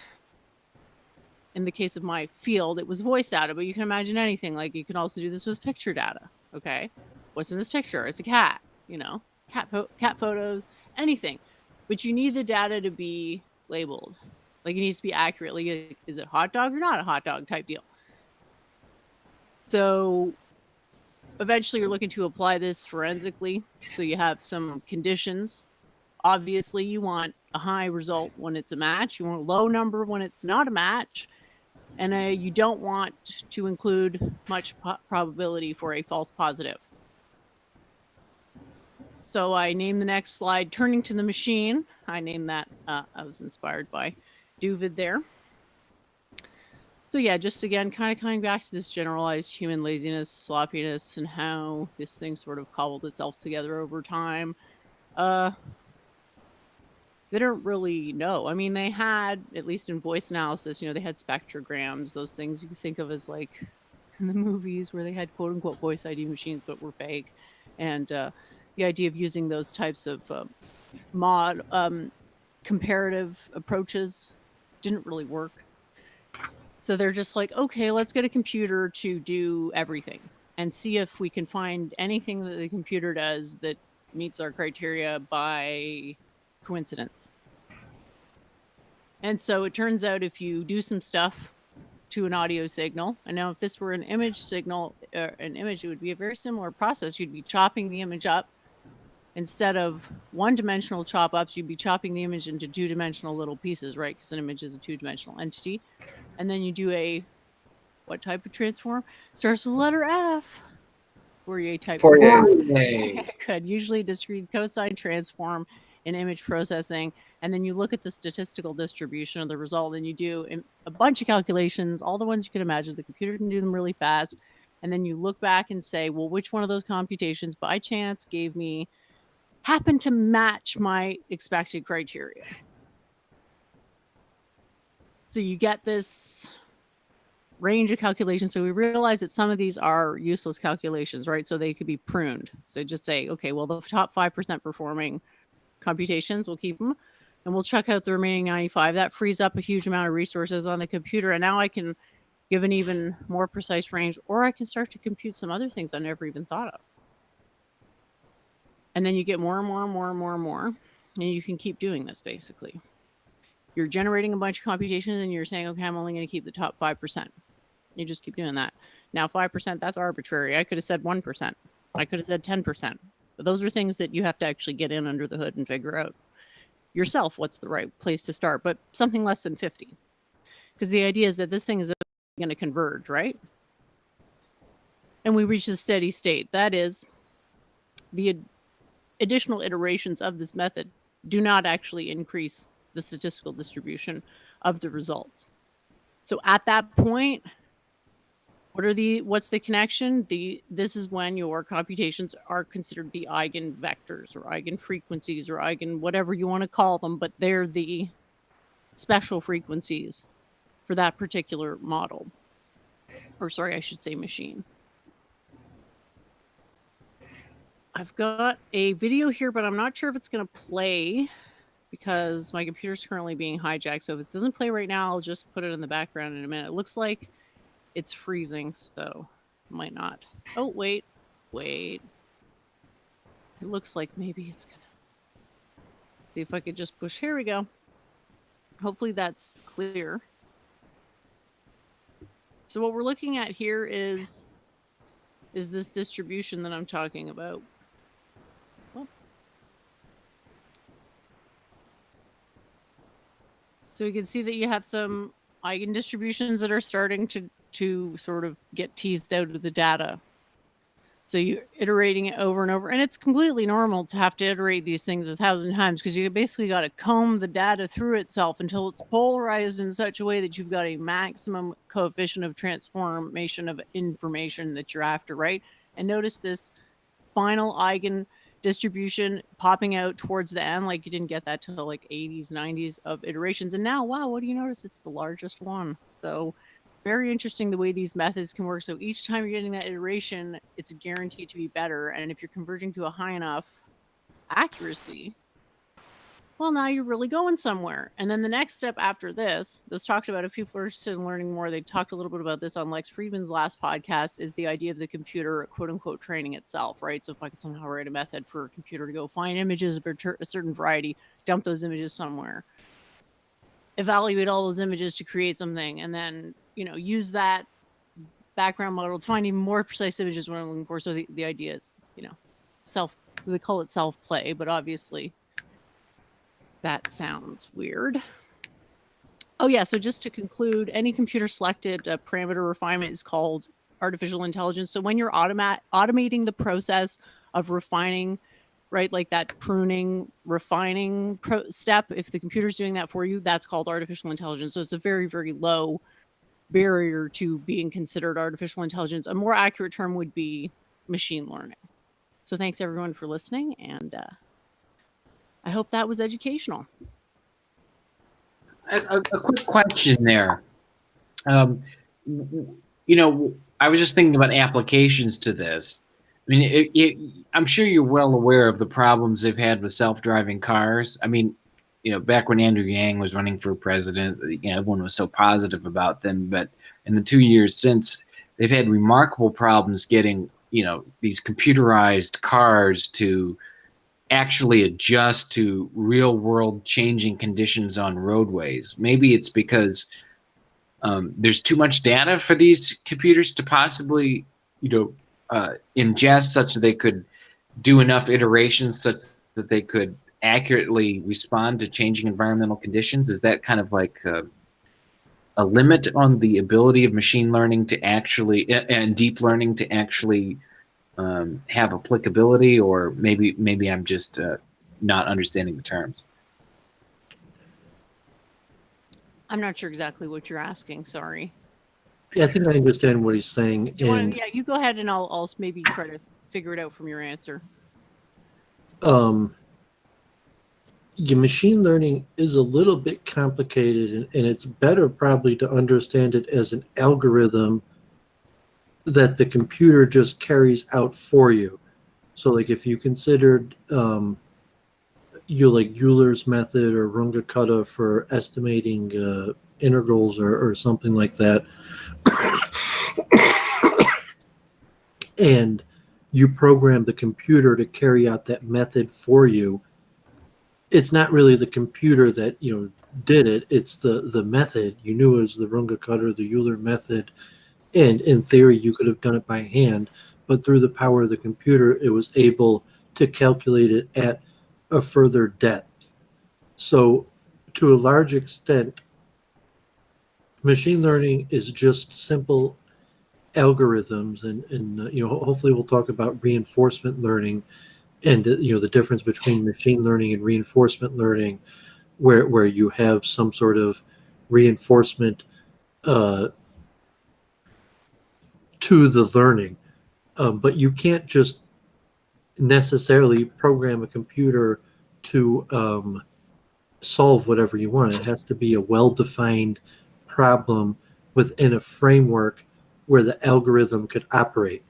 Speaker 4: In the case of my field, it was voice data, but you can imagine anything. Like you can also do this with picture data. Okay, what's in this picture? It's a cat, you know, cat photos, anything. But you need the data to be labeled. Like it needs to be accurate. Like, is it hot dog or not a hot dog type deal? So eventually you're looking to apply this forensically. So you have some conditions. Obviously you want a high result when it's a match. You want a low number when it's not a match. And you don't want to include much probability for a false positive. So I named the next slide Turning to the Machine. I named that, I was inspired by Doooovid there. So yeah, just again, kind of coming back to this generalized human laziness, sloppiness, and how this thing sort of cobbled itself together over time. They don't really know. I mean, they had, at least in voice analysis, you know, they had spectrograms, those things you think of as like in the movies where they had quote unquote voice ID machines but were fake, and the idea of using those types of comparative approaches didn't really work. So they're just like, okay, let's get a computer to do everything and see if we can find anything that the computer does that meets our criteria by coincidence. And so it turns out if you do some stuff to an audio signal, and now if this were an image signal, an image, it would be a very similar process. You'd be chopping the image up. Instead of one-dimensional chop-ups, you'd be chopping the image into two-dimensional little pieces, right? Because an image is a two-dimensional entity. And then you do what type of transform? Starts with the letter F. Fourier type.
Speaker 6: Fourier.
Speaker 4: Good. Usually discrete cosine transform in image processing. And then you look at the statistical distribution of the result, and you do a bunch of calculations, all the ones you can imagine. The computer can do them really fast. And then you look back and say, well, which one of those computations by chance happened to match my expected criteria? So you get this range of calculations. So we realize that some of these are useless calculations, right? So they could be pruned. So just say, okay, well, the top 5% performing computations, we'll keep them, and we'll check out the remaining 95. That frees up a huge amount of resources on the computer. And now I can give an even more precise range, or I can start to compute some other things I never even thought of. And then you get more and more and more and more and more. And you can keep doing this, basically. You're generating a bunch of computations, and you're saying, okay, I'm only going to keep the top 5%. You just keep doing that. Now, 5%, that's arbitrary. I could have said 1%. I could have said 10%. But those are things that you have to actually get in under the hood and figure out yourself what's the right place to start. But something less than 50. Because the idea is that this thing is going to converge, right? And we reach a steady state. That is, the additional iterations of this method do not actually increase the statistical distribution of the results. So at that point, what's the connection? This is when your computations are considered the eigenvectors or eigenfrequencies or eigen whatever you want to call them, but they're the special frequencies for that particular model. Or sorry, I should say machine. I've got a video here, but I'm not sure if it's going to play because my computer's currently being hijacked. So if it doesn't play right now, I'll just put it in the background in a minute. It looks like it's freezing, so it might not. Oh, wait. It looks like maybe it's going to. See if I could just push. Here we go. Hopefully that's clear. So what we're looking at here is this distribution that I'm talking about. So we can see that you have some eigendistributions that are starting to sort of get teased out of the data. So you're iterating it over and over. And it's completely normal to have to iterate these things 1,000 times because you basically got to comb the data through itself until it's polarized in such a way that you've got a maximum coefficient of transformation of information that you're after, right? And notice this final eigen distribution popping out towards the end, like you didn't get that till like 80s, 90s of iterations. And now, wow, what do you notice? It's the largest one. So very interesting the way these methods can work. So each time you're getting that iteration, it's guaranteed to be better. And if you're converging to a high enough accuracy, well, now you're really going somewhere. And then the next step after this talked about, if people are interested in learning more, they talked a little bit about this on Lex Friedman's last podcast, is the idea of the computer, quote unquote, training itself, right? So if I could somehow write a method for a computer to go find images of a certain variety, dump those images somewhere, evaluate all those images to create something, and then, use that background model to find even more precise images when I'm looking for. So the idea is, they call it self-play, but obviously that sounds weird. Oh yeah, so just to conclude, any computer selected parameter refinement is called artificial intelligence. So when you're automating the process of refining, right, like that pruning, refining step, if the computer's doing that for you, that's called artificial intelligence. So it's a very, very low barrier to being considered artificial intelligence. A more accurate term would be machine learning. So thanks everyone for listening, and I hope that was educational.
Speaker 7: A quick question there. I I was just thinking about applications to this. I mean, I'm sure you're well aware of the problems they've had with self-driving cars. I mean, back when Andrew Yang was running for president, everyone was so positive about them. But in the 2 years since, they've had remarkable problems getting, these computerized cars to actually adjust to real-world changing conditions on roadways. Maybe it's because there's too much data for these computers to possibly, ingest, such that they could do enough iterations such that they could accurately respond to changing environmental conditions. Is that kind of like a limit on the ability of machine learning to actually, and deep learning to actually have applicability? Or maybe I'm just not understanding the terms.
Speaker 4: I'm not sure exactly what you're asking. Sorry.
Speaker 3: Yeah, I think I understand what he's saying.
Speaker 4: Yeah, you go ahead and I'll maybe try to figure it out from your answer.
Speaker 3: Your machine learning is a little bit complicated, and it's better probably to understand it as an algorithm that the computer just carries out for you. So, like, if you considered Euler's method or Runge-Kutta for estimating integrals or something like that, and you program the computer to carry out that method for you, it's not really the computer that did it. It's the method. You knew it was the Runge-Kutta or the Euler method, and in theory you could have done it by hand, but through the power of the computer it was able to calculate it at a further depth. So to a large extent, machine learning is just simple algorithms, and hopefully we'll talk about reinforcement learning and the difference between machine learning and reinforcement learning, where you have some sort of reinforcement to the learning, but you can't just necessarily program a computer to solve whatever you want. It has to be a well-defined problem within a framework where the algorithm could operate.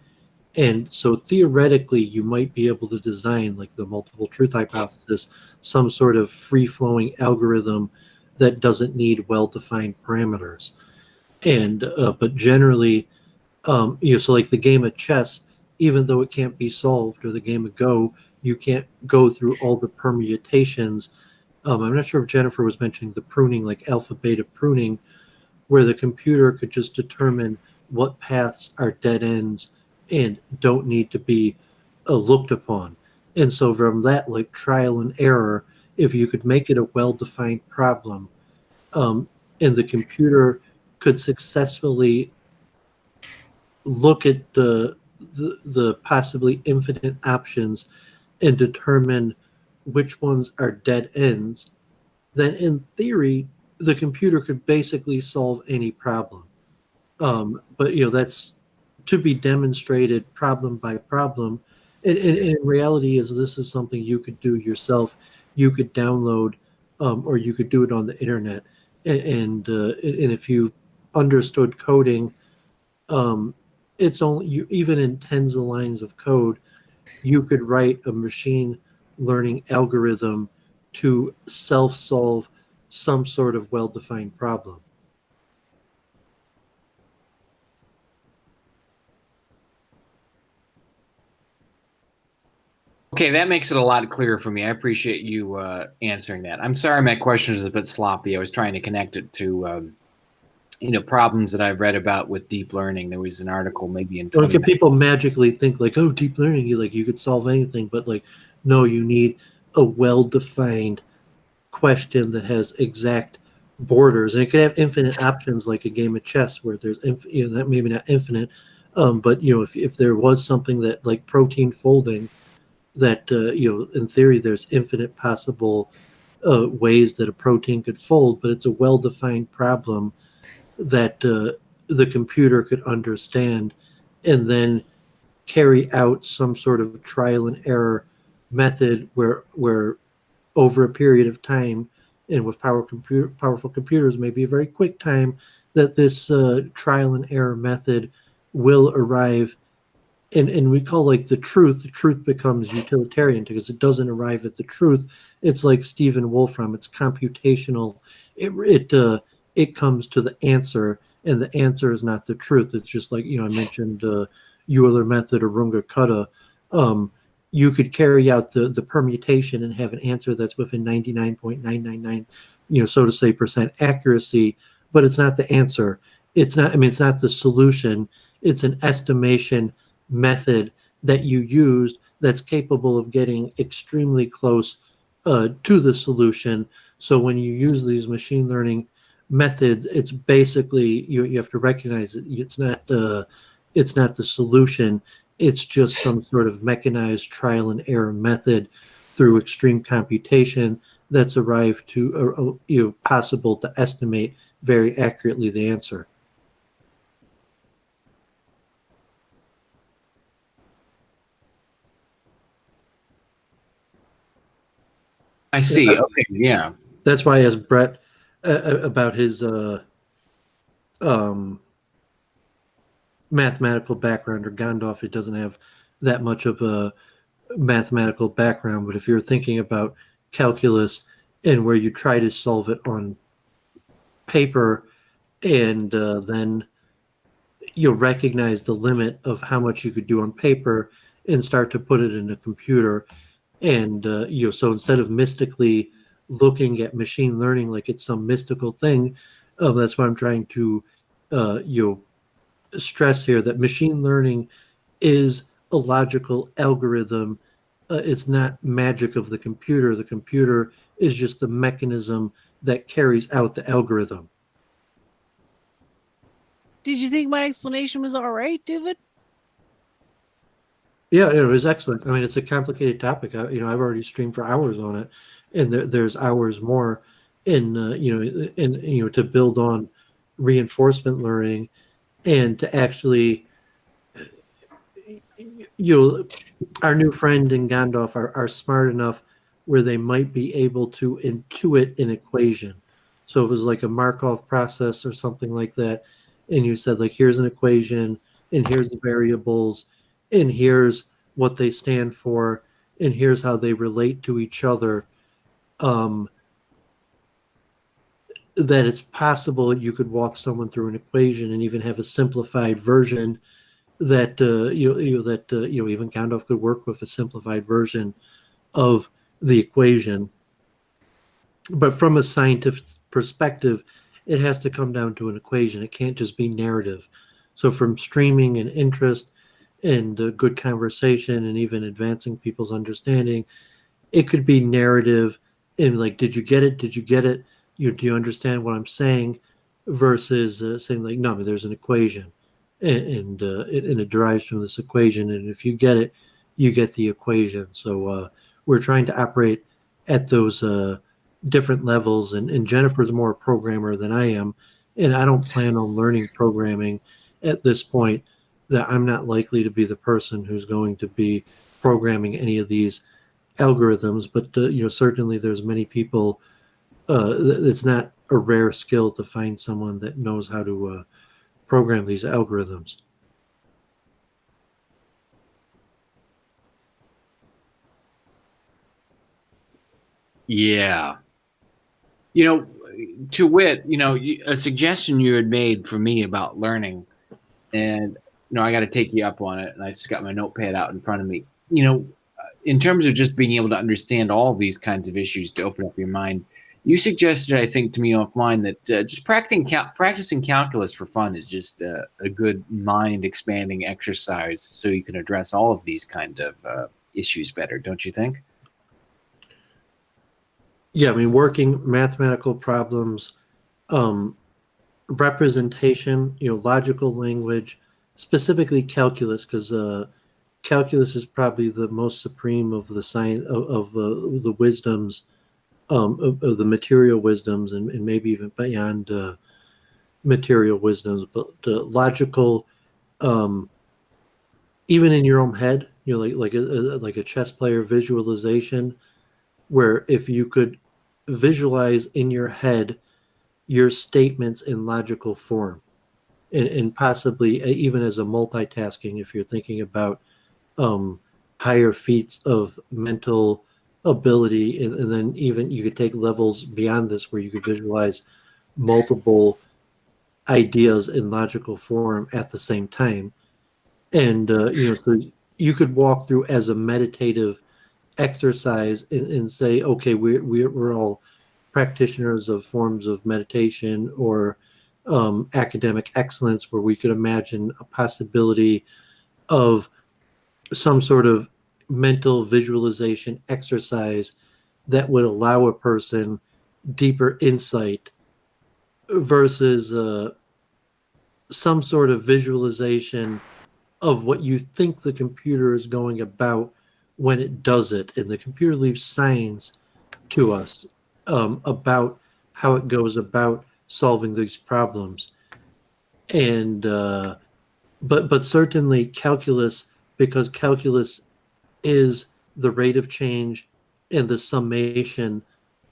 Speaker 3: And so theoretically, you might be able to design, like the multiple truth hypothesis, some sort of free-flowing algorithm that doesn't need well-defined parameters. And but generally, so like the game of chess, even though it can't be solved, or the game of Go, you can't go through all the permutations. I'm not sure if Jennifer was mentioning the pruning, like alpha beta pruning, where the computer could just determine what paths are dead ends and don't need to be looked upon. And so from that, like trial and error, if you could make it a well-defined problem, and the computer could successfully look at the possibly infinite options and determine which ones are dead ends, then in theory, the computer could basically solve any problem. But that's to be demonstrated problem by problem. And in reality, this is something you could do yourself. You could download, or you could do it on the internet. And if you understood coding, it's only even in tens of lines of code, you could write a machine learning algorithm to self-solve some sort of well-defined problem.
Speaker 7: Okay, that makes it a lot clearer for me. I appreciate you answering that. I'm sorry my question was a bit sloppy. I was trying to connect it to problems that I've read about with deep learning. There was an article maybe in
Speaker 3: Like, people magically think like, oh, deep learning, you could solve anything, but like, no, you need a well-defined question that has exact borders, and it could have infinite options, like a game of chess where there's that maybe not infinite, but if there was something that like protein folding, that in theory there's infinite possible ways that a protein could fold, but it's a well-defined problem that the computer could understand and then carry out some sort of trial and error method where over a period of time, and with powerful computers, maybe a very quick time, that this trial and error method will arrive, and we call like the truth becomes utilitarian because it doesn't arrive at the truth. It's like Stephen Wolfram, it's computational. It comes to the answer, and the answer is not the truth. It's just like, I mentioned Euler method or Runge Kutta. You could carry out the permutation and have an answer that's within 99.999, so to say, percent accuracy, but it's not the answer. It's not the solution. It's an estimation method that you used that's capable of getting extremely close to the solution. So when you use these machine learning methods, it's basically you have to recognize it. It's not the solution. It's just some sort of mechanized trial and error method through extreme computation that's arrived to possible to estimate very accurately the answer.
Speaker 7: I see. Okay, yeah.
Speaker 3: That's why I asked Brett about his mathematical background, or Gandalf. It doesn't have that much of a mathematical background, but if you're thinking about calculus and where you try to solve it on paper, and then you'll recognize the limit of how much you could do on paper and start to put it in a computer. And so instead of mystically looking at machine learning like it's some mystical thing, that's why I'm trying to stress here that machine learning is a logical algorithm. It's not magic of the computer. The computer is just the mechanism that carries out the algorithm.
Speaker 4: Did you think my explanation was all right, Doovid?
Speaker 3: Yeah, it was excellent. I mean, it's a complicated topic. I've already streamed for hours on it, and there's hours more in to build on reinforcement learning, and to actually, our new friend in Gandalf are smart enough where they might be able to intuit an equation. So it was like a Markov process or something like that, and you said, like, here's an equation, and here's the variables, and here's what they stand for, and here's how they relate to each other. That it's possible you could walk someone through an equation and even have a simplified version that even Gandalf could work with, a simplified version of the equation. But from a scientific perspective, it has to come down to an equation. It can't just be narrative. So from streaming and interest and good conversation and even advancing people's understanding, it could be narrative and like, did you get it? Did you get it? Do you understand what I'm saying? Versus saying like, no, there's an equation, and it derives from this equation, and if you get it, you get the equation. So we're trying to operate at those different levels, and Jennifer's more a programmer than I am, and I don't plan on learning programming at this point. That I'm not likely to be the person who's going to be programming any of these algorithms, but certainly there's many people. It's not a rare skill to find someone that knows how to program these algorithms.
Speaker 7: Yeah. To wit, a suggestion you had made for me about learning, and I got to take you up on it, and I just got my notepad out in front of me. In terms of just being able to understand all of these kinds of issues to open up your mind, you suggested, I think, to me offline that just practicing calculus for fun is just a good mind-expanding exercise so you can address all of these kind of issues better, don't you think?
Speaker 3: Yeah, working mathematical problems, representation, logical language, specifically calculus, because calculus is probably the most supreme of the science of the wisdoms, of the material wisdoms, and maybe even beyond material wisdoms, but logical, even in your own head, like a chess player visualization, where if you could visualize in your head your statements in logical form, and possibly even as a multitasking, if you're thinking about higher feats of mental ability, and then even you could take levels beyond this where you could visualize multiple ideas in logical form at the same time. And so you could walk through as a meditative exercise and say, okay, we're all practitioners of forms of meditation or academic excellence, where we could imagine a possibility of some sort of mental visualization exercise that would allow a person deeper insight versus some sort of visualization of what you think the computer is going about when it does it. And the computer leaves signs to us about how it goes about solving these problems. And but certainly calculus, because calculus is the rate of change and the summation.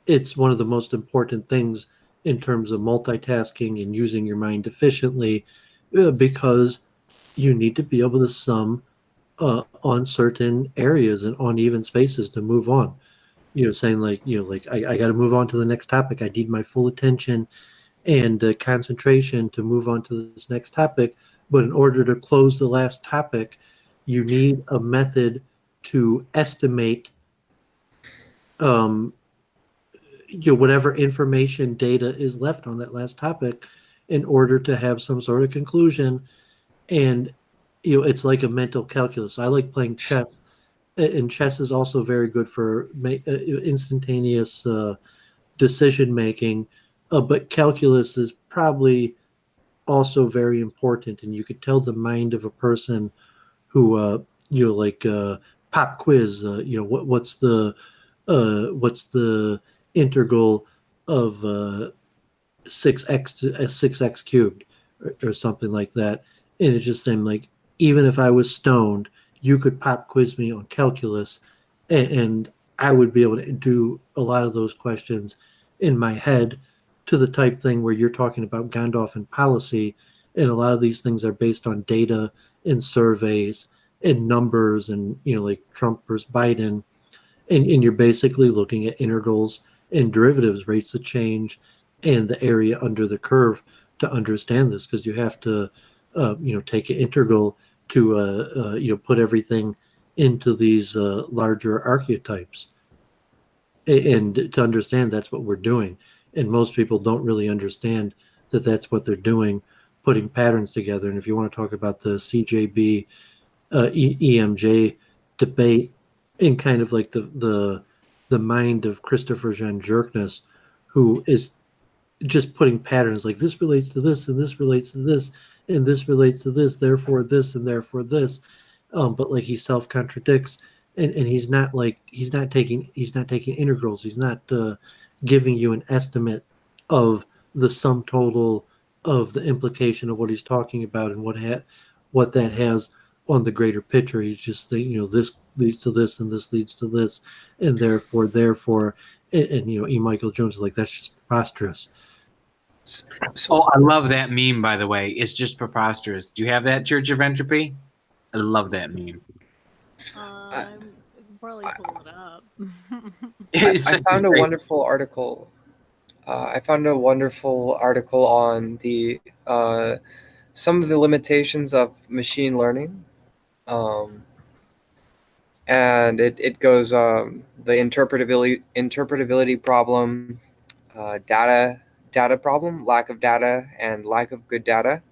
Speaker 3: It's one of the most important things in terms of multitasking and using your mind efficiently, because you need to be able to sum on certain areas and on even spaces to move on. Saying like, I got to move on to the next topic. I need my full attention and concentration to move on to this next topic. But in order to close the last topic, you need a method to estimate whatever information data is left on that last topic in order to have some sort of conclusion. And it's like a mental calculus. I like playing chess, and chess is also very good for instantaneous decision making, but calculus is probably also very important. And you could tell the mind of a person who pop quiz, what's the integral of 6x to 6x cubed, or something like that. And it just seemed like, even if I was stoned, you could pop quiz me on calculus, and I would be able to do a lot of those questions in my head, to the type thing where you're talking about Gandalf and policy. And a lot of these things are based on data and surveys and numbers, and like Trump versus Biden. And you're basically looking at integrals and derivatives, rates of change, and the area under the curve to understand this, because you have to take an integral to put everything into these larger archetypes, and to understand that's what we're doing. And most people don't really understand that that's what they're doing, putting patterns together. And if you want to talk about the CJB EMJ debate, in kind of like the mind of Christopher Jean Jerkness, who is just putting patterns like, this relates to this, and this relates to this, and this relates to this, therefore this, and therefore this. But like, he self contradicts, and he's not taking integrals. He's not giving you an estimate of the sum total of the implication of what he's talking about, and what that has on the greater picture. He's just saying, this leads to this, and this leads to this, and therefore, and E. Michael Jones is like, that's just preposterous.
Speaker 7: Oh, I love that meme, by the way. It's just preposterous. Do you have that, Church of Entropy? I love that meme.
Speaker 4: I can probably pull it up.
Speaker 6: I found a wonderful article. I found a wonderful article on the some of the limitations of machine learning, and it goes the interpretability problem, data problem, lack of data, and lack of good data.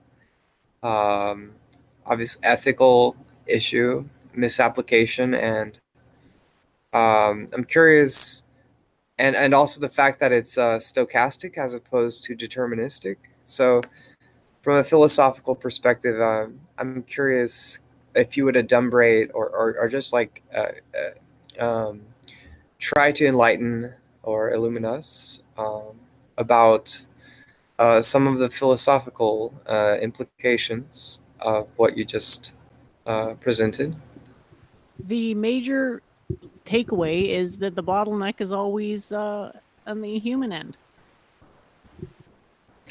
Speaker 6: Obvious ethical issue, misapplication, and I'm curious, and also the fact that it's stochastic as opposed to deterministic. So, from a philosophical perspective, I'm curious if you would adumbrate or just like try to enlighten or illumine us about some of the philosophical implications of what you just presented.
Speaker 4: The major takeaway is that the bottleneck is always on the human end.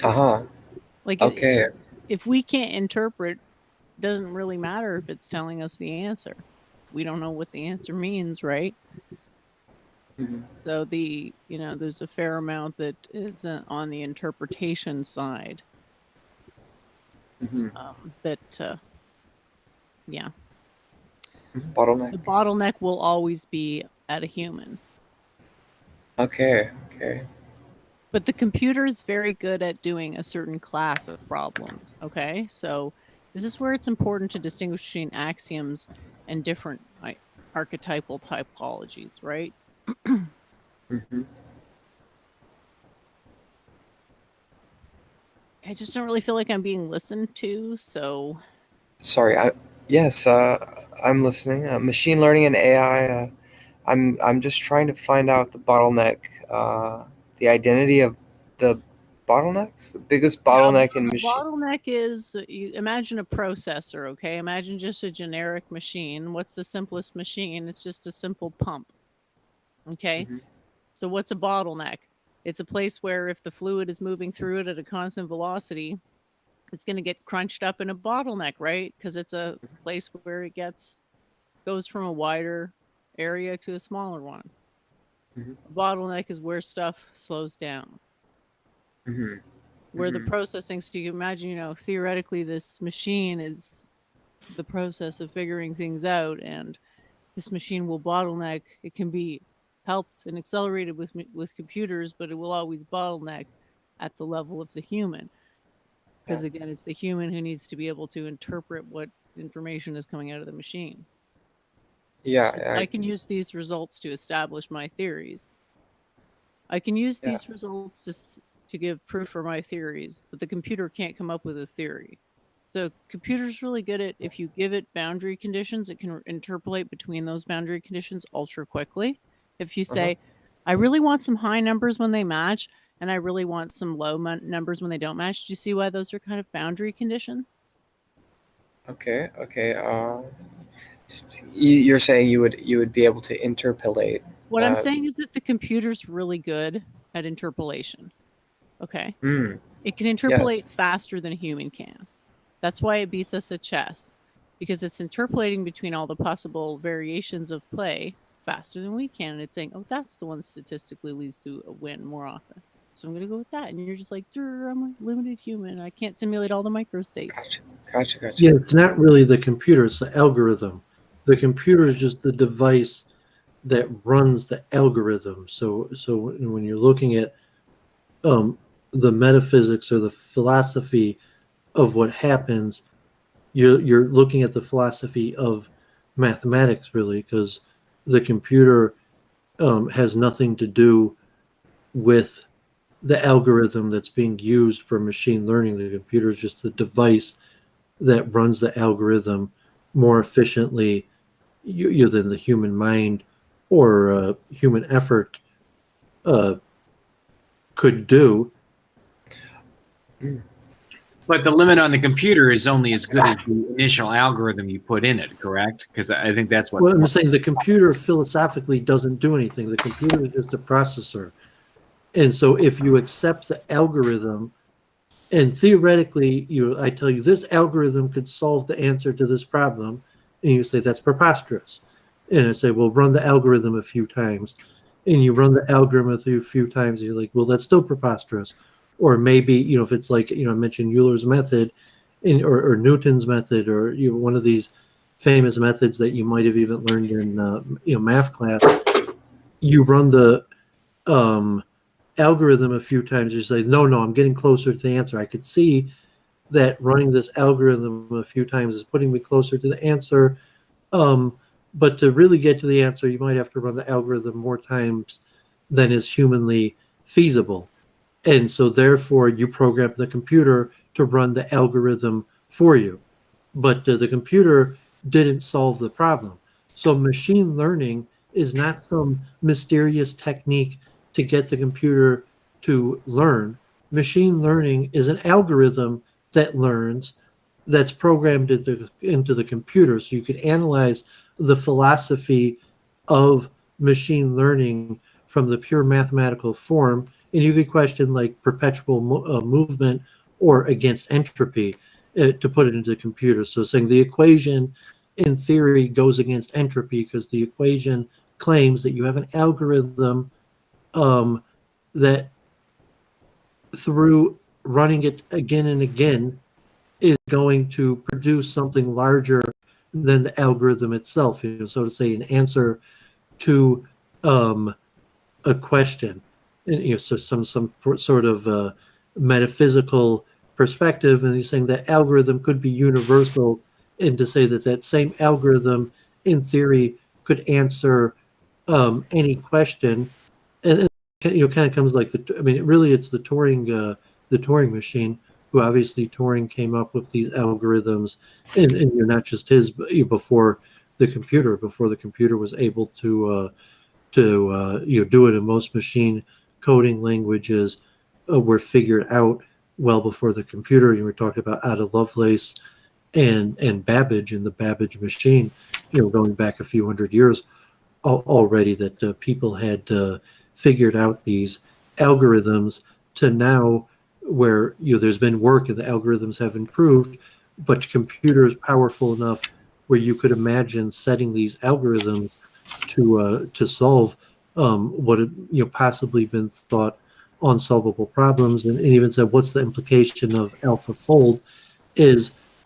Speaker 6: Uh-huh.
Speaker 4: Like,
Speaker 6: Okay.
Speaker 4: if we can't interpret, it doesn't really matter if it's telling us the answer. We don't know what the answer means, right?
Speaker 6: Mhm.
Speaker 4: So there's a fair amount that is on the interpretation side.
Speaker 6: Mhm.
Speaker 4: Yeah.
Speaker 6: Bottleneck.
Speaker 4: The bottleneck will always be at a human.
Speaker 6: Okay.
Speaker 4: But the computer is very good at doing a certain class of problems. Okay, so this is where it's important to distinguish between axioms and different archetypal typologies, right?
Speaker 6: Mhm.
Speaker 4: I just don't really feel like I'm being listened to, so
Speaker 6: Sorry. Yes. I'm listening. Machine learning and AI. I'm just trying to find out the bottleneck. The identity of the bottlenecks. The biggest bottleneck in
Speaker 4: the
Speaker 6: machine.
Speaker 4: bottleneck is, you imagine a processor, okay? Imagine just a generic machine. What's the simplest machine? It's just a simple pump. Okay?
Speaker 6: Mhm.
Speaker 4: So what's a bottleneck? It's a place where if the fluid is moving through it at a constant velocity, it's going to get crunched up in a bottleneck, right? Because it's a place where it goes from a wider area to a smaller one.
Speaker 6: Mhm.
Speaker 4: A bottleneck is where stuff slows down.
Speaker 6: Mhm.
Speaker 4: Where the
Speaker 6: Mhm.
Speaker 4: processing, so you can imagine, theoretically this machine is the process of figuring things out, and this machine will bottleneck. It can be helped and accelerated with computers, but it will always bottleneck at the level of the human, because
Speaker 6: Yeah.
Speaker 4: again, it's the human who needs to be able to interpret what information is coming out of the machine.
Speaker 6: Yeah.
Speaker 4: I can use these results to establish my theories. I can use
Speaker 6: Yeah.
Speaker 4: these results to give proof for my theories, but the computer can't come up with a theory. So computer's really good at, if you give it boundary conditions, it can interpolate between those boundary conditions ultra quickly. If you
Speaker 6: Uh-huh.
Speaker 4: say, I really want some high numbers when they match, and I really want some low numbers when they don't match. Do you see why those are kind of boundary condition?
Speaker 6: Okay. You're saying you would be able to interpolate.
Speaker 4: What I'm saying is that the computer's really good at interpolation. Okay. It can
Speaker 6: Yes.
Speaker 4: interpolate faster than a human can. That's why it beats us at chess, because it's interpolating between all the possible variations of play faster than we can. And it's saying, oh, that's the one statistically leads to a win more often. So I'm going to go with that. And you're just like, I'm a limited human. I can't simulate all the microstates.
Speaker 6: Gotcha.
Speaker 3: Yeah, it's not really the computer, it's the algorithm. The computer is just the device that runs the algorithm. So when you're looking at the metaphysics or the philosophy of what happens, you're looking at the philosophy of mathematics, really, because the computer has nothing to do with the algorithm that's being used for machine learning. The computer is just the device that runs the algorithm more efficiently than the human mind or human effort could do.
Speaker 7: But the limit on the computer is only as good as the initial algorithm you put in it, correct? Because I think that's what.
Speaker 3: Well, I'm saying the computer philosophically doesn't do anything. The computer is just a processor. And so if you accept the algorithm, and theoretically, I tell you this algorithm could solve the answer to this problem, and you say that's preposterous. And I say, well, run the algorithm a few times. And you run the algorithm a few times, and you're like, well, that's still preposterous. Or maybe, if it's like, I mentioned Euler's method or Newton's method, or one of these famous methods that you might have even learned in math class. You run the algorithm a few times, you say, no, I'm getting closer to the answer. I could see that running this algorithm a few times is putting me closer to the answer. But to really get to the answer, you might have to run the algorithm more times than is humanly feasible. And so therefore you program the computer to run the algorithm for you. But the computer didn't solve the problem. So machine learning is not some mysterious technique to get the computer to learn. Machine learning is an algorithm that learns, that's programmed into the computer. So you could analyze the philosophy of machine learning from the pure mathematical form, and you could question like perpetual movement or against entropy. to put it into the computer. So saying the equation in theory goes against entropy because the equation claims that you have an algorithm that through running it again and again is going to produce something larger than the algorithm itself. So to say, an answer to a question, and so some sort of metaphysical perspective, and he's saying that algorithm could be universal, and to say that that same algorithm, in theory, could answer any question, and kind of comes like really it's the Turing machine, who obviously Turing came up with these algorithms, and not just his, but before the computer was able to do it, and most machine coding languages were figured out well before the computer. You were talking about Ada Lovelace and Babbage and the Babbage machine, going back a few hundred years already, that people had figured out these algorithms, to now where there's been work and the algorithms have improved, but computers powerful enough where you could imagine setting these algorithms to solve what had possibly been thought unsolvable problems, and even said what's the implication of AlphaFold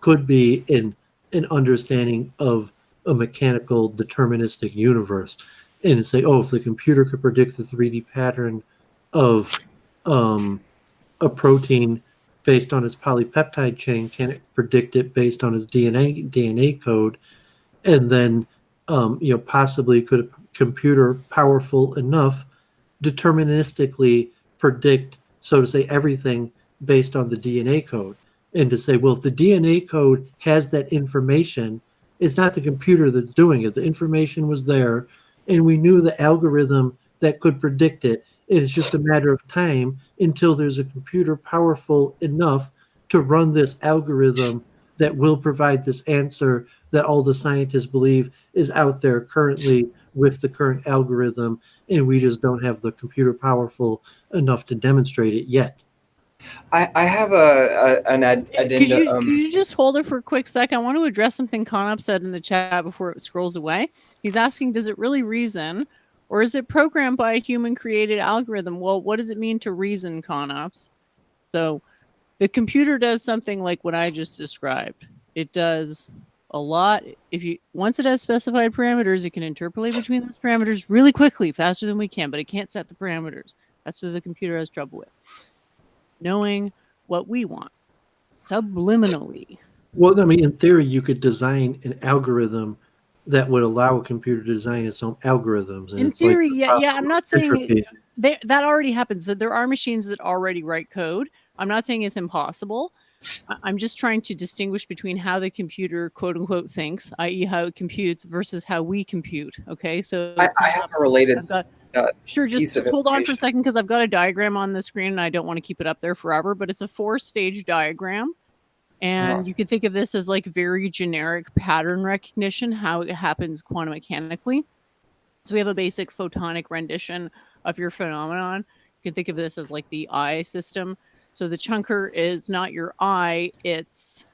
Speaker 3: could be in an understanding of a mechanical deterministic universe, and say, if the computer could predict the 3D pattern of a protein based on its polypeptide chain, can it predict it based on its DNA code? And then possibly could a computer powerful enough deterministically predict, so to say, everything based on the DNA code? And to say, well, if the DNA code has that information, it's not the computer that's doing it. The information was there, and we knew the algorithm that could predict it. It's just a matter of time until there's a computer powerful enough to run this algorithm that will provide this answer that all the scientists believe is out there currently with the current algorithm, and we just don't have the computer powerful enough to demonstrate it yet.
Speaker 6: I have an addendum.
Speaker 4: Could you just hold it for a quick second? I want to address something Conop said in the chat before it scrolls away. He's asking, does it really reason, or is it programmed by a human-created algorithm? Well, what does it mean to reason, Conops? So the computer does something like what I just described. It does a lot. Once it has specified parameters, it can interpolate between those parameters really quickly, faster than we can, but it can't set the parameters. That's what the computer has trouble with. Knowing what we want subliminally.
Speaker 3: Well, in theory, you could design an algorithm that would allow a computer to design its own algorithms. And
Speaker 4: in theory, I'm not saying that already happens. So there are machines that already write code. I'm not saying it's impossible. I'm just trying to distinguish between how the computer, quote unquote, thinks, i.e., how it computes, versus how we compute. Okay, so
Speaker 6: I have a related.
Speaker 4: Sure, just hold on for a second, because I've got a diagram on the screen and I don't want to keep it up there forever, but it's a 4-stage diagram. And you can think of this as like very generic pattern recognition, how it happens quantum mechanically. So we have a basic photonic rendition of your phenomenon. You can think of this as like the eye system. So the chunker is not your eye, it's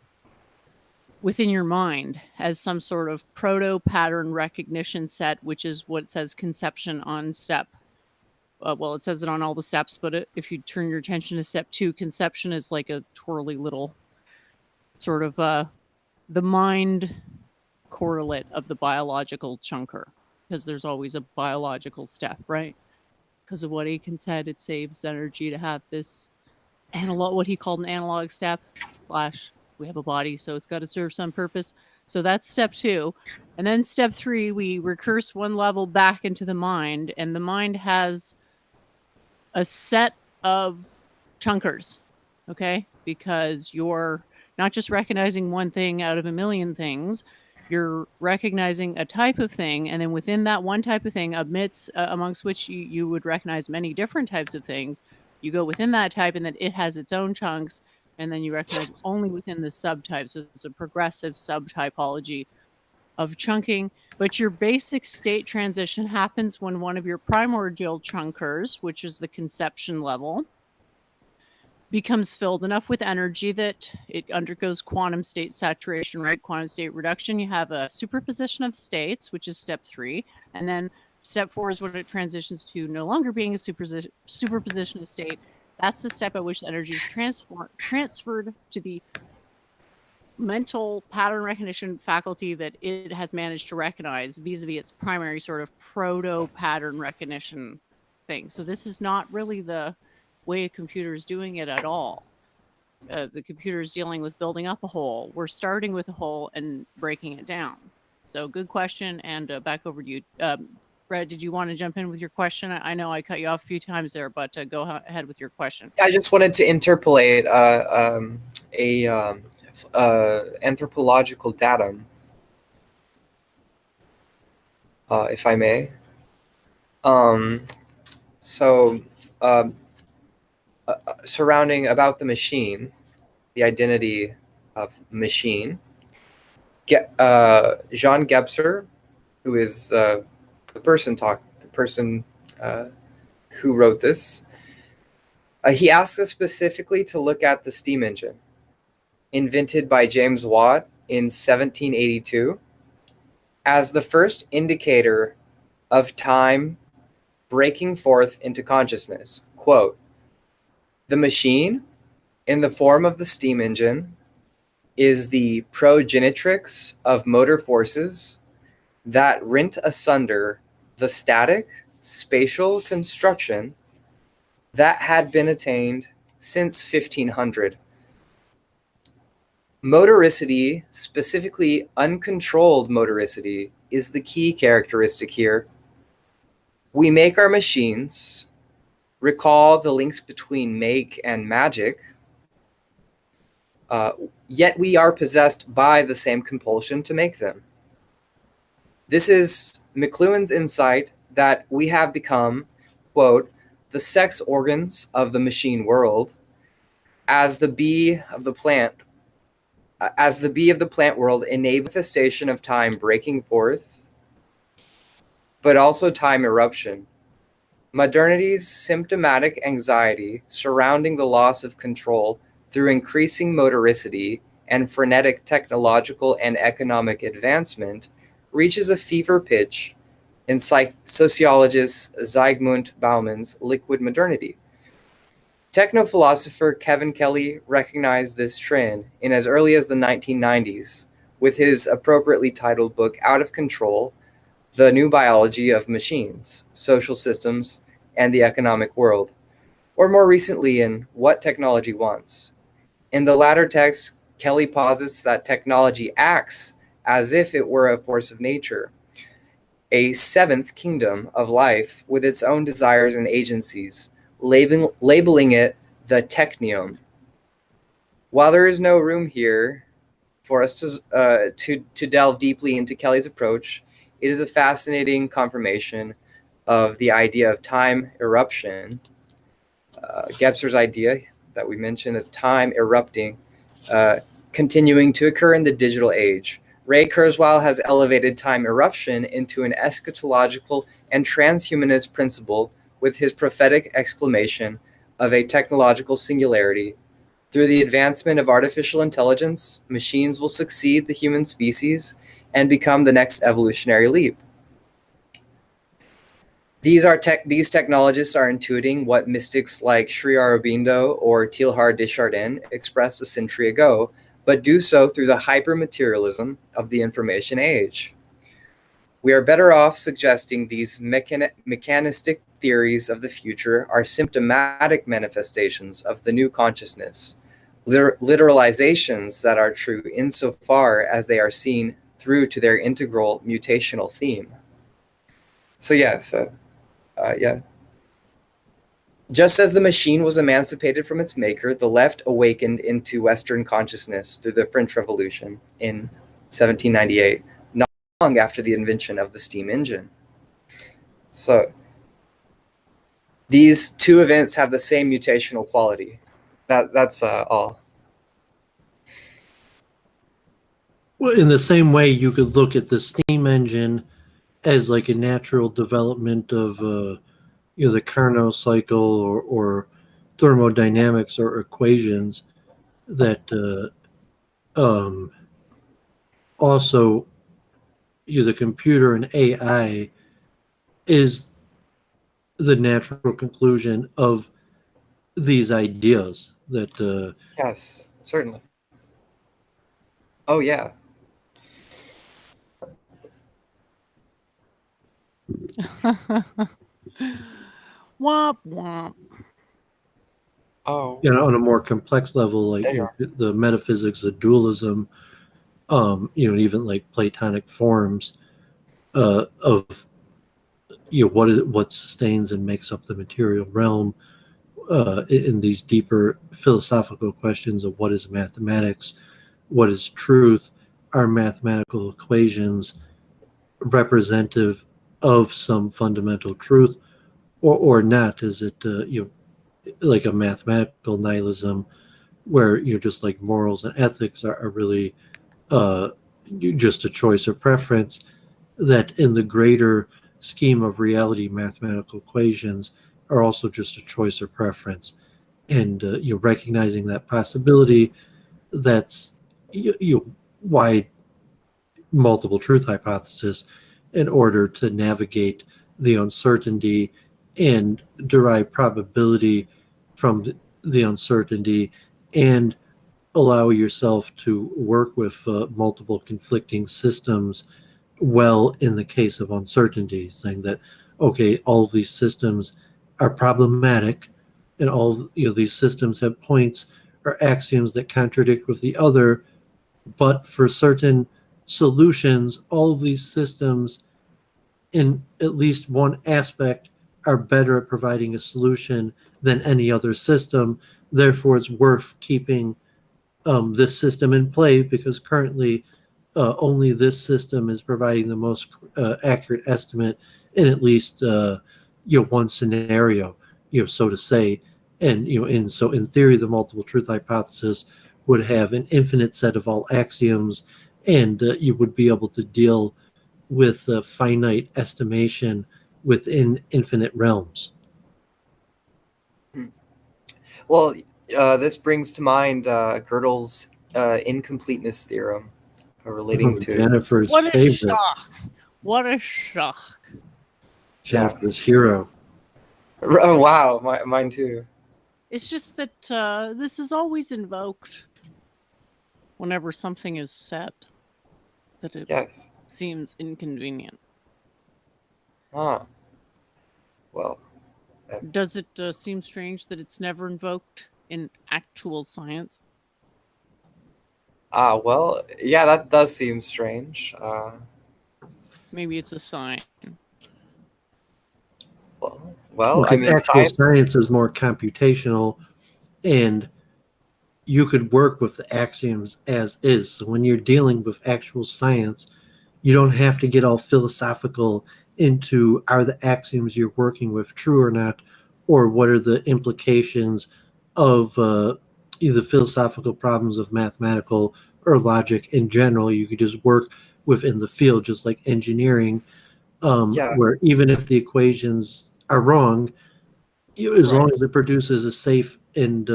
Speaker 4: within your mind as some sort of proto-pattern recognition set, which is what it says conception on step. Well, it says it on all the steps, but if you turn your attention to step 2, conception is like a twirly little sort of the mind correlate of the biological chunker, because there's always a biological step, right? Because of what Aiken said, it saves energy to have this analog, what he called an analog step, / we have a body, so it's got to serve some purpose. So that's step 2. And then step 3, we recurse one level back into the mind, and the mind has a set of chunkers, okay? Because you're not just recognizing one thing out of a million things, you're recognizing a type of thing, and then within that one type of thing, amongst which you would recognize many different types of things, you go within that type, and then it has its own chunks, and then you recognize only within the subtype. So it's a progressive subtypology of chunking. But your basic state transition happens when one of your primordial chunkers, which is the conception level, becomes filled enough with energy that it undergoes quantum state saturation, right? Quantum state reduction. You have a superposition of states, which is step 3. And then step 4 is when it transitions to no longer being a superposition of state. That's the step at which the energy is transferred to the mental pattern recognition faculty that it has managed to recognize vis-a-vis its primary sort of proto-pattern recognition thing. So this is not really the way a computer is doing it at all. The computer is dealing with building up a whole. We're starting with a whole and breaking it down. So good question, and back over to you. Brett, did you want to jump in with your question? I know I cut you off a few times there, but go ahead with your question.
Speaker 6: I just wanted to interpolate anthropological datum, if I may. Surrounding about the machine, the identity of machine, Jean Gebser, who is the person who wrote this, he asks us specifically to look at the steam engine, invented by James Watt in 1782, as the first indicator of time breaking forth into consciousness. Quote, "The machine, in the form of the steam engine, is the progenitrix of motor forces that rent asunder the static spatial construction that had been attained since 1500. Motoricity, specifically uncontrolled motoricity, is the key characteristic here. We make our machines, recall the links between make and magic, yet we are possessed by the same compulsion to make them. This is McLuhan's insight that we have become, quote, the sex organs of the machine world, as the bee of the plant world enable manifestation of time breaking forth, but also time eruption. Modernity's symptomatic anxiety surrounding the loss of control through increasing motoricity and frenetic technological and economic advancement reaches a fever pitch in sociologist Zygmunt Bauman's liquid modernity. Techno-philosopher Kevin Kelly recognized this trend in as early as the 1990s with his appropriately titled book Out of Control, The New Biology of Machines, Social Systems, and the Economic World, or more recently in What Technology Wants. In the latter text, Kelly posits that technology acts as if it were a force of nature, a seventh kingdom of life with its own desires and agencies, labeling it the technium. While there is no room here for us to delve deeply into Kelly's approach, it is a fascinating confirmation of the idea of time eruption. Gebser's idea that we mentioned of time erupting, continuing to occur in the digital age. Ray Kurzweil has elevated time eruption into an eschatological and transhumanist principle with his prophetic exclamation of a technological singularity. Through the advancement of artificial intelligence, machines will succeed the human species and become the next evolutionary leap. These technologists are intuiting what mystics like Sri Aurobindo or Teilhard de Chardin expressed a century ago, but do so through the hyper-materialism of the information age. We are better off suggesting these mechanistic theories of the future are symptomatic manifestations of the new consciousness, literalizations that are true insofar as they are seen through to their integral mutational theme. So yes, just as the machine was emancipated from its maker, the left awakened into Western consciousness through the French Revolution in 1798, not long after the invention of the steam engine. So these two events have the same mutational quality. That's all.
Speaker 3: Well, in the same way, you could look at the steam engine as like a natural development of the Carnot cycle or thermodynamics or equations that also the computer and AI is the natural conclusion of these ideas that
Speaker 6: Yes, certainly. Oh yeah.
Speaker 4: Womp womp.
Speaker 6: Oh.
Speaker 3: on a more complex level, like
Speaker 6: There you are.
Speaker 3: the metaphysics of dualism, even like Platonic forms of what sustains and makes up the material realm, in these deeper philosophical questions of what is mathematics, what is truth, are mathematical equations representative of some fundamental truth, or not? Is it like a mathematical nihilism where just like morals and ethics are really uh, just a choice or preference, that in the greater scheme of reality, mathematical equations are also just a choice or preference, and recognizing that possibility, that's why multiple truth hypothesis, in order to navigate the uncertainty and derive probability from the uncertainty, and allow yourself to work with multiple conflicting systems well in the case of uncertainty, saying that, okay, all of these systems are problematic, and all these systems have points or axioms that contradict with the other, but for certain solutions, all of these systems in at least one aspect are better at providing a solution than any other system. Therefore, it's worth keeping this system in play, because currently only this system is providing the most accurate estimate in at least one scenario, so to say. And so in theory, the multiple truth hypothesis would have an infinite set of all axioms, and you would be able to deal with finite estimation within infinite realms.
Speaker 6: Well, this brings to mind Gödel's incompleteness theorem relating to
Speaker 3: Jennifer's
Speaker 4: What a
Speaker 3: favorite.
Speaker 4: shock. What a shock.
Speaker 3: Jennifer's hero.
Speaker 6: Oh wow, mine too.
Speaker 4: It's just that this is always invoked whenever something is said that it
Speaker 6: Yes.
Speaker 4: seems inconvenient.
Speaker 6: Ah. Well.
Speaker 4: Does it seem strange that it's never invoked in actual science?
Speaker 6: Well, yeah, that does seem strange.
Speaker 4: Maybe it's a sign.
Speaker 6: Well, I mean,
Speaker 3: actual science is more computational, and you could work with the axioms as is. So when you're dealing with actual science, you don't have to get all philosophical into, are the axioms you're working with true or not, or what are the implications of either philosophical problems of mathematical or logic in general. You could just work within the field, just like engineering, where even if the equations are wrong, as long as it produces a safe and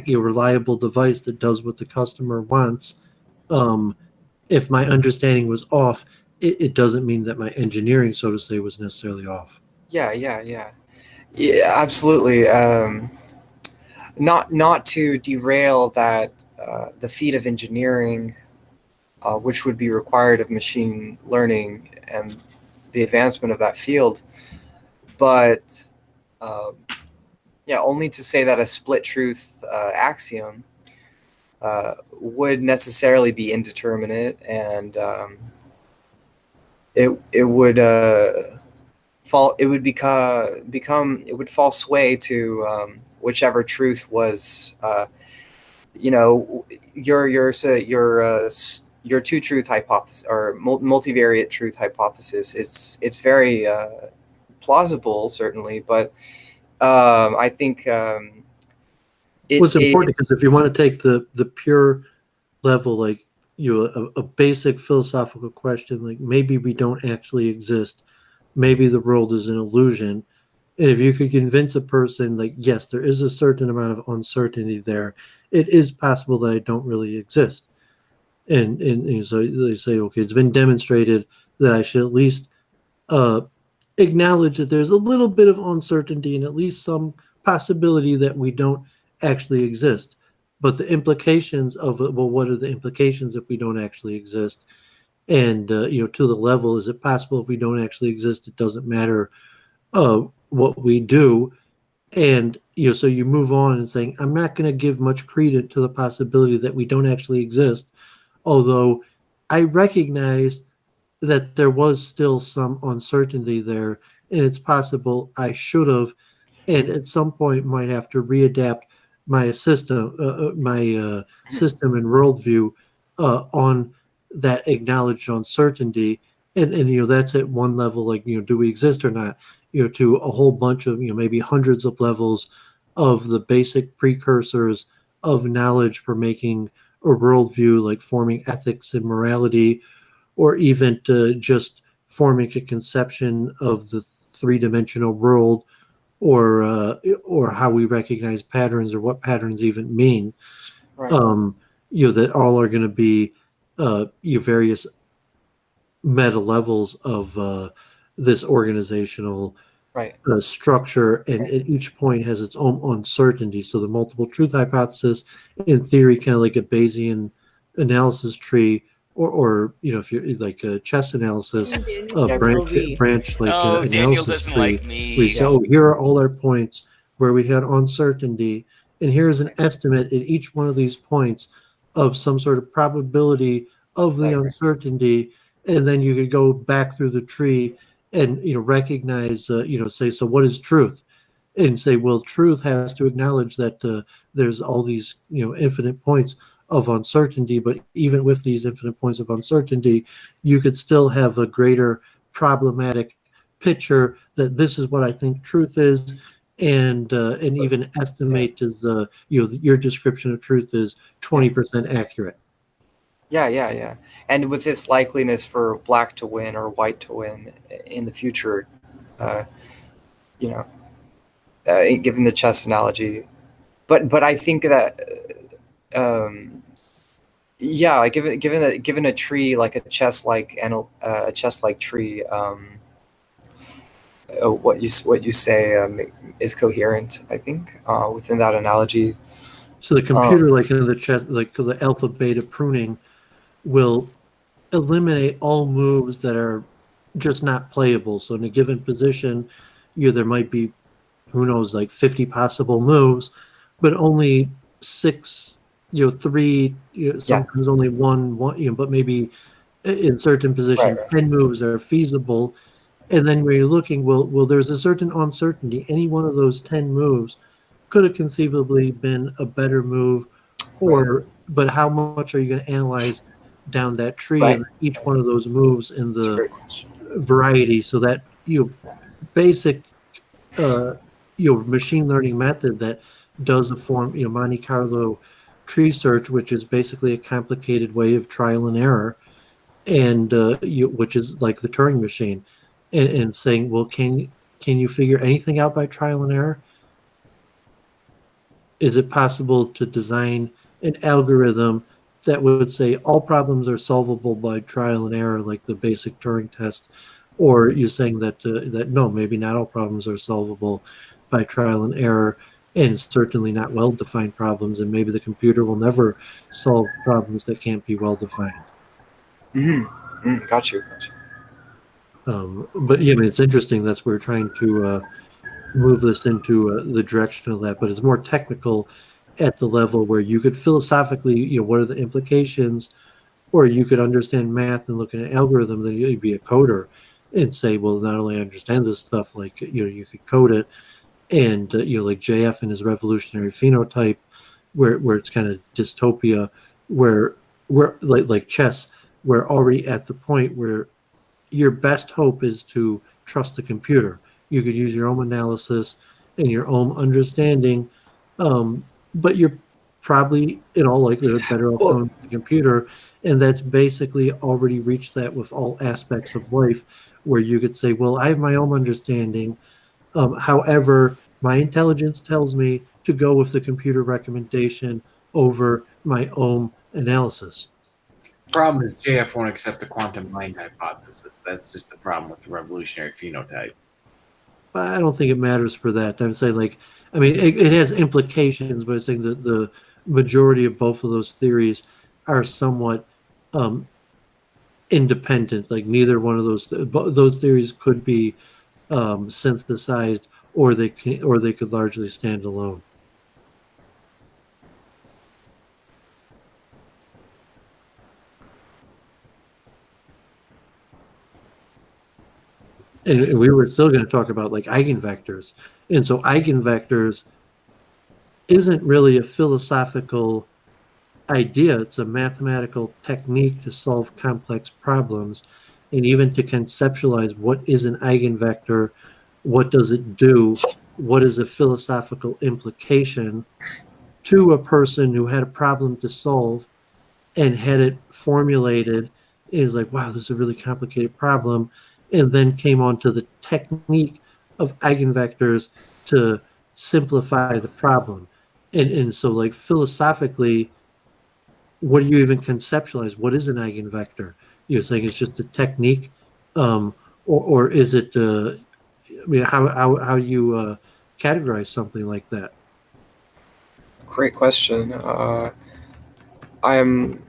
Speaker 3: reliable device that does what the customer wants, if my understanding was off, it doesn't mean that my engineering, so to say, was necessarily off.
Speaker 6: Yeah, absolutely. Not to derail that the feat of engineering, which would be required of machine learning and the advancement of that field, but only to say that a split truth axiom would necessarily be indeterminate, and it would fall. It would become. It would fall sway to whichever truth was. Your two truth hypothesis or multivariate truth hypothesis. It's very plausible, certainly, but I think
Speaker 3: It's important because if you want to take the pure level, like a basic philosophical question, like maybe we don't actually exist, maybe the world is an illusion, And if you could convince a person, like, yes, there is a certain amount of uncertainty there, it is possible that I don't really exist. And so they say, okay, it's been demonstrated that I should at least acknowledge that there's a little bit of uncertainty and at least some possibility that we don't actually exist. But the implications of it, well, what are the implications if we don't actually exist? And to the level, is it possible if we don't actually exist, it doesn't matter what we do? And so you move on and saying, I'm not going to give much credence to the possibility that we don't actually exist, although I recognize that there was still some uncertainty there, and it's possible I should have, and at some point might have to readapt my system, system and worldview on that acknowledged uncertainty, and that's at one level, like do we exist or not, to a whole bunch of maybe hundreds of levels of the basic precursors of knowledge for making a worldview, like forming ethics and morality, or even to just forming a conception of the three-dimensional world, or how we recognize patterns, or what patterns even mean.
Speaker 6: Right.
Speaker 3: That all are going to be your various meta levels of this organizational
Speaker 6: Right.
Speaker 3: structure, and at each point has its own uncertainty. So the multiple truth hypothesis, in theory, kind of like a Bayesian analysis tree, or if you're like a chess analysis, branch like
Speaker 8: Oh, Daniel
Speaker 3: analysis
Speaker 8: doesn't
Speaker 3: tree.
Speaker 8: like me.
Speaker 3: We say, oh, here are all our points where we had uncertainty, and here's an estimate at each one of these points of some sort of probability of the uncertainty, and then you could go back through the tree and recognize say, so what is truth, and say, well, truth has to acknowledge that there's all these infinite points of uncertainty, but even with these infinite points of uncertainty, you could still have a greater problematic picture that this is what I think truth is, and even estimate as your description of truth is 20% accurate.
Speaker 6: Yeah. And with this likeliness for black to win or white to win in the future, given the chess analogy, but I think that, like given a tree, like a chess-like tree, what you say is coherent, I think, within that analogy.
Speaker 3: So the computer, like in the chess, like the alpha beta pruning, will eliminate all moves that are just not playable. So in a given position, there might be, who knows, like 50 possible moves, but only 6, 3, sometimes only one, but maybe in certain positions, 10 moves are feasible. And then when you're looking, well, there's a certain uncertainty. Any one of those 10 moves could have conceivably been a better move, but how much are you going to analyze down that tree and each one of those moves in the variety, so that basic machine learning method that does a form Monte Carlo tree search, which is basically a complicated way of trial and error, and which is like the Turing machine, and saying, well, can you figure anything out by trial and error? Is it possible to design an algorithm that would say all problems are solvable by trial and error, like the basic Turing test? Or you're saying that no, maybe not all problems are solvable by trial and error, and certainly not well-defined problems, and maybe the computer will never solve problems that can't be well-defined.
Speaker 6: Got you.
Speaker 3: But it's interesting. That's where we're trying to move this into the direction of that, but it's more technical at the level where you could philosophically, what are the implications, or you could understand math and look at an algorithm, then you'd be a coder and say, well, not only understand this stuff, like, you could code it, and, like JF and his revolutionary phenotype, where it's kind of dystopia, where we're like chess, we're already at the point where your best hope is to trust the computer. You could use your own analysis and your own understanding, but you're probably in all likelihood better off going to the computer, and that's basically already reached that with all aspects of life, where you could say, well, I have my own understanding, However, my intelligence tells me to go with the computer recommendation over my own analysis.
Speaker 7: Problem is JF won't accept the quantum mind hypothesis. That's just the problem with the revolutionary phenotype.
Speaker 3: But I don't think it matters for that. I'm saying, like, I mean, it has implications, but I'm saying that the majority of both of those theories are somewhat independent. Like, neither one of those theories could be synthesized, or they could largely stand alone. And we were still going to talk about like eigenvectors. And so eigenvectors isn't really a philosophical idea. It's a mathematical technique to solve complex problems, and even to conceptualize what is an eigenvector, what does it do, what is a philosophical implication to a person who had a problem to solve and had it formulated. Is like, wow, this is a really complicated problem, and then came on to the technique of eigenvectors to simplify the problem. And so, like, philosophically, what do you even conceptualize? What is an eigenvector? You're saying it's just a technique, or is it? I mean, how do you categorize something like that?
Speaker 6: Great question. I am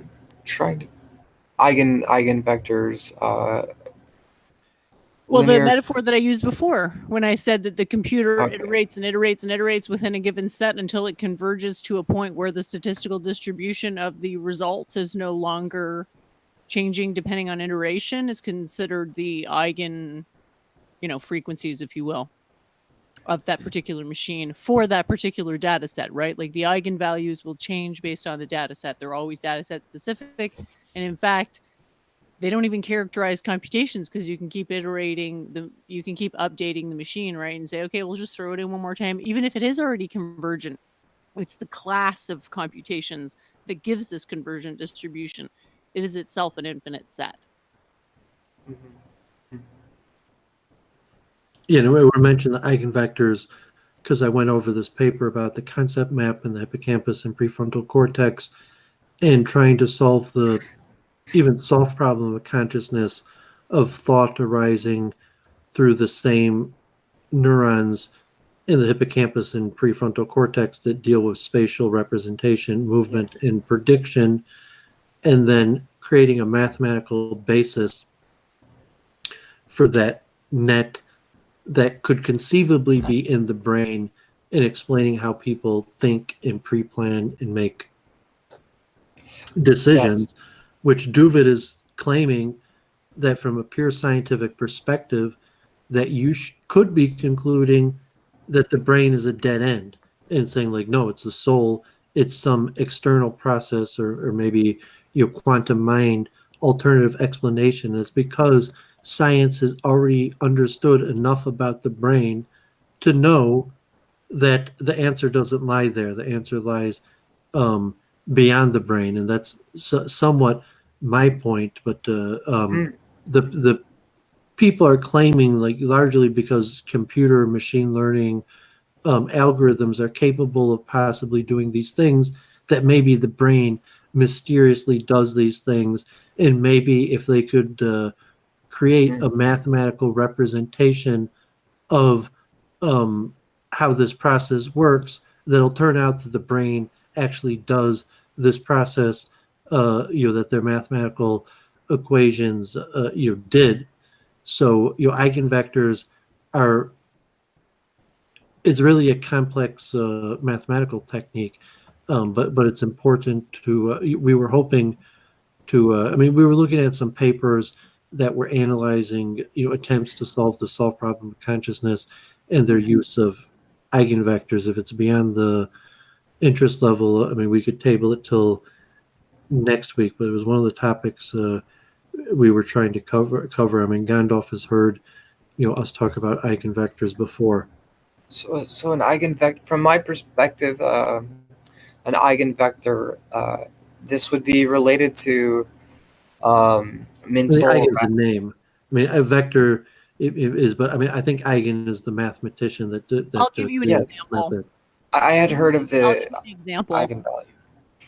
Speaker 6: trying to eigenvectors.
Speaker 4: Well,
Speaker 6: Linear.
Speaker 4: the metaphor that I used before, when I said that the computer
Speaker 6: Okay.
Speaker 4: iterates and iterates and iterates within a given set until it converges to a point where the statistical distribution of the results is no longer changing depending on iteration, is considered the eigen, frequencies, if you will, of that particular machine for that particular data set, right? Like the eigenvalues will change based on the data set. They're always data set specific. And in fact, they don't even characterize computations, because you can keep you can keep updating the machine, right? And say, okay, we'll just throw it in one more time. Even if it is already convergent, it's the class of computations that gives this convergent distribution. It is itself an infinite set.
Speaker 3: Yeah, we mentioned the eigenvectors because I went over this paper about the concept map in the hippocampus and prefrontal cortex, and trying to solve the soft problem of consciousness of thought arising through the same neurons in the hippocampus and prefrontal cortex that deal with spatial representation, movement, and prediction, and then creating a mathematical basis for that net that could conceivably be in the brain, and explaining how people think and pre-plan and make decisions. Yes. Which Doovovid is claiming that from a pure scientific perspective, that you could be concluding that the brain is a dead end, and saying like, no, it's the soul, it's some external process, or maybe quantum mind alternative explanation. Is because science has already understood enough about the brain to know that the answer doesn't lie there. The answer lies beyond the brain, and that's somewhat my point. But the people are claiming, like, largely because computer machine learning algorithms are capable of possibly doing these things, that maybe the brain mysteriously does these things, and maybe if they could create a mathematical representation of how this process works, that'll turn out that the brain actually does this process, that their mathematical equations did. So eigenvectors are, it's really a complex mathematical technique, but it's important to we were hoping to we were looking at some papers that were analyzing attempts to solve the soft problem of consciousness and their use of eigenvectors. If it's beyond the interest level, we could table it till next week, but it was one of the topics we were trying to cover. Gandalf has heard us talk about eigenvectors before.
Speaker 6: So an eigenvector, from my perspective, an eigenvector, this would be related to mental.
Speaker 3: Eigen is a name. A vector it is, but I mean, I think Eigen is the mathematician that
Speaker 4: I'll give you an
Speaker 6: Yes.
Speaker 4: example.
Speaker 3: method.
Speaker 6: I had heard of
Speaker 4: I'll
Speaker 6: the
Speaker 4: give you an example.
Speaker 6: eigenvalue.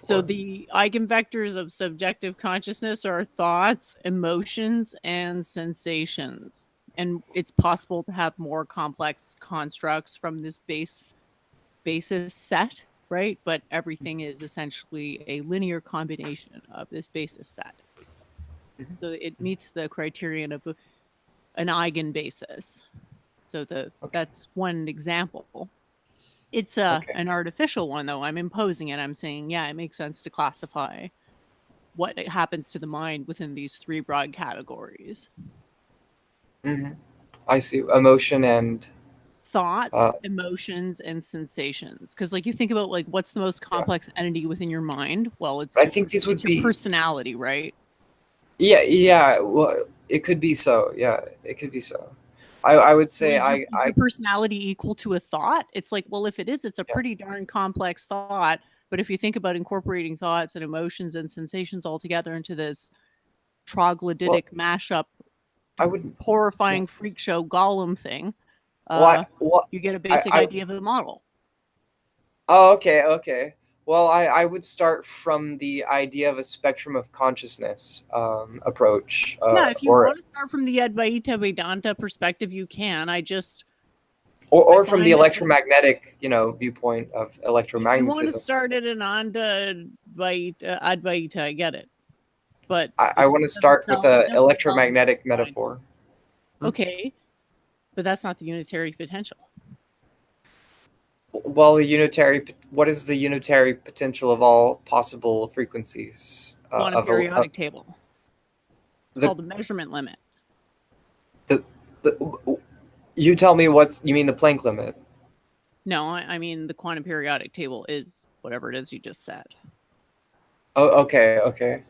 Speaker 4: So the eigenvectors of subjective consciousness are thoughts, emotions, and sensations. And it's possible to have more complex constructs from this basis set, right? But everything is essentially a linear combination of this basis set. So it meets the criterion of an eigenbasis. So that's one example. It's an artificial one, though. I'm imposing it. I'm saying, yeah, it makes sense to classify what happens to the mind within these three broad categories.
Speaker 6: I see. Emotion and
Speaker 4: Thoughts, emotions, and sensations. Because, like, you think about, like, what's the most complex entity within your mind? Well,
Speaker 6: I think these would
Speaker 4: your
Speaker 6: be
Speaker 4: personality, right?
Speaker 6: Yeah. Well, it could be so. Yeah, it could be so. I would say
Speaker 4: Is your personality equal to a thought? It's like, well, if it is, it's a pretty darn complex thought. But if you think about incorporating thoughts and emotions and sensations all together into this troglodytic mashup,
Speaker 6: I would
Speaker 4: horrifying freak show golem thing, you get a basic idea of the model.
Speaker 6: Oh, okay. Well, I would start from the idea of a spectrum of consciousness approach.
Speaker 4: Yeah, if you want to start from the Advaita Vedanta perspective, you can.
Speaker 6: Or from the electromagnetic, viewpoint of electromagnetism.
Speaker 4: You want to start at an Advaita, I get it. But
Speaker 6: I want to start with an electromagnetic metaphor.
Speaker 4: Okay, but that's not the unitary potential.
Speaker 6: Well, what is the unitary potential of all possible frequencies?
Speaker 4: On a periodic table. It's called the measurement limit.
Speaker 6: You tell me you mean the Planck limit?
Speaker 4: No, I mean the quantum periodic table is whatever it is you just said.
Speaker 6: Oh, okay.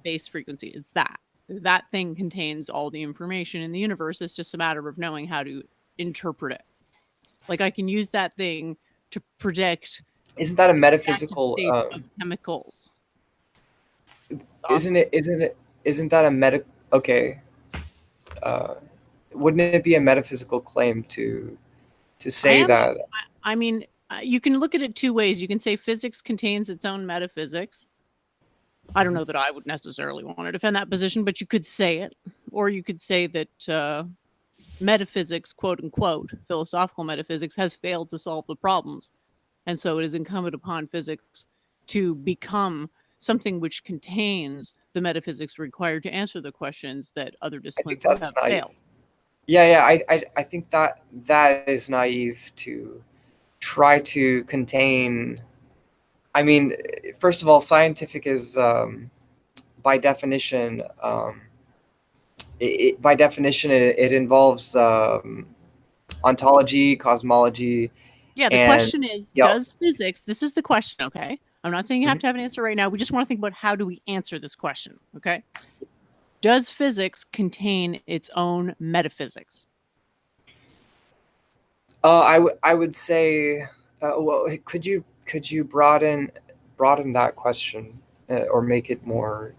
Speaker 4: Base frequency. It's that. That thing contains all the information in the universe. It's just a matter of knowing how to interpret it. Like, I can use that thing to predict.
Speaker 6: Isn't that a metaphysical
Speaker 4: of chemicals?
Speaker 6: Isn't that a okay? Wouldn't it be a metaphysical claim to say that?
Speaker 4: I mean, you can look at it two ways. You can say physics contains its own metaphysics. I don't know that I would necessarily want to defend that position, but you could say it. Or you could say that metaphysics, quote unquote, philosophical metaphysics, has failed to solve the problems. And so it is incumbent upon physics to become something which contains the metaphysics required to answer the questions that other disciplines have failed.
Speaker 6: Yeah. I think that is naive to try to contain. I mean, first of all, scientific is by definition. It involves ontology, cosmology.
Speaker 4: Yeah, the question is, does physics? This is the question. Okay, I'm not saying you have to have an answer right now. We just want to think about how do we answer this question. Okay, does physics contain its own metaphysics?
Speaker 6: I would say, well, could you broaden that question or make it more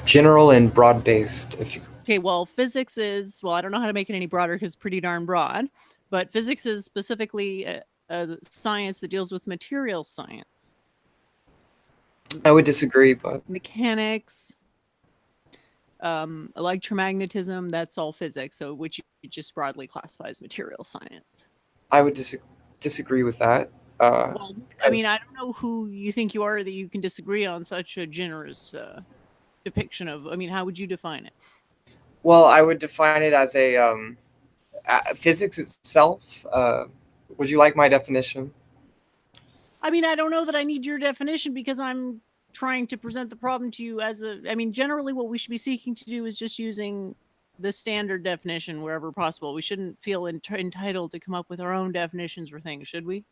Speaker 6: general and broad based?
Speaker 4: Okay, well, physics is, I don't know how to make it any broader because it's pretty darn broad, but physics is specifically a science that deals with material science.
Speaker 6: I would disagree, but
Speaker 4: mechanics, electromagnetism, that's all physics, so which you just broadly classify as material science.
Speaker 6: I would disagree with that.
Speaker 4: Well, I mean, I don't know who you think you are that you can disagree on such a generous depiction of. I mean, how would you define it?
Speaker 6: Well, I would define it as a physics itself. Would you like my definition?
Speaker 4: I mean, I don't know that I need your definition because I'm trying to present the problem to you as I mean, generally what we should be seeking to do is just using the standard definition wherever possible. We shouldn't feel entitled to come up with our own definitions for things, should we?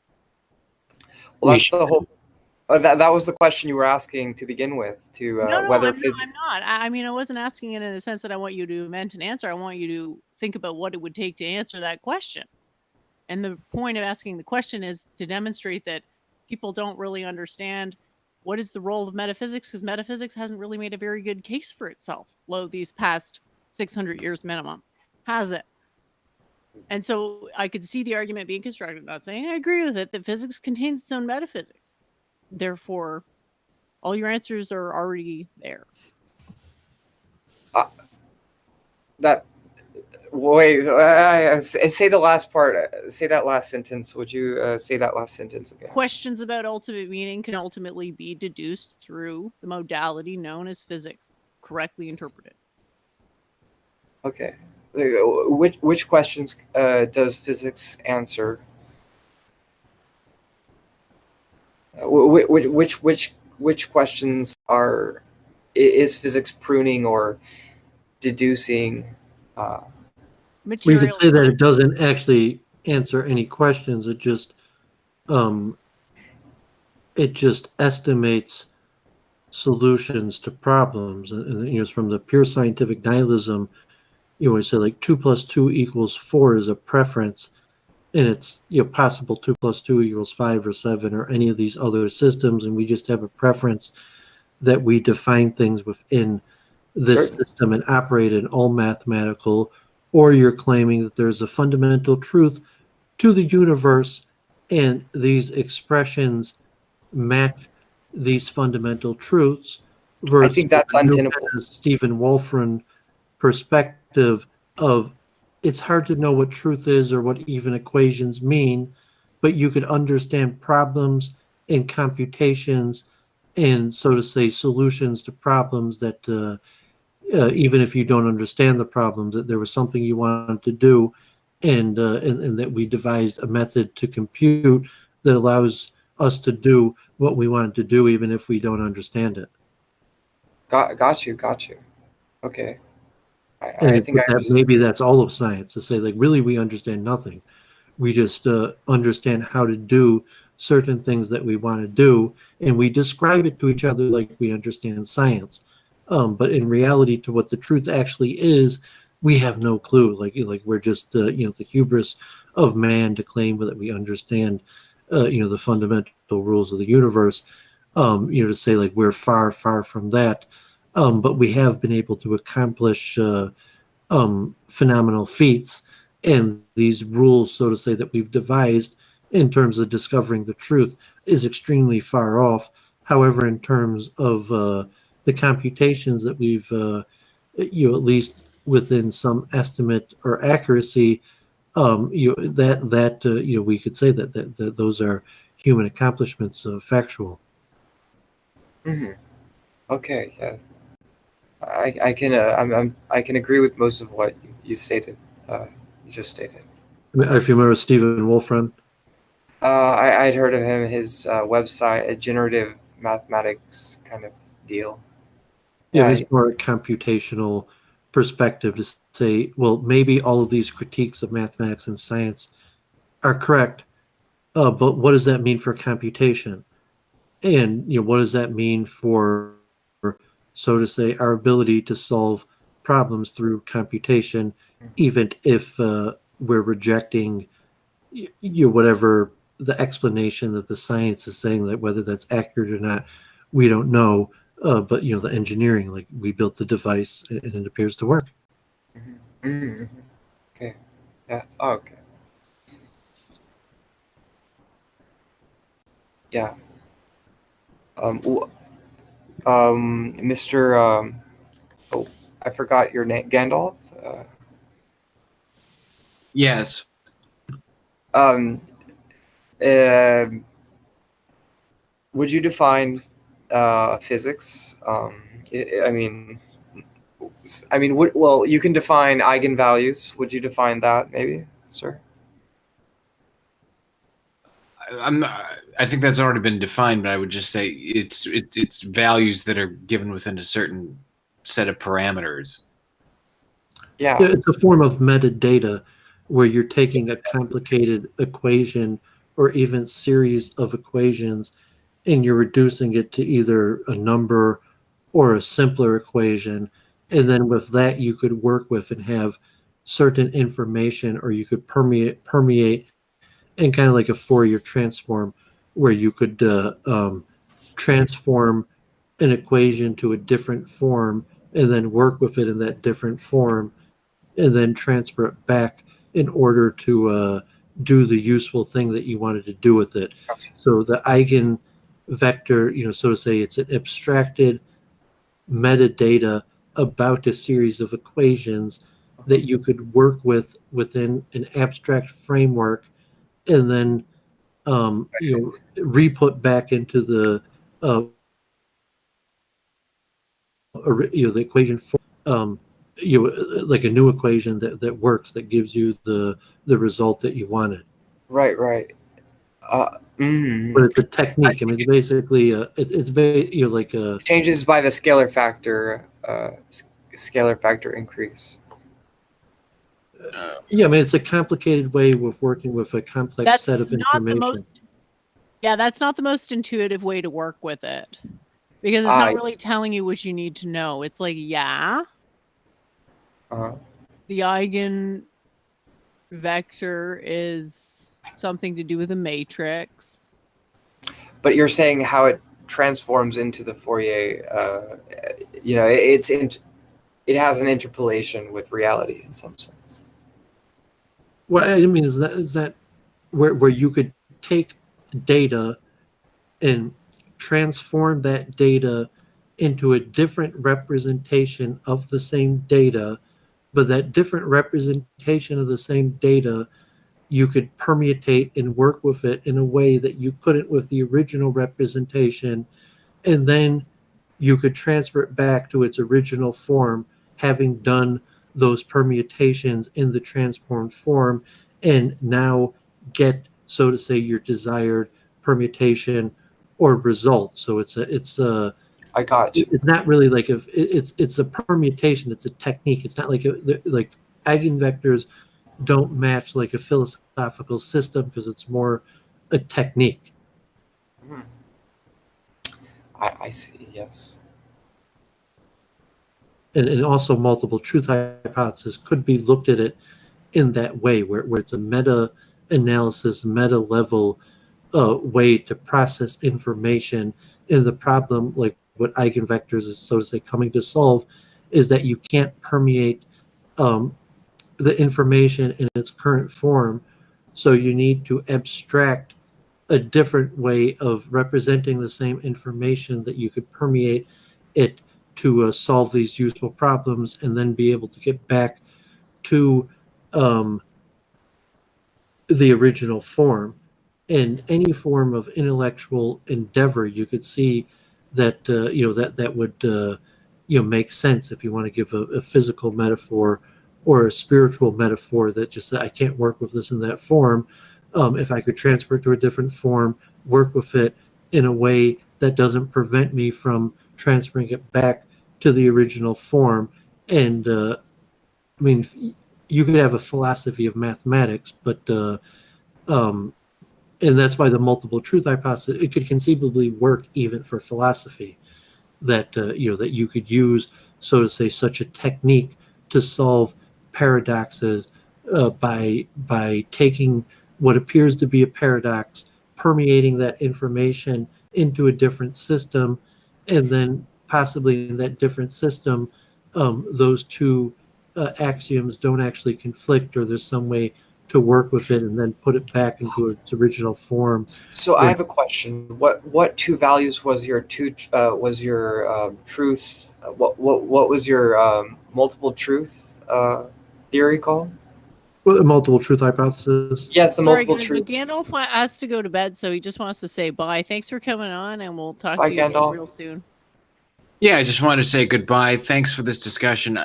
Speaker 6: Well, that's the whole. That was the question you were asking to begin with. Whether physics.
Speaker 4: I'm not. I mean, I wasn't asking it in the sense that I want you to invent an answer. I want you to think about what it would take to answer that question. And the point of asking the question is to demonstrate that people don't really understand what is the role of metaphysics, because metaphysics hasn't really made a very good case for itself these past 600 years minimum. Has it? And so I could see the argument being constructed, not saying I agree with it, that physics contains its own metaphysics. Therefore, all your answers are already there.
Speaker 6: That wait, say the last part. Say that last sentence. Would you say that last sentence again?
Speaker 4: Questions about ultimate meaning can ultimately be deduced through the modality known as physics, correctly interpreted.
Speaker 6: Okay. Which questions does physics answer? Which questions is physics pruning or deducing?
Speaker 3: We could
Speaker 4: Material
Speaker 3: say that
Speaker 4: science.
Speaker 3: it doesn't actually answer any questions. It just estimates solutions to problems, and you know, from the pure scientific nihilism, you would say like 2 + 2 = 4 is a preference, and it's, you know, possible 2 + 2 = 5 or 7 or any of these other systems, and we just have a preference that we define things within this
Speaker 6: Certainly.
Speaker 3: system and operate in all mathematical, or you're claiming that there's a fundamental truth to the universe and these expressions match these fundamental truths,
Speaker 6: I
Speaker 3: versus
Speaker 6: think that's
Speaker 3: a new
Speaker 6: untenable.
Speaker 3: kind of Stephen Wolfram perspective of it's hard to know what truth is or what even equations mean, but you could understand problems and computations and, so to say, solutions to problems that even if you don't understand the problems, that there was something you wanted to do, and that we devised a method to compute that allows us to do what we wanted to do, even if we don't understand it.
Speaker 6: Got you. Okay.
Speaker 3: And
Speaker 6: I
Speaker 3: it's
Speaker 6: think I
Speaker 3: that
Speaker 6: understand.
Speaker 3: maybe that's all of science, to say like really we understand nothing. We just understand how to do certain things that we want to do, and we describe it to each other like we understand science. But in reality, to what the truth actually is, we have no clue. Like we're just you know, the hubris of man to claim that we understand you know, the fundamental rules of the universe. You know, to say like we're far from that. But we have been able to accomplish phenomenal feats, and these rules, so to say, that we've devised in terms of discovering the truth is extremely far off. However, in terms of the computations that we've, you know, at least within some estimate or accuracy, you know, that you know, we could say that those are human accomplishments, factual.
Speaker 6: Mm-hmm. Okay. Yeah. I can I can agree with most of what you stated. You just stated.
Speaker 3: I mean, if you remember Stephen Wolfram.
Speaker 6: I'd heard of him. His website, a generative mathematics kind of deal.
Speaker 3: Yeah,
Speaker 6: Yeah.
Speaker 3: there's more a computational perspective to say, well, maybe all of these critiques of mathematics and science are correct, but what does that mean for computation? And, you know, what does that mean for, so to say, our ability to solve problems through computation, even if we're rejecting you know, whatever the explanation that the science is saying, that whether that's accurate or not, we don't know. But you know, the engineering, like we built the device and it appears to work.
Speaker 6: Mm-hmm. Mm-hmm. Okay. Yeah. Oh, okay. Yeah. Mr. Oh, I forgot your name. Gandalf.
Speaker 7: Yes.
Speaker 6: Um. Would you define physics? I mean, well, you can define eigenvalues. Would you define that, maybe, sir?
Speaker 7: I think that's already been defined, but I would just say it's values that are given within a certain set of parameters.
Speaker 6: Yeah.
Speaker 3: It's a form of metadata where you're taking a complicated equation or even series of equations and you're reducing it to either a number or a simpler equation. And then with that, you could work with and have certain information, or you could permeate in kind of like a Fourier transform, where you could transform an equation to a different form and then work with it in that different form, and then transfer it back in order to do the useful thing that you wanted to do with it. So the eigenvector, so to say, it's an abstracted metadata about a series of equations that you could work with within an abstract framework, and then re-put back into the the equation form, like a new equation that works, that gives you the result that you wanted.
Speaker 6: Right.
Speaker 3: But it's a technique. I mean, it's basically like a
Speaker 6: changes by the scalar factor. Scalar factor increase.
Speaker 3: Yeah, I mean, it's a complicated way of working with a complex
Speaker 4: That's
Speaker 3: set of
Speaker 4: not
Speaker 3: information.
Speaker 4: the most. Yeah, that's not the most intuitive way to work with it, because it's not really telling you what you need to know. It's like, the eigenvector is something to do with a matrix.
Speaker 6: But you're saying how it transforms into the Fourier. It has an interpolation with reality in some sense.
Speaker 3: Well, I mean, is that where you could take data and transform that data into a different representation of the same data, but that different representation of the same data, you could permutate and work with it in a way that you couldn't with the original representation, and then you could transfer it back to its original form, having done those permutations in the transformed form, and now get, so to say, your desired permutation or result. So
Speaker 6: I got you.
Speaker 3: It's not really like it's a permutation. It's a technique. It's not like like eigenvectors don't match like a philosophical system, because it's more a technique.
Speaker 6: I see. Yes.
Speaker 3: And also multiple truth hypothesis could be looked at it in that way, where it's a meta-analysis, meta-level way to process information. And the problem, like what eigenvectors is, so to say, coming to solve, is that you can't permeate the information in its current form. So you need to abstract a different way of representing the same information that you could permeate it to solve these useful problems, and then be able to get back to the original form. In any form of intellectual endeavor, you could see that that would make sense if you want to give a physical metaphor or a spiritual metaphor, that just I can't work with this in that form. If I could transfer it to a different form, work with it in a way that doesn't prevent me from transferring it back to the original form. And I mean, you could have a philosophy of mathematics, but and that's why the multiple truth hypothesis, it could conceivably work even for philosophy, that that you could use, so to say, such a technique to solve paradoxes by taking what appears to be a paradox, permeating that information into a different system, and then possibly in that different system, those two axioms don't actually conflict, or there's some way to work with it and then put it back into its original form.
Speaker 6: So I have a question. What two values was your truth? What was your multiple truth theory called?
Speaker 3: Well, a multiple truth hypothesis.
Speaker 6: Yes, the
Speaker 4: Sorry,
Speaker 6: multiple
Speaker 4: guys,
Speaker 6: truth.
Speaker 4: but Gandalf has to go to bed, so he just wants to say bye. Thanks for coming on, and we'll talk
Speaker 6: Bye,
Speaker 4: to you again
Speaker 6: Gandalf.
Speaker 4: real soon.
Speaker 7: Yeah, I just wanted to say goodbye. Thanks for this discussion.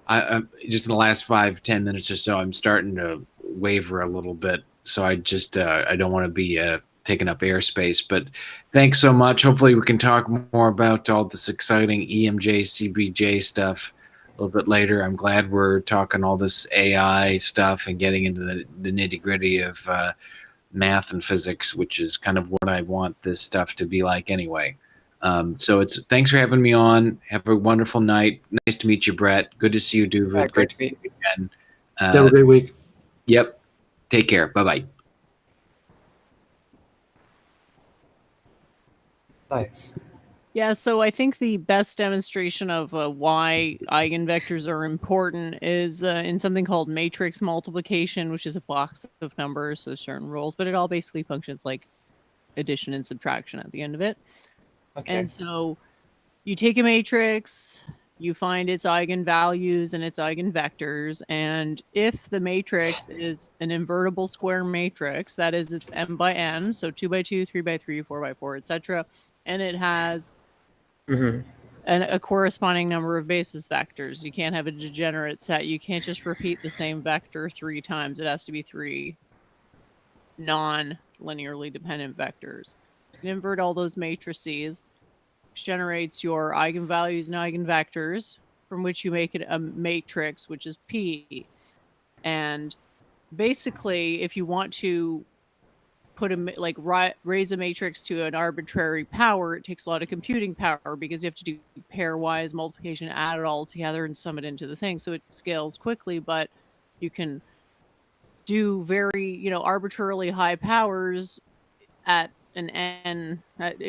Speaker 7: I just in the last 5-10 minutes or so, I'm starting to waver a little bit. So I just I don't want to be taking up airspace. But thanks so much. Hopefully we can talk more about all this exciting EMJ, CBJ stuff a little bit later. I'm glad we're talking all this AI stuff and getting into the nitty gritty of math and physics, which is kind of what I want this stuff to be like anyway. So thanks for having me on. Have a wonderful night. Nice to meet you, Brett. Good to see you, Doovid.
Speaker 6: Yeah, great to meet you
Speaker 7: again.
Speaker 3: Have a great week.
Speaker 7: Yep. Take care. Bye-bye.
Speaker 6: Nice.
Speaker 4: Yeah, so I think the best demonstration of why eigenvectors are important is in something called matrix multiplication, which is a box of numbers, so certain rules, but it all basically functions like addition and subtraction at the end of it.
Speaker 6: Okay.
Speaker 4: And so you take a matrix, you find its eigenvalues and its eigenvectors, and if the matrix is an invertible square matrix, that is, it's m by n, so 2 by 2, 3 by 3, 4 by 4, etc., and it has
Speaker 6: Mm-hmm.
Speaker 4: a corresponding number of basis vectors. You can't have a degenerate set. You can't just repeat the same vector 3 times. It has to be 3 non-linearly dependent vectors. You invert all those matrices, which generates your eigenvalues and eigenvectors, from which you make it a matrix, which is P. And basically, if you want to put raise a matrix to an arbitrary power, it takes a lot of computing power because you have to do pairwise multiplication, add it all together, and sum it into the thing. So it scales quickly, but you can do very, arbitrarily high powers at an n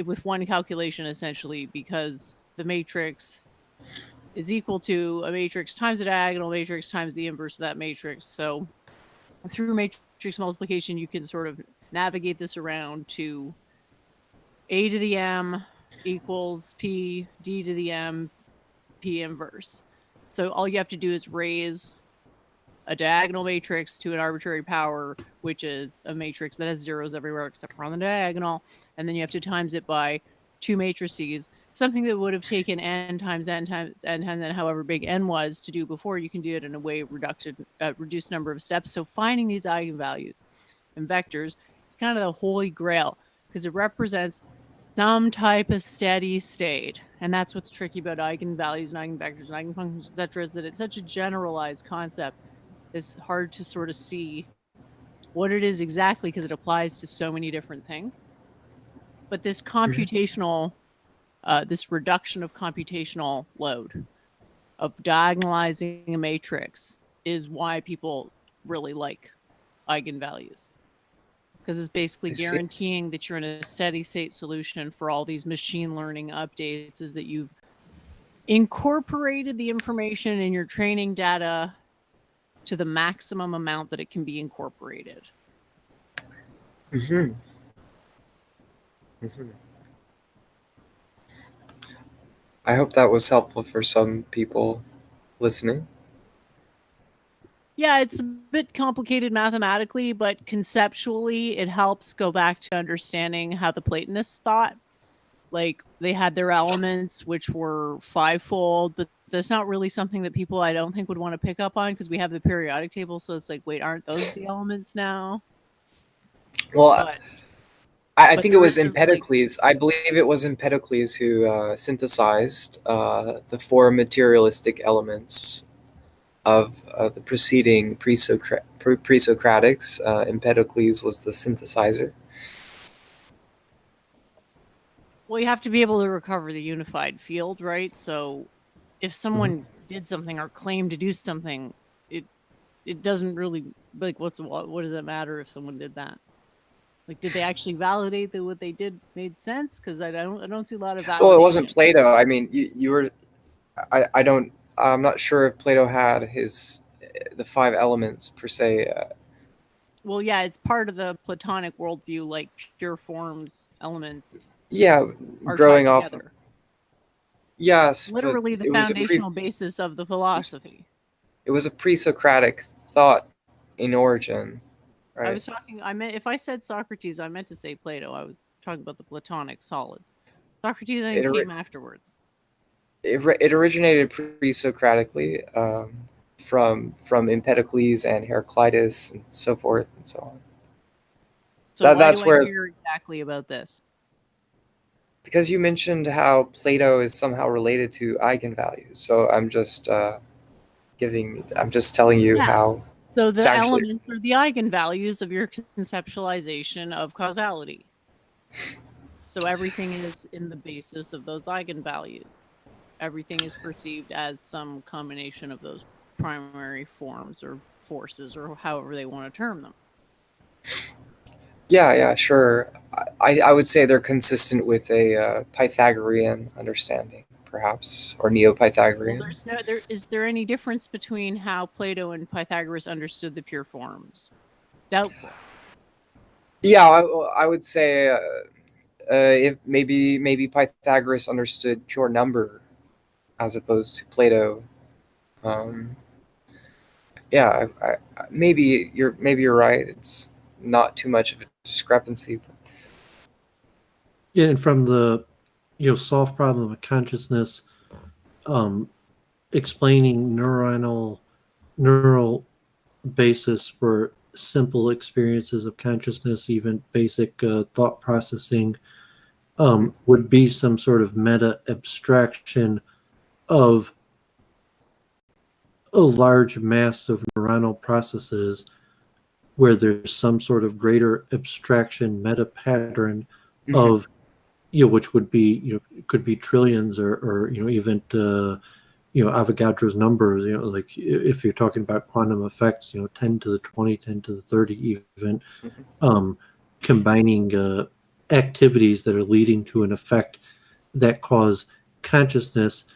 Speaker 4: with one calculation, essentially, because the matrix is equal to a matrix times a diagonal matrix times the inverse of that matrix. So through matrix multiplication, you can sort of navigate this around to a to the m equals p d to the m p inverse. So all you have to do is raise a diagonal matrix to an arbitrary power, which is a matrix that has zeros everywhere except for on the diagonal, and then you have to times it by 2 matrices, something that would have taken n times n times n times n, however big n was, to do before. You can do it in a way reduced number of steps. So finding these eigenvalues and vectors is kind of the holy grail because it represents some type of steady state. And that's what's tricky about eigenvalues and eigenvectors and eigenfunctions, etc., is that it's such a generalized concept. It's hard to sort of see what it is exactly because it applies to so many different things. But this computational, this reduction of computational load of diagonalizing a matrix is why people really like eigenvalues. Because it's basically guaranteeing that you're in a steady state solution for all these machine learning updates, is that you've incorporated the information in your training data to the maximum amount that it can be incorporated.
Speaker 6: Mm-hmm. Mm-hmm. I hope that was helpful for some people listening.
Speaker 4: Yeah, it's a bit complicated mathematically, but conceptually it helps go back to understanding how the Platonists thought. Like, they had their elements, which were fivefold, but that's not really something that people, I don't think, would want to pick up on because we have the periodic table. So it's like, wait, aren't those the elements now?
Speaker 6: Well, I think it was
Speaker 4: there is
Speaker 6: Empedocles. I believe it was Empedocles who synthesized the 4 materialistic elements of the preceding pre-Socratics. Empedocles was the synthesizer.
Speaker 4: Well, you have to be able to recover the unified field, right? So if someone did something or claimed to do something, it doesn't really, like, what does it matter if someone did that? Like, did they actually validate that what they did made sense? Because I don't see a lot of validation.
Speaker 6: Well, it wasn't Plato. I mean, you were. I'm not sure if Plato had the 5 elements per se.
Speaker 4: Well, yeah, it's part of the Platonic worldview, like pure forms, elements.
Speaker 6: Yeah,
Speaker 4: are
Speaker 6: growing
Speaker 4: tied
Speaker 6: off.
Speaker 4: Together.
Speaker 6: Yes,
Speaker 4: literally the foundational basis of the philosophy.
Speaker 6: It was a pre-Socratic thought in origin. Right?
Speaker 4: I was talking. If I said Socrates, I meant to say Plato. I was talking about the Platonic solids. Socrates then came afterwards.
Speaker 6: It originated pre-Socratically from Empedocles and Heraclitus and so forth and so on.
Speaker 4: So why do I hear exactly about this?
Speaker 6: Because you mentioned how Plato is somehow related to eigenvalues, so I'm just telling you how.
Speaker 4: So the elements are the eigenvalues of your conceptualization of causality. So everything is in the basis of those eigenvalues. Everything is perceived as some combination of those primary forms or forces, or however they want to term them.
Speaker 6: Yeah, sure. I would say they're consistent with a Pythagorean understanding, perhaps, or
Speaker 4: Well,
Speaker 6: Neo-Pythagorean.
Speaker 4: there's no there. Is there any difference between how Plato and Pythagoras understood the pure forms? Doubtful.
Speaker 6: Yeah, I would say if maybe Pythagoras understood pure number as opposed to Plato. Um, yeah, maybe you're right. It's not too much of a discrepancy.
Speaker 3: Yeah, and from the solve problem of consciousness, um, explaining neural basis for simple experiences of consciousness, even basic thought processing, would be some sort of meta abstraction of a large mass of neuronal processes where there's some sort of greater abstraction meta pattern of which would be could be trillions or even Avogadro's numbers, like if you're talking about quantum effects, 10 to the 20, 10 to the 30 even, combining activities that are leading to an effect that cause consciousness.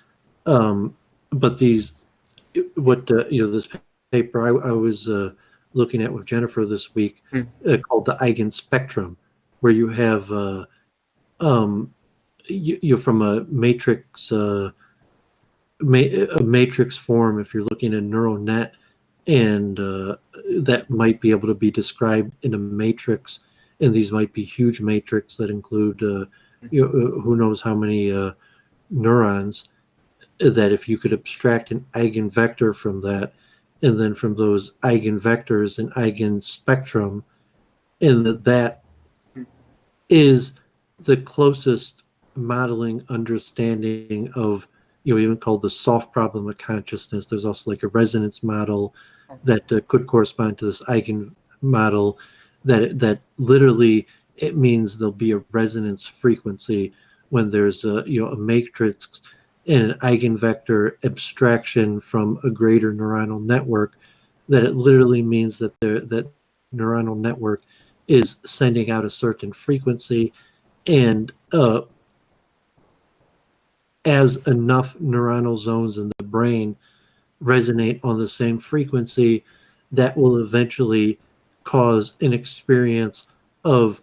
Speaker 3: But these, this paper I was looking at with Jennifer this week, called the eigenspectrum, where you have from a matrix form, if you're looking at a neural net, and that might be able to be described in a matrix, and these might be huge matrix that include who knows how many neurons, that if you could abstract an eigenvector from that, and then from those eigenvectors an eigenspectrum, and that is the closest modeling understanding of even called the soft problem of consciousness. There's also like a resonance model that could correspond to this eigen model, that literally it means there'll be a resonance frequency when there's a matrix and an eigenvector abstraction from a greater neuronal network, that it literally means that that neuronal network is sending out a certain frequency, and as enough neuronal zones in the brain resonate on the same frequency, that will eventually cause an experience of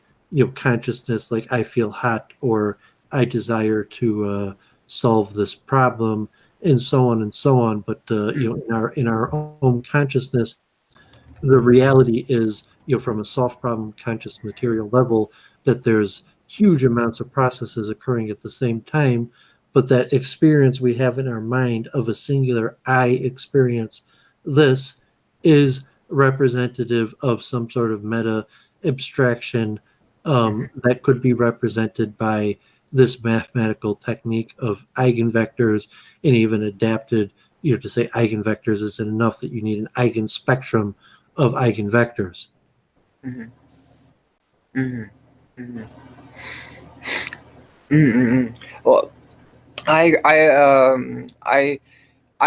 Speaker 3: consciousness, like I feel hot, or I desire to solve this problem, and so on and so on. But in our own consciousness, the reality is, from a soft problem conscious material level, that there's huge amounts of processes occurring at the same time, but that experience we have in our mind of a singular I experience, this is representative of some sort of meta abstraction that could be represented by this mathematical technique of eigenvectors, and even adapted, to say eigenvectors isn't enough, that you need an eigenspectrum of eigenvectors.
Speaker 6: Well, I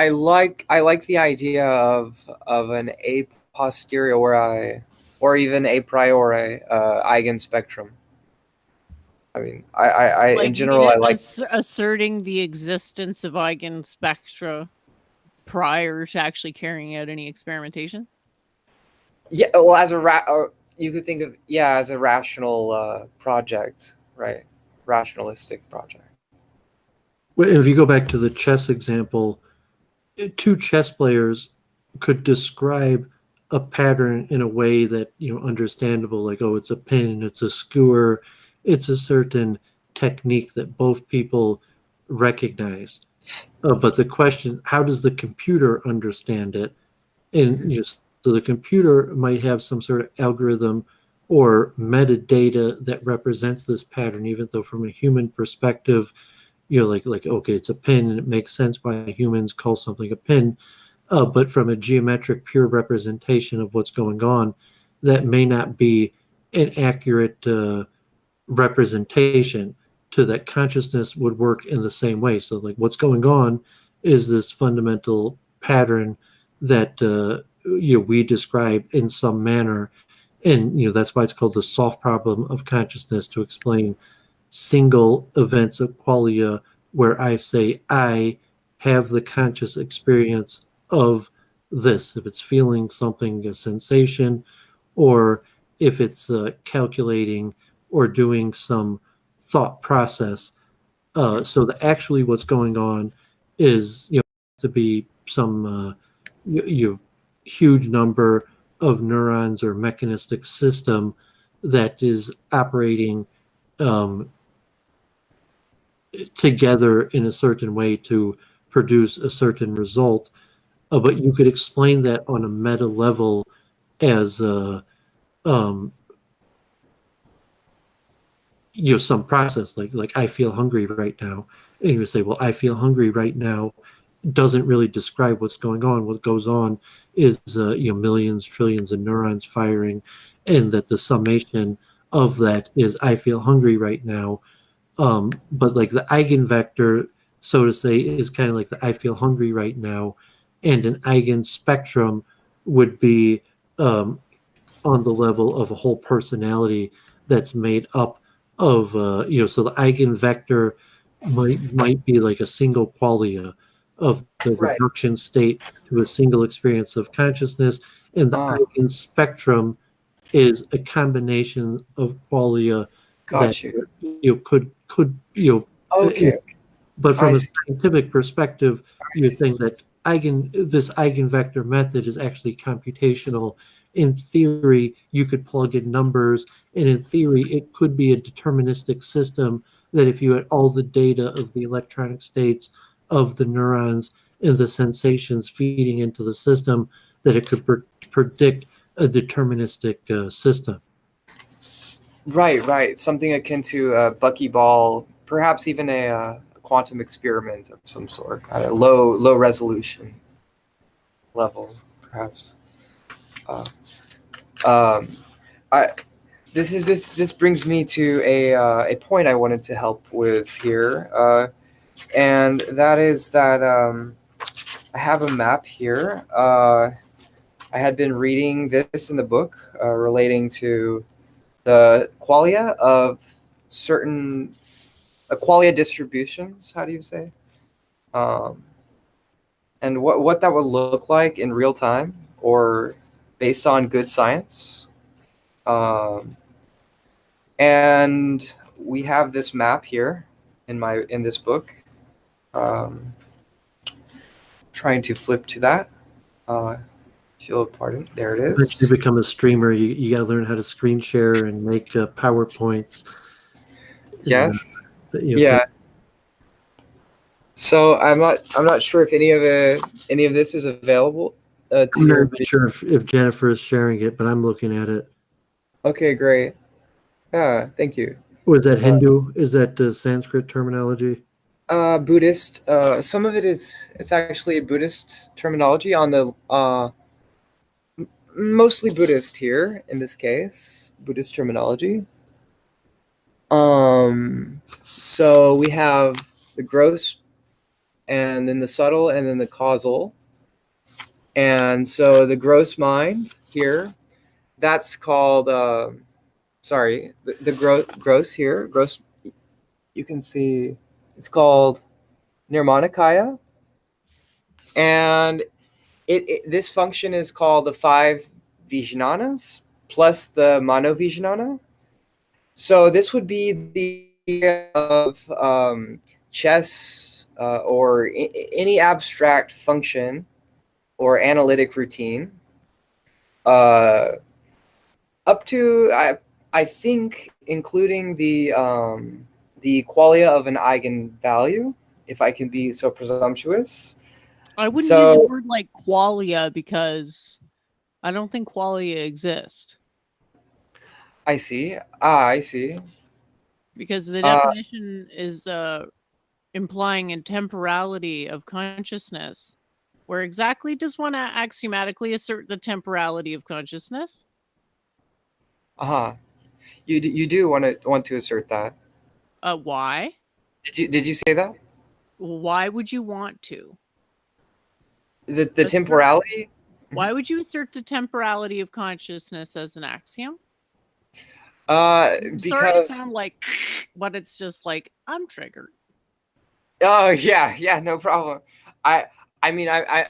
Speaker 6: like the idea of an a posteriori or even a priori eigenspectrum. I mean, I
Speaker 4: Like
Speaker 6: in general, I like
Speaker 4: asserting the existence of eigenspectra prior to actually carrying out any experimentations.
Speaker 6: Yeah, well, as a you could think of as a rational project, right? Rationalistic project.
Speaker 3: Well, if you go back to the chess example, two chess players could describe a pattern in a way that understandable, like, oh, it's a pin, it's a skewer, it's a certain technique that both people recognize. But the question, how does the computer understand it? And so the computer might have some sort of algorithm or metadata that represents this pattern, even though from a human perspective, like okay, it's a pin, and it makes sense why humans call something a pin. But from a geometric pure representation of what's going on, that may not be an accurate representation to that. Consciousness would work in the same way. So like what's going on is this fundamental pattern that we describe in some manner, And that's why it's called the soft problem of consciousness, to explain single events of qualia where I say I have the conscious experience of this. If it's feeling something, a sensation, or if it's calculating or doing some thought process. So that actually what's going on is, to be some huge number of neurons or mechanistic system that is operating um, together in a certain way to produce a certain result. But you could explain that on a meta level as um, some process, like I feel hungry right now, and you would say, well, I feel hungry right now doesn't really describe what's going on. What goes on is millions, trillions of neurons firing, and that the summation of that is I feel hungry right now. But like the eigenvector, so to say, is kind of like the I feel hungry right now, and an eigenspectrum would be on the level of a whole personality that's made up of so the eigenvector might be like a single qualia of the
Speaker 6: Right.
Speaker 3: reduction state to a single experience of consciousness, and the eigenspectrum is a combination of qualia that
Speaker 6: Got you.
Speaker 3: could
Speaker 6: Okay.
Speaker 3: but
Speaker 6: I
Speaker 3: from a
Speaker 6: see.
Speaker 3: scientific perspective,
Speaker 6: I
Speaker 3: you're
Speaker 6: see.
Speaker 3: saying that this eigenvector method is actually computational. In theory, you could plug in numbers, and in theory, it could be a deterministic system that if you had all the data of the electronic states of the neurons and the sensations feeding into the system, that it could predict a deterministic system.
Speaker 6: Right. Something akin to a buckyball, perhaps even a quantum experiment of some sort at a low resolution level, perhaps. Uh, um, I this brings me to a point I wanted to help with here, and that is that I have a map here. I had been reading this in the book relating to the qualia of certain qualia distributions. How do you say? And what that would look like in real time or based on good science. And we have this map here in this book. Trying to flip to that. If you'll pardon, there it
Speaker 3: Once you
Speaker 6: is.
Speaker 3: become a streamer, you got to learn how to screen share and make PowerPoints.
Speaker 6: Yes.
Speaker 3: And,
Speaker 6: Yeah. So I'm not sure if any of this is available to
Speaker 3: I'm not
Speaker 6: your.
Speaker 3: even sure if Jennifer is sharing it, but I'm looking at it.
Speaker 6: Okay, great. Yeah, thank you.
Speaker 3: Was that Hindu? Is that Sanskrit terminology?
Speaker 6: Buddhist. Some of it's actually Buddhist terminology on the mostly Buddhist here in this case. Buddhist terminology. So we have the gross, and then the subtle, and then the causal. And so the gross mind here, that's called. The gross here. Gross. You can see it's called Nirmanakaya, and this function is called the 5 Vijnanas plus the Manovijnana. So this would be the idea of chess or any abstract function or analytic routine up to I think including the qualia of an eigenvalue, if I can be so presumptuous.
Speaker 4: I wouldn't use a word like qualia because I don't think qualia exist.
Speaker 6: I see. I see.
Speaker 4: Because the definition is implying a temporality of consciousness. Where exactly does one axiomatically assert the temporality of consciousness?
Speaker 6: You do want to assert that.
Speaker 4: Why?
Speaker 6: Did you say that?
Speaker 4: Why would you want to?
Speaker 6: The temporality?
Speaker 4: Why would you assert the temporality of consciousness as an axiom? Sorry to
Speaker 6: Because
Speaker 4: sound like, but it's just like I'm triggered.
Speaker 6: oh yeah, no problem. I mean I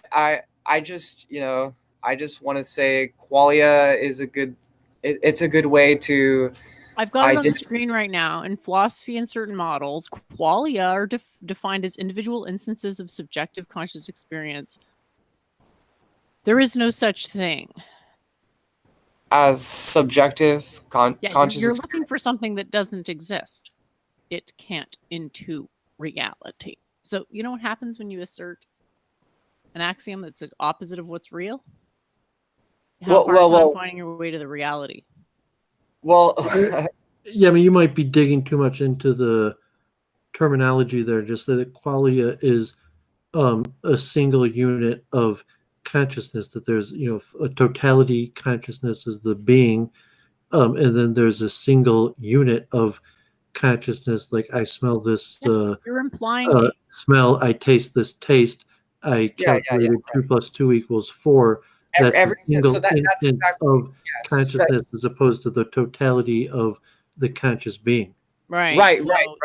Speaker 6: just I just want to say qualia is a good it's a good way to
Speaker 4: I've got it on the screen right now. In philosophy and certain models, qualia are defined as individual instances of subjective conscious experience. There is no such thing
Speaker 6: as subjective conscious.
Speaker 4: You're looking for something that doesn't exist. It can't into reality. So you know what happens when you assert an axiom that's the opposite of what's real? Well, finding your way to the reality.
Speaker 6: Well,
Speaker 3: yeah, I mean, you might be digging too much into the terminology there. Just that qualia is a single unit of consciousness. That there's a totality consciousness is the being, and then there's a single unit of consciousness. Like I smell this.
Speaker 4: You're implying
Speaker 3: smell. I taste this taste. I calculated 2 + 2 = 4. That's a single instance of consciousness as opposed to the totality of the conscious being.
Speaker 4: Right.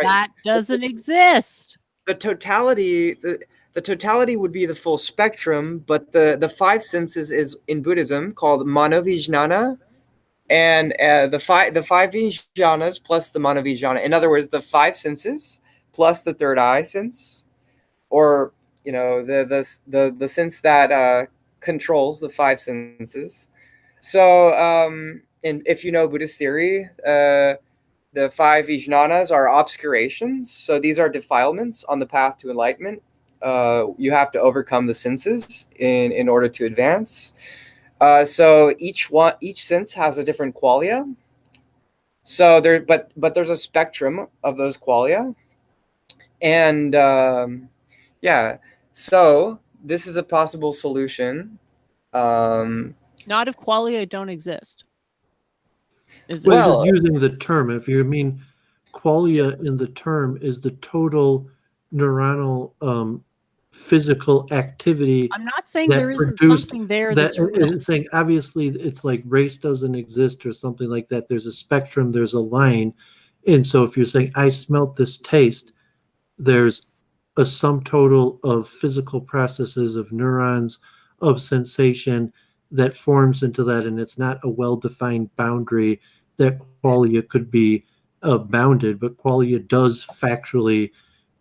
Speaker 4: That doesn't exist.
Speaker 6: The totality, the totality would be the full spectrum, but the 5 senses is in Buddhism called manovijnana, and the five vijnanas plus the manovijnana. In other words, the 5 senses plus the third eye sense, or the sense that controls the 5 senses. So, and if you know Buddhist theory, the 5 vijnanas are obscurations. So these are defilements on the path to enlightenment. You have to overcome the senses in order to advance. So each sense has a different qualia. So but there's a spectrum of those qualia, and so this is a possible solution.
Speaker 4: Not if qualia don't exist.
Speaker 3: Well, just using the term, if you mean qualia in the term is the total neuronal physical activity.
Speaker 4: I'm not saying there isn't something there that's real.
Speaker 3: Saying obviously it's like race doesn't exist or something like that. There's a spectrum, there's a line. And so if you're saying I smelt this taste, there's a sum total of physical processes of neurons, of sensation that forms into that, and it's not a well-defined boundary that qualia could be bounded, but qualia does factually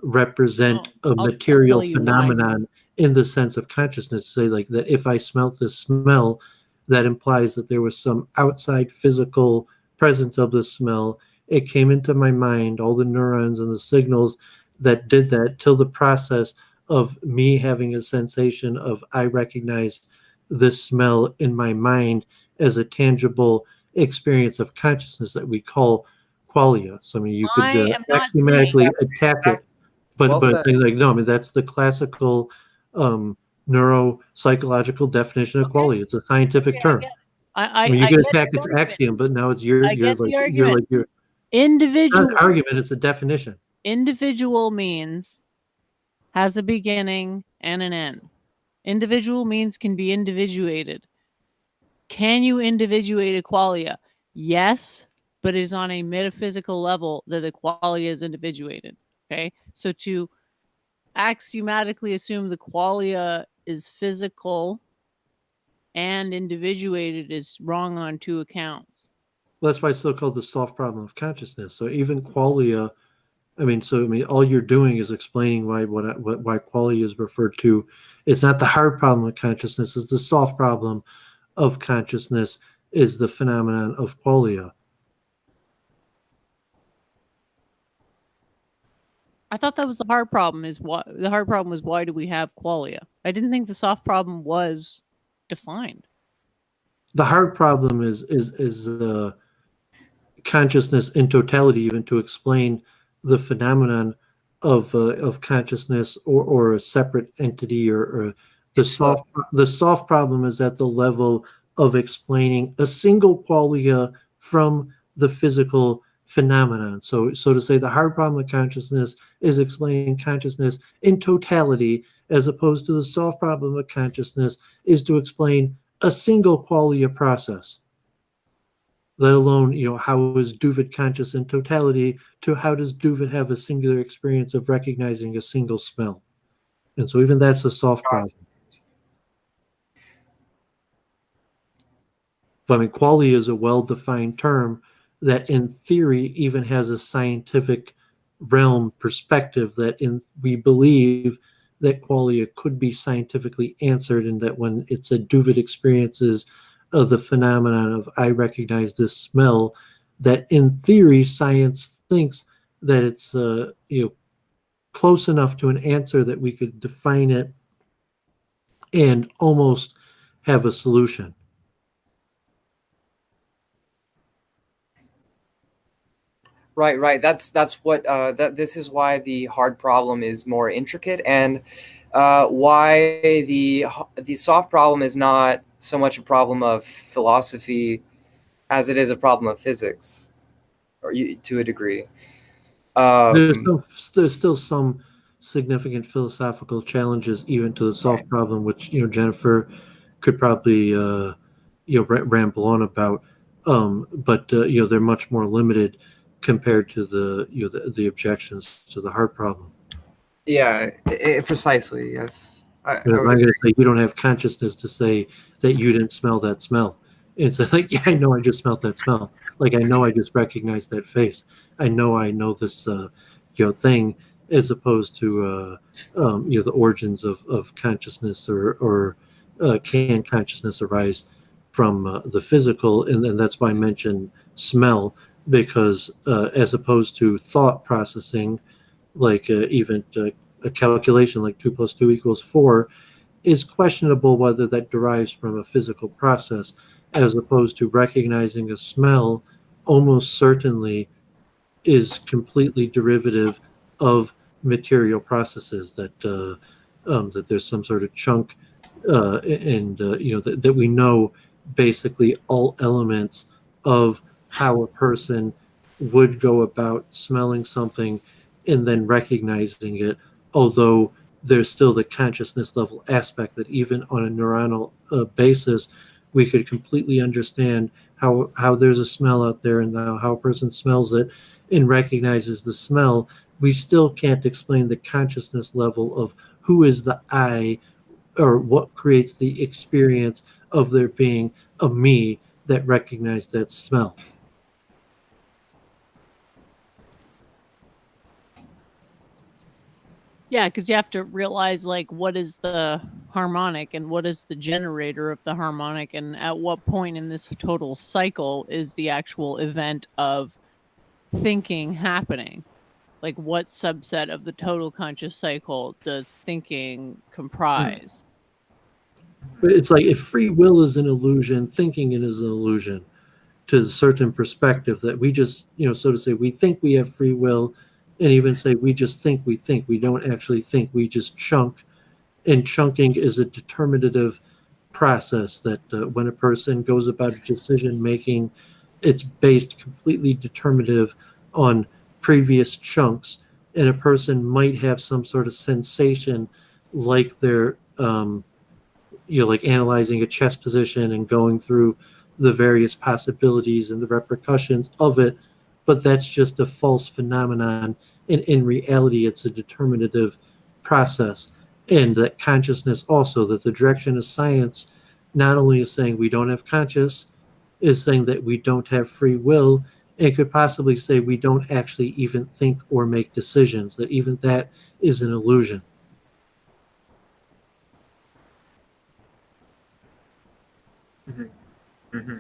Speaker 3: represent a material phenomenon in the sense of consciousness. Say like that if I smelt this smell, that implies that there was some outside physical presence of the smell. It came into my mind, all the neurons and the signals that did that, till the process of me having a sensation of I recognized this smell in my mind as a tangible experience of consciousness that we call qualia. So I mean, you could axiomatically attack it, but saying like no, I mean that's the classical neuropsychological definition of qualia. It's a scientific term. I mean, you can attack its axiom, but now it's your
Speaker 4: individual.
Speaker 3: Not an argument, it's a definition.
Speaker 4: Individual means has a beginning and an end. Individual means can be individuated. Can you individuate a qualia? Yes, but it is on a metaphysical level that the qualia is individuated. Okay, so to axiomatically assume the qualia is physical and individuated is wrong on 2 accounts.
Speaker 3: Well, that's why it's still called the soft problem of consciousness. So even qualia, all you're doing is explaining why qualia is referred to. It's not the hard problem of consciousness; it's the soft problem of consciousness. Is the phenomenon of qualia.
Speaker 4: I thought that was the hard problem. The hard problem was why do we have qualia? I didn't think the soft problem was defined.
Speaker 3: The hard problem is consciousness in totality, even to explain the phenomenon of consciousness or a separate entity or the soft problem is at the level of explaining a single qualia from the physical phenomenon. So to say the hard problem of consciousness is explaining consciousness in totality, as opposed to the soft problem of consciousness is to explain a single qualia process, let alone, how is Doovid conscious in totality, to how does Doovid have a singular experience of recognizing a single smell. And so even that's a soft problem. But I mean, qualia is a well-defined term that in theory even has a scientific realm perspective that we believe that qualia could be scientifically answered, and that when it's a Doovid experiences of the phenomenon of I recognize this smell, that in theory science thinks that it's close enough to an answer that we could define it and almost have a solution.
Speaker 6: Right. That's what this is why the hard problem is more intricate, and why the soft problem is not so much a problem of philosophy as it is a problem of physics, or to a degree.
Speaker 3: There's still some significant philosophical challenges even to the soft problem, which Jennifer could probably ramble on about, but they're much more limited compared to the objections to the hard problem.
Speaker 6: Yeah, precisely. Yes.
Speaker 3: I'm going to say you don't have consciousness to say that you didn't smell that smell. And so, like, yeah, I know I just smelled that smell. Like, I know I just recognized that face. I know this thing, as opposed to the origins of consciousness, or can consciousness arise from the physical, and that's why I mentioned smell, because as opposed to thought processing, like even a calculation like 2 + 2 = 4 is questionable whether that derives from a physical process, as opposed to recognizing a smell almost certainly is completely derivative of material processes, that that there's some sort of chunk, and that we know basically all elements of how a person would go about smelling something and then recognizing it, although there's still the consciousness level aspect that even on a neuronal basis, we could completely understand how there's a smell out there, and how a person smells it and recognizes the smell. We still can't explain the consciousness level of who is the I, or what creates the experience of there being a me that recognized that smell.
Speaker 4: Yeah, because you have to realize, like, what is the harmonic and what is the generator of the harmonic, and at what point in this total cycle is the actual event of thinking happening? Like, what subset of the total conscious cycle does thinking comprise?
Speaker 3: But it's like, if free will is an illusion, thinking it is an illusion to a certain perspective, that we just, so to say, we think we have free will, and even say we just think we think. We don't actually think, we just chunk. And chunking is a determinative process that when a person goes about decision making, it's based completely determinative on previous chunks, and a person might have some sort of sensation, like they're like analyzing a chess position and going through the various possibilities and the repercussions of it, but that's just a false phenomenon, and in reality it's a determinative process. And that consciousness also, that the direction of science not only is saying we don't have conscious, is saying that we don't have free will, and could possibly say we don't actually even think or make decisions, that even that is an illusion.
Speaker 6: Mm-hmm. Mm-hmm.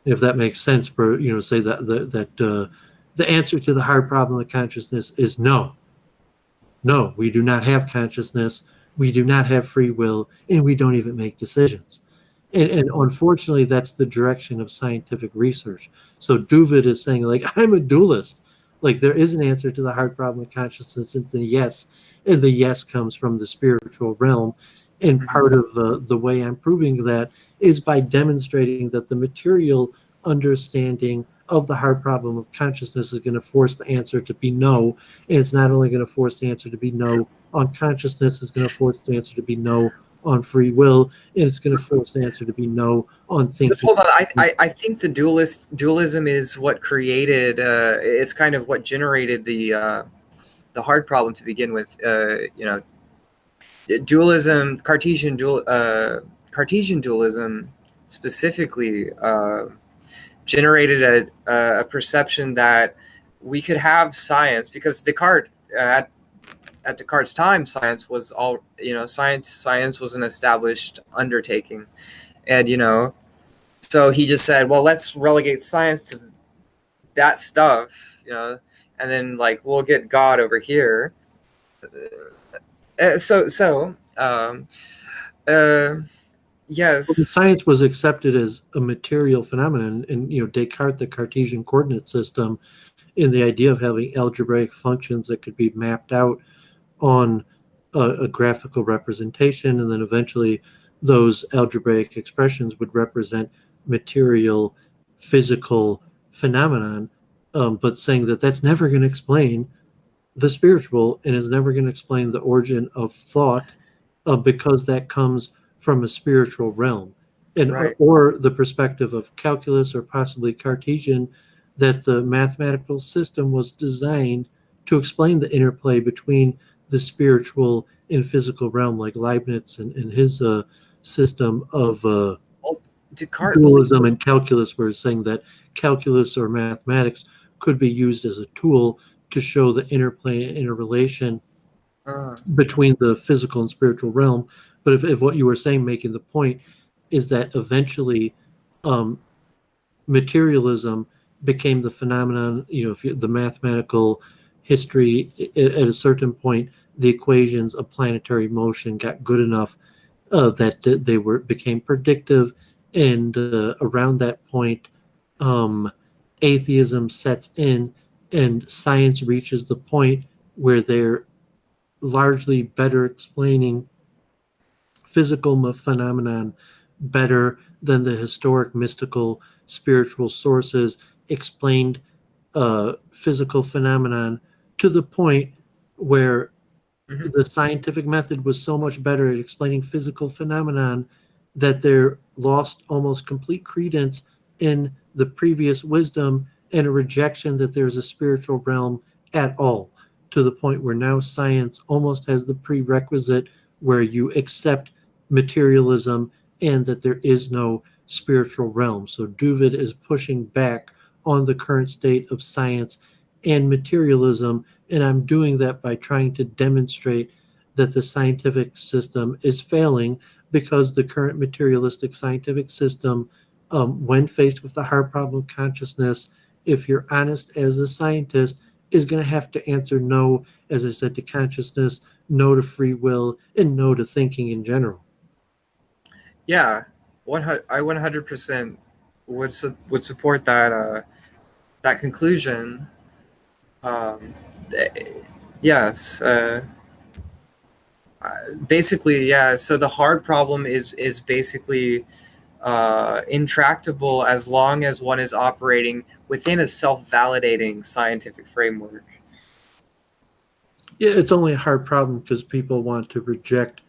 Speaker 3: If that makes sense, for say that the answer to the hard problem of consciousness is no. No, we do not have consciousness, we do not have free will, and we don't even make decisions. And unfortunately, that's the direction of scientific research. So Doovid is saying, like, I'm a dualist. Like, there is an answer to the hard problem of consciousness, it's a yes, and the yes comes from the spiritual realm. And part of the way I'm proving that is by demonstrating that the material understanding of the hard problem of consciousness is going to force the answer to be no. And it's not only going to force the answer to be no on consciousness, it's going to force the answer to be no on free will, and it's going to force the answer to be no on thinking.
Speaker 6: But hold on, I think the dualism is what created. It's kind of what generated the hard problem to begin with. Dualism, Cartesian dualism specifically generated a perception that we could have science, because Descartes at Descartes' time, science was all, science was an established undertaking, and so he just said, well, let's relegate science to that stuff, and then like we'll get God over here. Yes.
Speaker 3: Well, science was accepted as a material phenomenon, and Descartes, the Cartesian coordinate system, in the idea of having algebraic functions that could be mapped out on a graphical representation, and then eventually those algebraic expressions would represent material, physical phenomenon, but saying that that's never going to explain the spiritual, and is never going to explain the origin of thought, because that comes from a spiritual realm, and
Speaker 6: Right.
Speaker 3: or the perspective of calculus or possibly Cartesian, that the mathematical system was designed to explain the interplay between the spiritual and physical realm, like Leibniz and his system of
Speaker 6: Descartes
Speaker 3: dualism and calculus, where it's saying that calculus or mathematics could be used as a tool to show the interplay and interrelation between the physical and spiritual realm. But if what you were saying, making the point, is that eventually materialism became the phenomenon, the mathematical history, at a certain point, the equations of planetary motion got good enough that they became predictive, and around that point, atheism sets in, and science reaches the point where they're largely better explaining physical phenomenon better than the historic, mystical, spiritual sources explained physical phenomenon, to the point where the scientific method was so much better at explaining physical phenomenon that they're lost almost complete credence in the previous wisdom, and a rejection that there's a spiritual realm at all, to the point where now science almost has the prerequisite where you accept materialism and that there is no spiritual realm. So Doooovid is pushing back on the current state of science and materialism, and I'm doing that by trying to demonstrate that the scientific system is failing, because the current materialistic scientific system, when faced with the hard problem of consciousness, if you're honest as a scientist, is going to have to answer no, as I said, to consciousness, no to free will, and no to thinking in general.
Speaker 6: Yeah, I 100% would support that conclusion. Yes. Basically, yeah. So the hard problem is basically intractable as long as one is operating within a self-validating scientific framework.
Speaker 3: Yeah, it's only a hard problem because people want to reject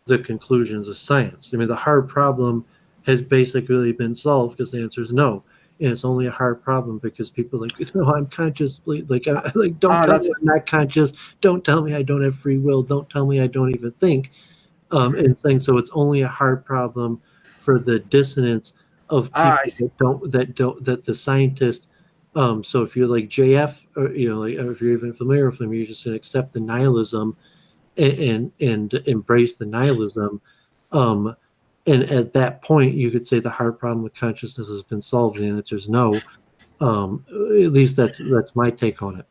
Speaker 3: the conclusions of science. I mean, the hard problem has basically been solved because the answer is no. And it's only a hard problem because people are like, no, I'm conscious. Like, don't tell me I'm not conscious. Don't tell me I don't have free will. Don't tell me I don't even think. And saying, so it's only a hard problem for the dissonance of people that the scientist. So if you're like JF, or, like, or if you're even familiar with him, you're just going to accept the nihilism and embrace the nihilism. And at that point, you could say the hard problem of consciousness has been solved, and the answer is no. At least that's my take on it.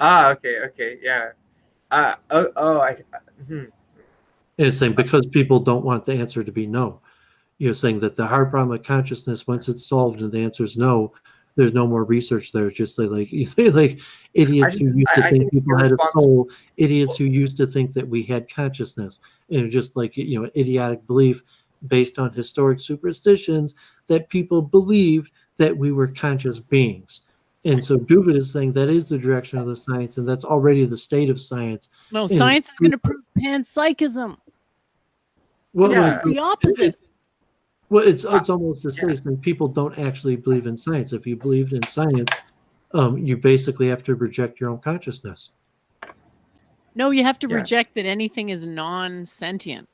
Speaker 6: Okay, yeah.
Speaker 3: And it's saying because people don't want the answer to be no. You're saying that the hard problem of consciousness, once it's solved and the answer is no, there's no more research there. It's just like idiots who used to think people had a soul, idiots who used to think that we had consciousness, and just like idiotic belief based on historic superstitions that people believed that we were conscious beings. And so Doooovid is saying that is the direction of the science, and that's already the state of science.
Speaker 4: No, science is going to prove panpsychism.
Speaker 3: Well,
Speaker 6: Yeah.
Speaker 3: like,
Speaker 4: The opposite.
Speaker 3: well, it's almost the same thing. People don't actually believe in science. If you believed in science, you basically have to reject your own consciousness.
Speaker 4: No, you have to
Speaker 6: Yeah.
Speaker 4: reject that anything is non-sentient.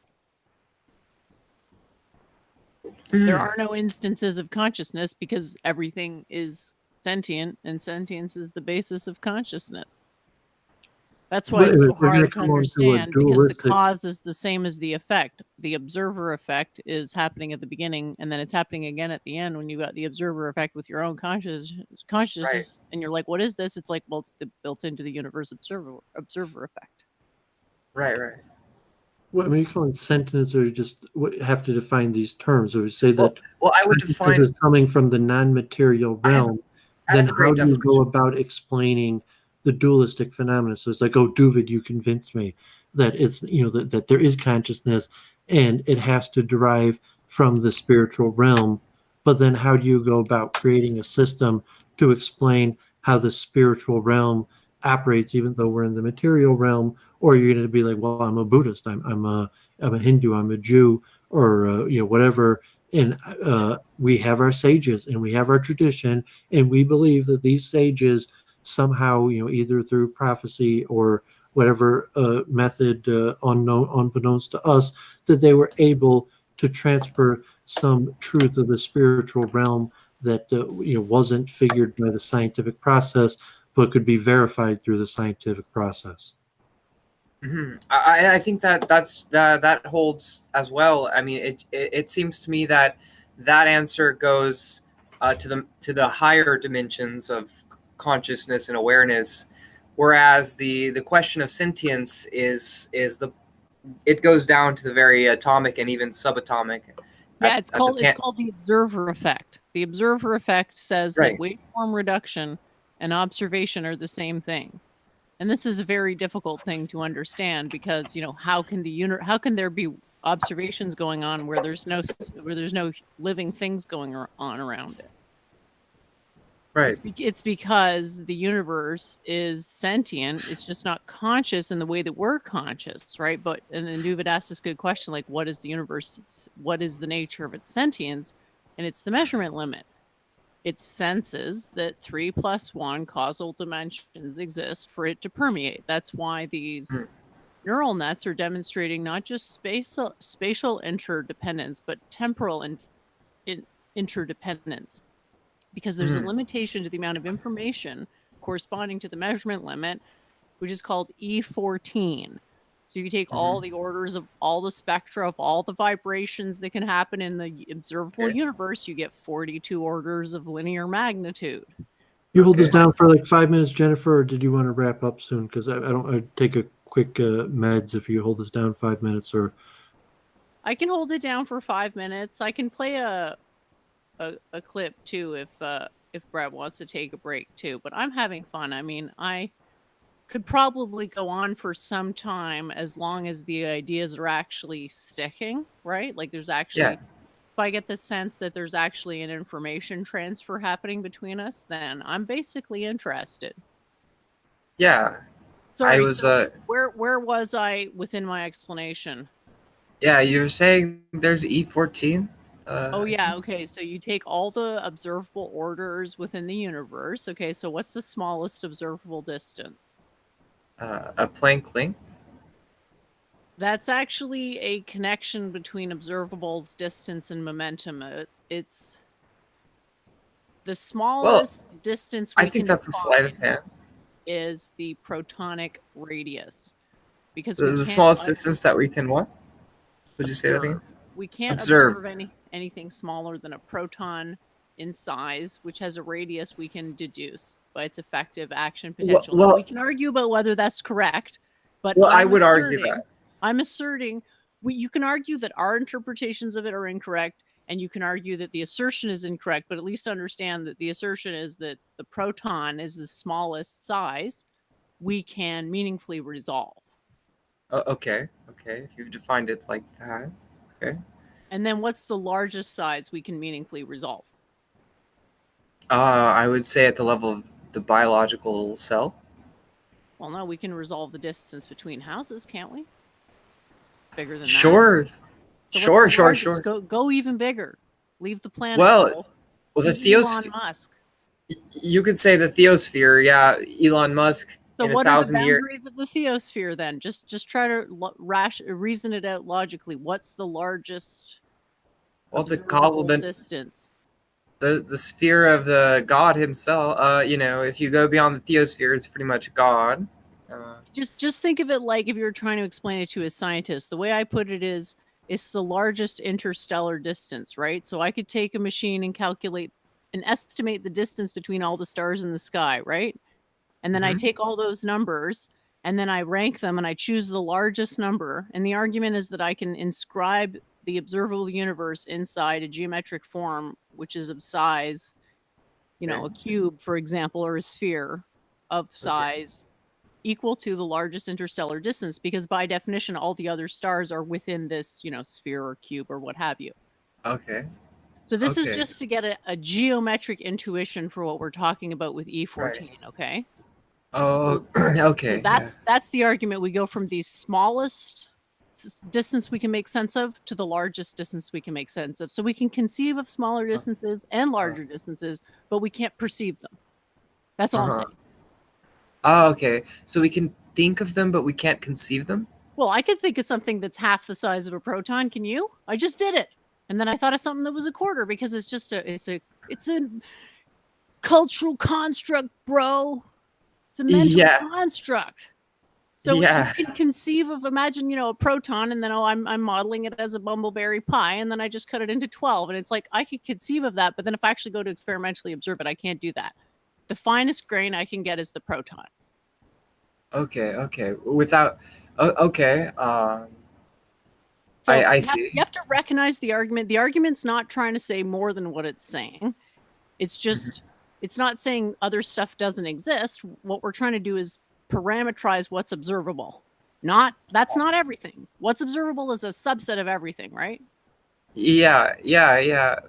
Speaker 4: There are no instances of consciousness because everything is sentient, and sentience is the basis of consciousness. That's why
Speaker 3: But
Speaker 4: it's so
Speaker 3: if we're gonna
Speaker 4: hard to
Speaker 3: come on to a
Speaker 4: understand, because the
Speaker 3: dualistic-
Speaker 4: cause is the same as the effect. The observer effect is happening at the beginning, and then it's happening again at the end when you got the observer effect with your own consciousness, and you're like, "What is this?" It's like, well, it's the built into the universe observer effect.
Speaker 6: Right.
Speaker 3: Well, I mean, you call it sentence, or you just have to define these terms. Or we say
Speaker 6: Well,
Speaker 3: that
Speaker 6: I would
Speaker 3: consciousness
Speaker 6: define.
Speaker 3: is coming from the non-material realm.
Speaker 6: I have
Speaker 3: Then
Speaker 6: a great
Speaker 3: how do you go
Speaker 6: definition.
Speaker 3: about explaining the dualistic phenomena? So it's like, oh, Doooovid, you convinced me that it's, that there is consciousness and it has to derive from the spiritual realm. But then how do you go about creating a system to explain how the spiritual realm operates, even though we're in the material realm? Or you're going to be like, well, I'm a Buddhist, I'm a Hindu, I'm a Jew, or whatever. And we have our sages and we have our tradition, and we believe that these sages somehow, either through prophecy or whatever method unbeknownst to us, that they were able to transfer some truth of the spiritual realm that wasn't figured by the scientific process, but could be verified through the scientific process.
Speaker 6: I think that holds as well. I mean, it seems to me that answer goes to the higher dimensions of consciousness and awareness, whereas the question of sentience it goes down to the very atomic and even subatomic.
Speaker 4: Yeah, it's called the observer effect. The observer effect says that waveform reduction and observation are the same thing. And this is a very difficult thing to understand because, how can there be observations going on where there's no living things going on around it?
Speaker 6: Right.
Speaker 4: It's because the universe is sentient. It's just not conscious in the way that we're conscious, right? And then Doooovid asked this good question, like, what is the universe? What is the nature of its sentience? And it's the measurement limit. It senses that 3 + 1 causal dimensions exist for it to permeate. That's why these neural nets are demonstrating not just spatial interdependence, but temporal interdependence. Because there's a limitation to the amount of information corresponding to the measurement limit, which is called E14. So you take all the orders of all the spectra of all the vibrations that can happen in the observable universe, you get 42 orders of linear magnitude.
Speaker 3: You hold this down for like 5 minutes, Jennifer, or did you want to wrap up soon? Because I'd take a quick meds if you hold this down 5 minutes. Or
Speaker 4: I can hold it down for 5 minutes. I can play a clip too if Brad wants to take a break too. But I'm having fun. I mean, I could probably go on for some time as long as the ideas are actually sticking, right? Like there's actually, if I get the sense that there's actually an information transfer happening between us, then I'm basically interested.
Speaker 6: Yeah.
Speaker 4: Sorry, where was I within my explanation?
Speaker 6: Yeah, you're saying there's E14?
Speaker 4: Oh yeah, okay, so you take all the observable orders within the universe. Okay, so what's the smallest observable distance?
Speaker 6: A Planck length?
Speaker 4: That's actually a connection between observables, distance, and momentum. It's the smallest distance we
Speaker 6: I think
Speaker 4: can
Speaker 6: that's a sleight of hand.
Speaker 4: Is the protonic radius. Because
Speaker 6: the smallest distance that we can what? Would you say that again?
Speaker 4: We can't observe anything smaller than a proton in size, which has a radius we can deduce by its effective action potential. Now, we can argue about whether that's correct, but
Speaker 6: I would argue that.
Speaker 4: I'm asserting you can argue that our interpretations of it are incorrect, and you can argue that the assertion is incorrect, but at least understand that the assertion is that the proton is the smallest size we can meaningfully resolve.
Speaker 6: Okay. If you've defined it like that. Okay.
Speaker 4: And then what's the largest size we can meaningfully resolve?
Speaker 6: I would say at the level of the biological cell.
Speaker 4: Well, no, we can resolve the distance between houses, can't we? Bigger than that.
Speaker 6: Sure.
Speaker 4: So
Speaker 6: Sure,
Speaker 4: what's the
Speaker 6: sure,
Speaker 4: largest?
Speaker 6: sure.
Speaker 4: Go even bigger. Leave the planet.
Speaker 6: Well, the
Speaker 4: Be Elon
Speaker 6: Theosphere.
Speaker 4: Musk.
Speaker 6: You could say the Theosphere. Yeah, Elon Musk.
Speaker 4: So
Speaker 6: in
Speaker 4: what are the
Speaker 6: 1,000 years.
Speaker 4: boundaries of the Theosphere then? Just try to reason it out logically. What's the largest
Speaker 6: Well, the
Speaker 4: observable
Speaker 6: causal
Speaker 4: distance?
Speaker 6: the sphere of the God himself. If you go beyond the Theosphere, it's pretty much God.
Speaker 4: Just think of it like if you were trying to explain it to a scientist. The way I put it is, it's the largest interstellar distance, right? So I could take a machine and calculate and estimate the distance between all the stars in the sky, right? And then I
Speaker 6: Mhm.
Speaker 4: take all those numbers and then I rank them and I choose the largest number. And the argument is that I can inscribe the observable universe inside a geometric form, which is of size, a cube, for example, or a sphere of size equal to the largest interstellar distance, because by definition, all the other stars are within this, sphere or cube or what have you.
Speaker 6: Okay.
Speaker 4: So this is
Speaker 6: Okay.
Speaker 4: just to get a geometric intuition for what we're talking about with E14, okay?
Speaker 6: Oh,
Speaker 4: So
Speaker 6: okay.
Speaker 4: that's the argument. We go from the smallest distance we can make sense of to the largest distance we can make sense of. So we can conceive of smaller distances and larger distances, but we can't perceive them. That's all I'm saying.
Speaker 6: Oh, okay. So we can think of them, but we can't conceive them?
Speaker 4: Well, I could think of something that's half the size of a proton. Can you? I just did it. And then I thought of something that was a quarter, because it's a cultural construct, bro. It's a mental construct. So you can conceive of, imagine, a proton, and then I'm modeling it as a bumbleberry pie, and then I just cut it into 12, and it's like I could conceive of that, but then if I actually go to experimentally observe it, I can't do that. The finest grain I can get is the proton.
Speaker 6: Okay. Without. Okay.
Speaker 4: So
Speaker 6: I see.
Speaker 4: You have to recognize the argument. The argument's not trying to say more than what it's saying. It's just, it's not saying other stuff doesn't exist. What we're trying to do is parameterize what's observable. That's not everything. What's observable is a subset of everything, right?
Speaker 6: Yeah.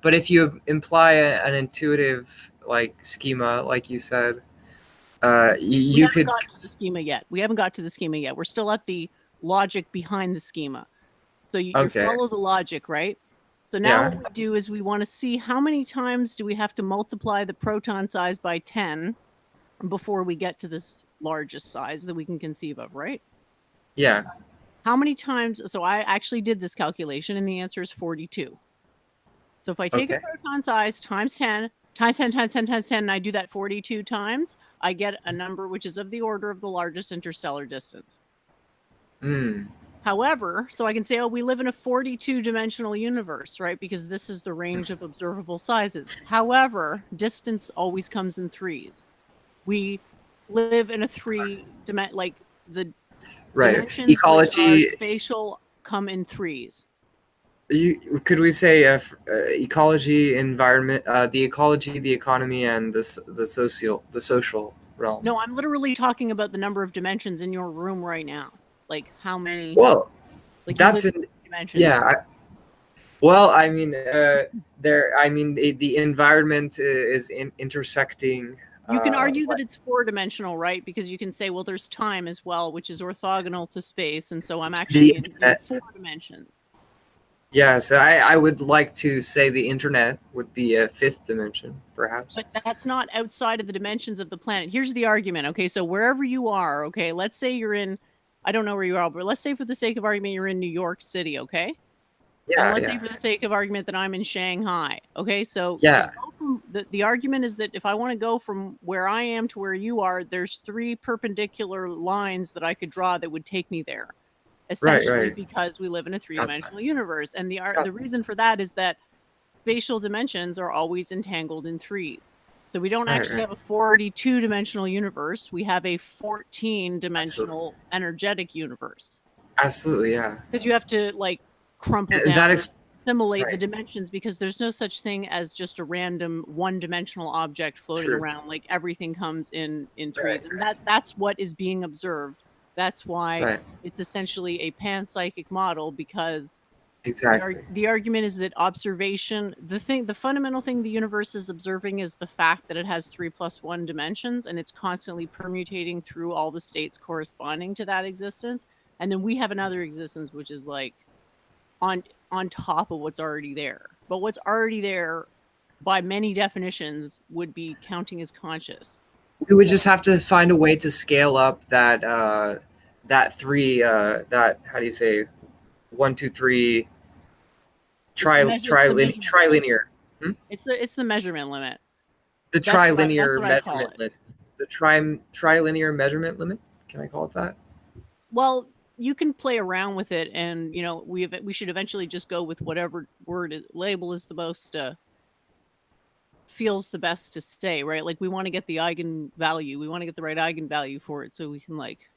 Speaker 6: But if you imply an intuitive schema, like you said, you could.
Speaker 4: We haven't got to the schema yet. We're still at the logic behind the schema. So you follow the logic, right? So now what we do is we want to see how many times do we have to multiply the proton size by 10 before we get to this largest size that we can conceive of, right?
Speaker 6: Yeah.
Speaker 4: How many times? So I actually did this calculation, and the answer is 42. So if I take a proton size times 10, times 10, times 10, times 10, and I do that 42 times, I get a number which is of the order of the largest interstellar distance. However, so I can say, we live in a 42-dimensional universe, right? Because this is the range of observable sizes. However, distance always comes in threes. We live in a the dimensions
Speaker 6: Ecology.
Speaker 4: which are spatial come in threes.
Speaker 6: Could we say ecology, environment, the ecology, the economy, and the social realm?
Speaker 4: No, I'm literally talking about the number of dimensions in your room right now. Like how many?
Speaker 6: Well, that's
Speaker 4: dimensions.
Speaker 6: Yeah. Well, I mean, the environment is intersecting.
Speaker 4: You can argue that it's 4-dimensional, right? Because you can say, well, there's time as well, which is orthogonal to space, and so I'm actually in 4 dimensions.
Speaker 6: Yes, I would like to say the internet would be a 5th dimension, perhaps.
Speaker 4: But that's not outside of the dimensions of the planet. Here's the argument, okay? So wherever you are, okay, let's say you're in, I don't know where you are, but let's say for the sake of argument, you're in New York City, okay? And let's say for the sake of argument that I'm in Shanghai, okay? So to go from the argument is that if I want to go from where I am to where you are, there's 3 perpendicular lines that I could draw that would take me there. Essentially, because we live in a 3-dimensional universe. And the reason for that is that spatial dimensions are always entangled in threes. So we don't actually have a 42-dimensional universe. We have a 14-dimensional energetic universe.
Speaker 6: Absolutely, yeah.
Speaker 4: Because you have to crumple down, assimilate the dimensions, because there's no such thing as just a random 1-dimensional object floating around. Like everything comes in threes. And that's what is being observed. That's why it's essentially a panpsychic model, because the argument is that observation, the fundamental thing the universe is observing is the fact that it has 3 + 1 dimensions, and it's constantly permutating through all the states corresponding to that existence. And then we have another existence, which is on top of what's already there. But what's already there, by many definitions, would be counting as conscious.
Speaker 6: We would just have to find a way to scale up that how do you say 1, 2, 3 trilinear.
Speaker 4: It's the measurement limit.
Speaker 6: The
Speaker 4: That's
Speaker 6: trilinear
Speaker 4: what I call
Speaker 6: measurement
Speaker 4: it.
Speaker 6: limit. The trilinear measurement limit. Can I call it that?
Speaker 4: Well, you can play around with it, and we should eventually just go with whatever label is the most feels the best to say, right? Like we want to get the eigenvalue, we want to get the right eigenvalue for it, so we can like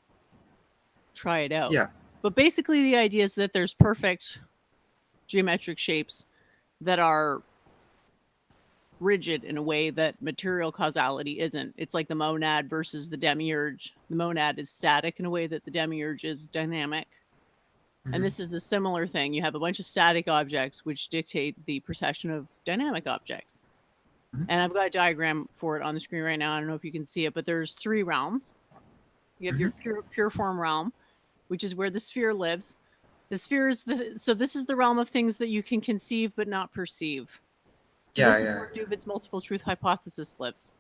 Speaker 4: try it out.
Speaker 6: Yeah.
Speaker 4: But basically, the idea is that there's perfect geometric shapes that are rigid in a way that material causality isn't. It's like the monad versus the demiurge. The monad is static in a way that the demiurge is dynamic.
Speaker 6: Mm-hmm.
Speaker 4: And this is a similar thing. You have a bunch of static objects which dictate the precession of dynamic objects. Mm-hmm. And I've got a diagram for it on the screen right now. I don't know if you can see it, but there's 3 realms. You have your pure form realm, which is where the sphere lives. The sphere is so this is the realm of things that you can conceive but not perceive. So this is where Doovid's multiple truth hypothesis lives.